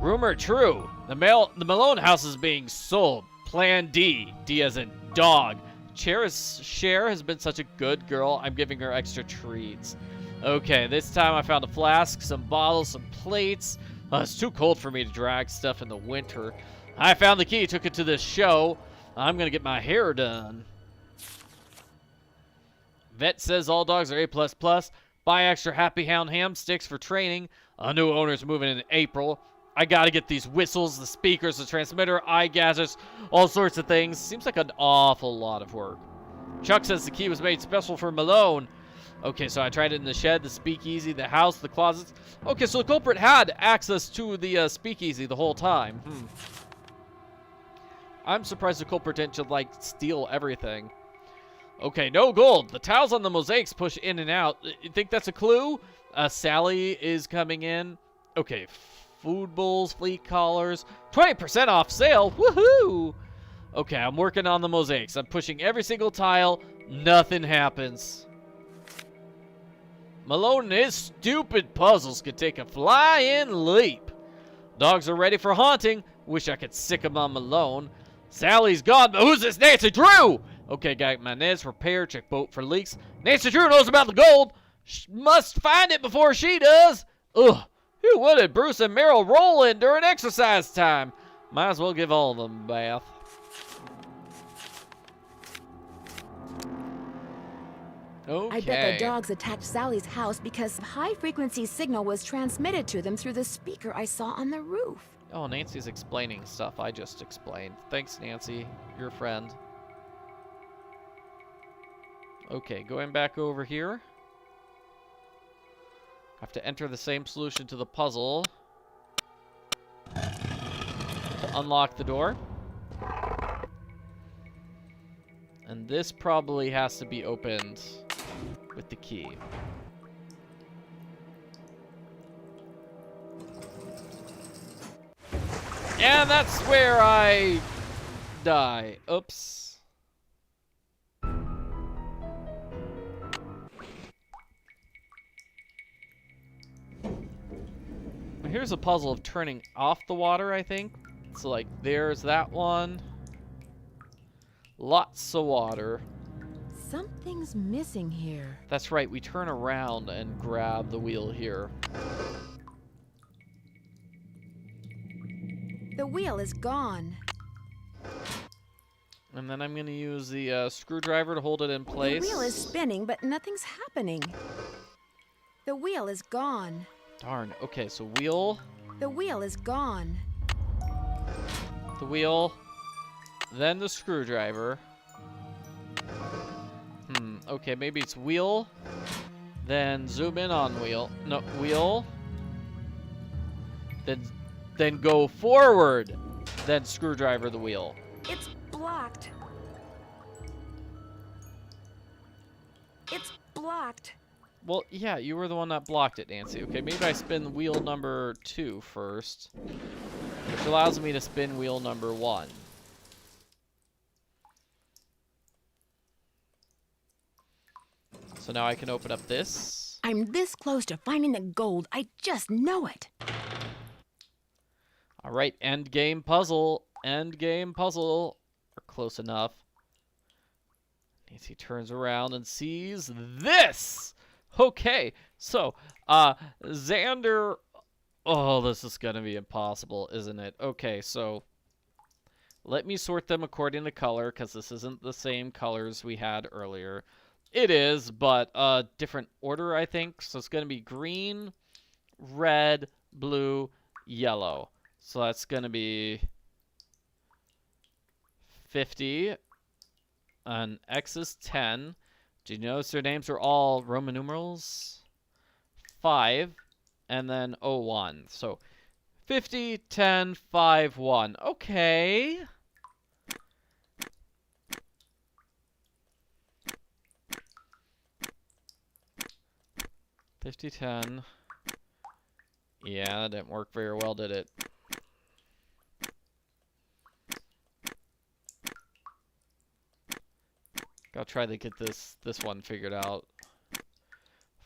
Rumor true. The Malone house is being sold. Plan D. D as in dog. Cher has been such a good girl. I'm giving her extra treats. Okay, this time I found a flask, some bottles, some plates. It's too cold for me to drag stuff in the winter. I found the key, took it to this show. I'm gonna get my hair done. Vet says all dogs are A++. Buy extra Happy Hound ham sticks for training. A new owner's moving in April. I gotta get these whistles, the speakers, the transmitter, eye gathers, all sorts of things. Seems like an awful lot of work. Chuck says the key was made special for Malone. Okay, so I tried it in the shed, the speakeasy, the house, the closets. Okay, so the culprit had access to the speakeasy the whole time. I'm surprised the culprit didn't just, like, steal everything. Okay, no gold. The tiles on the mosaics push in and out. You think that's a clue? Sally is coming in. Okay, food bowls, fleet collars, 20% off sale. Woohoo! Okay, I'm working on the mosaics. I'm pushing every single tile. Nothing happens. Malone and his stupid puzzles could take a flying leap. Dogs are ready for haunting. Wish I could sick them on Malone. Sally's gone, but who's this Nancy Drew? Okay, got my nets repaired. Check boat for leaks. Nancy Drew knows about the gold. Must find it before she does. Ugh. Who wanted Bruce and Meryl roll in during exercise time? Might as well give all of them a bath. Okay. I bet the dogs attacked Sally's house because high-frequency signal was transmitted to them through the speaker I saw on the roof. Oh, Nancy's explaining stuff I just explained. Thanks, Nancy. Your friend. Okay, going back over here. Have to enter the same solution to the puzzle to unlock the door. And this probably has to be opened with the key. And that's where I die. Oops. Here's a puzzle of turning off the water, I think. So, like, there's that one. Lots of water. Something's missing here. That's right, we turn around and grab the wheel here. The wheel is gone. And then I'm going to use the screwdriver to hold it in place. The wheel is spinning, but nothing's happening. The wheel is gone. Darn. Okay, so wheel. The wheel is gone. The wheel. Then the screwdriver. Okay, maybe it's wheel. Then zoom in on wheel. No, wheel. Then go forward. Then screwdriver the wheel. It's blocked. It's blocked. Well, yeah, you were the one that blocked it, Nancy. Okay, maybe I spin wheel number 2 first, which allows me to spin wheel number 1. So now I can open up this. I'm this close to finding the gold. I just know it. All right, end game puzzle. End game puzzle. We're close enough. Nancy turns around and sees this. Okay, so, Xander... Oh, this is going to be impossible, isn't it? Okay, so, let me sort them according to color, because this isn't the same colors we had earlier. It is, but different order, I think. So, it's going to be green, red, blue, yellow. So, that's going to be 50, and X is 10. Do you notice their names are all Roman numerals? 5, and then 01. So 50, 10, 5, 1. Okay. $50, 10, Yeah, that didn't work very well, did it? I'll try to get this one figured out.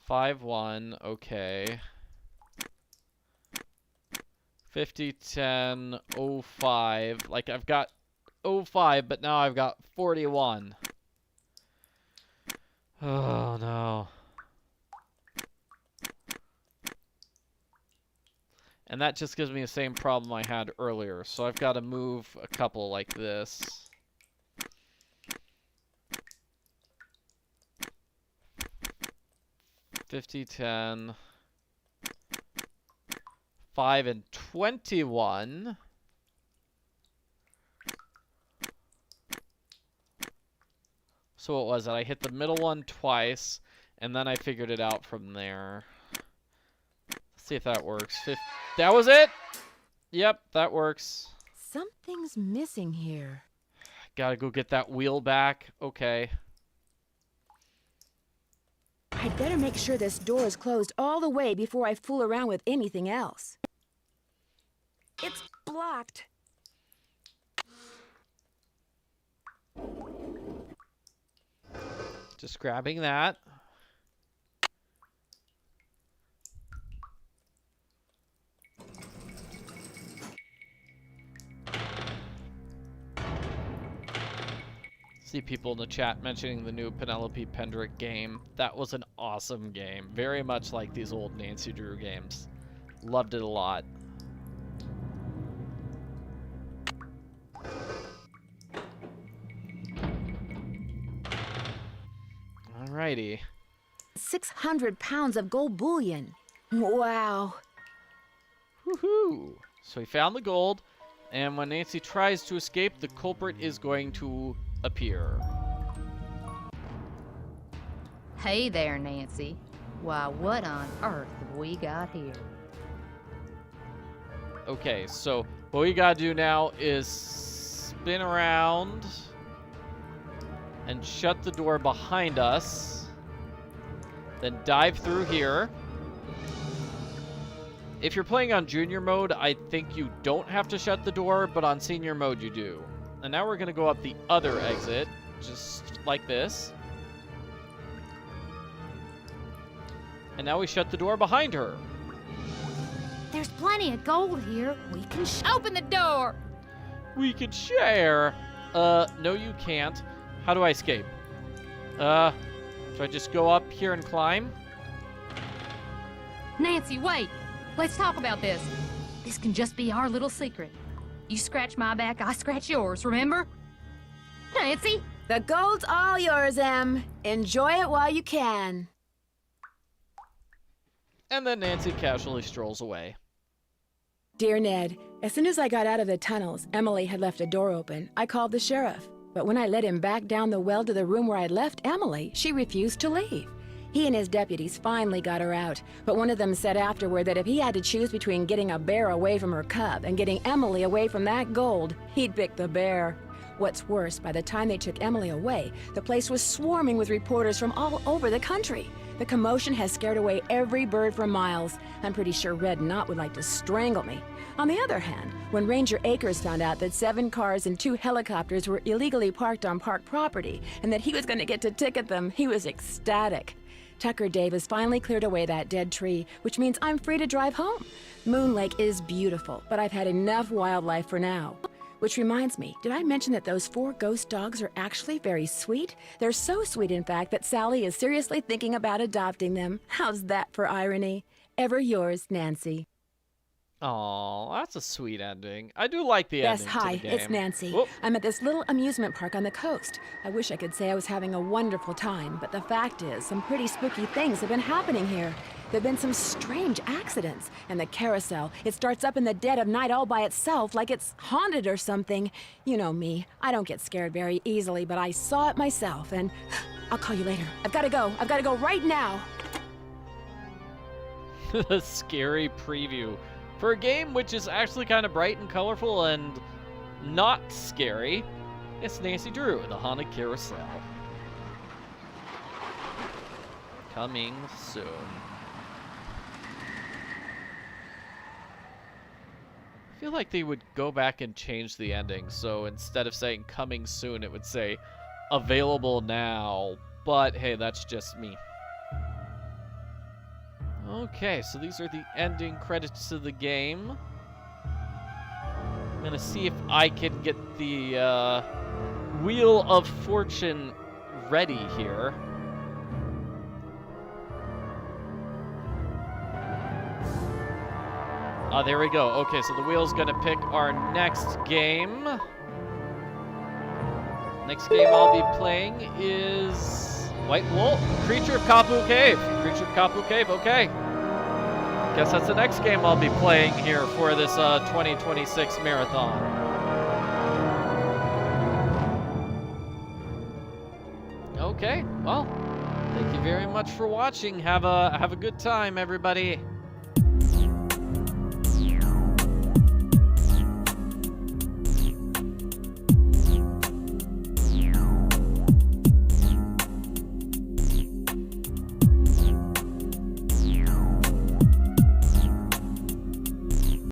5-1, okay. 50, 10, 05. Like, I've got 05, but now I've got 41. Oh, no. And that just gives me the same problem I had earlier. So I've got to move a couple like this. 50, 10, 5, and 21. So what was it? I hit the middle one twice, and then I figured it out from there. Let's see if that works. That was it? Yep, that works. Something's missing here. Gotta go get that wheel back. Okay. I'd better make sure this door is closed all the way before I fool around with anything else. It's blocked. Just grabbing that. See people in the chat mentioning the new Penelope Pendrick game. That was an awesome game. Very much like these old Nancy Drew games. Loved it a lot. Alrighty. 600 pounds of gold bullion. Wow. Woohoo! So we found the gold, and when Nancy tries to escape, the culprit is going to appear. Hey there, Nancy. Why, what on earth have we got here? Okay, so what we gotta do now is spin around and shut the door behind us. Then dive through here. If you're playing on junior mode, I think you don't have to shut the door, but on senior mode you do. And now we're gonna go up the other exit, just like this. And now we shut the door behind her. There's plenty of gold here. We can open the door. We could share. No you can't. How do I escape? Do I just go up here and climb? Nancy, wait. Let's talk about this. This can just be our little secret. You scratch my back, I scratch yours, remember? Nancy? The gold's all yours, Em. Enjoy it while you can. And then Nancy casually strolls away. Dear Ned, as soon as I got out of the tunnels, Emily had left a door open. I called the sheriff. But when I led him back down the well to the room where I'd left Emily, she refused to leave. He and his deputies finally got her out, but one of them said afterward that if he had to choose between getting a bear away from her cub and getting Emily away from that gold, he'd pick the bear. What's worse, by the time they took Emily away, the place was swarming with reporters from all over the country. The commotion has scared away every bird for miles. I'm pretty sure Red Knot would like to strangle me. On the other hand, when Ranger Akers found out that 7 cars and 2 helicopters were illegally parked on park property and that he was going to get to ticket them, he was ecstatic. Tucker Davis finally cleared away that dead tree, which means I'm free to drive home. Moon Lake is beautiful, but I've had enough wildlife for now. Which reminds me, did I mention that those 4 ghost dogs are actually very sweet? They're so sweet, in fact, that Sally is seriously thinking about adopting them. How's that for irony? Ever yours, Nancy. Aw, that's a sweet ending. I do like the Bess, ending hi, to the game. it's Nancy. Whoop. I'm at this little amusement park on the coast. I wish I could say I was having a wonderful time, but the fact is, some pretty spooky things have been happening here. There've been some strange accidents, and the carousel, it starts up in the dead of night all by itself, like it's haunted or something. You know me, I don't get scared very easily, but I saw it myself, and I'll call you later. I've gotta go right now. A scary preview for a game which is actually kind of bright and colorful and not scary. It's Nancy Drew, the Haunted Carousel. Coming soon. feel like they would go back and change the ending. So instead of saying coming soon, it would say available now. But hey, that's just me. Okay, so these are the ending credits to the game. I'm gonna see if I can get the Wheel of Fortune ready here. There we go. Okay, so the wheel's gonna pick our next game. Next game I'll be playing is White Wolf, Creature of Kapu Cave. Creature of Kapu Cave, okay. Guess that's the next game I'll be playing here for this 2026 marathon. Okay, well, thank you very much for watching. Have a good time, everybody.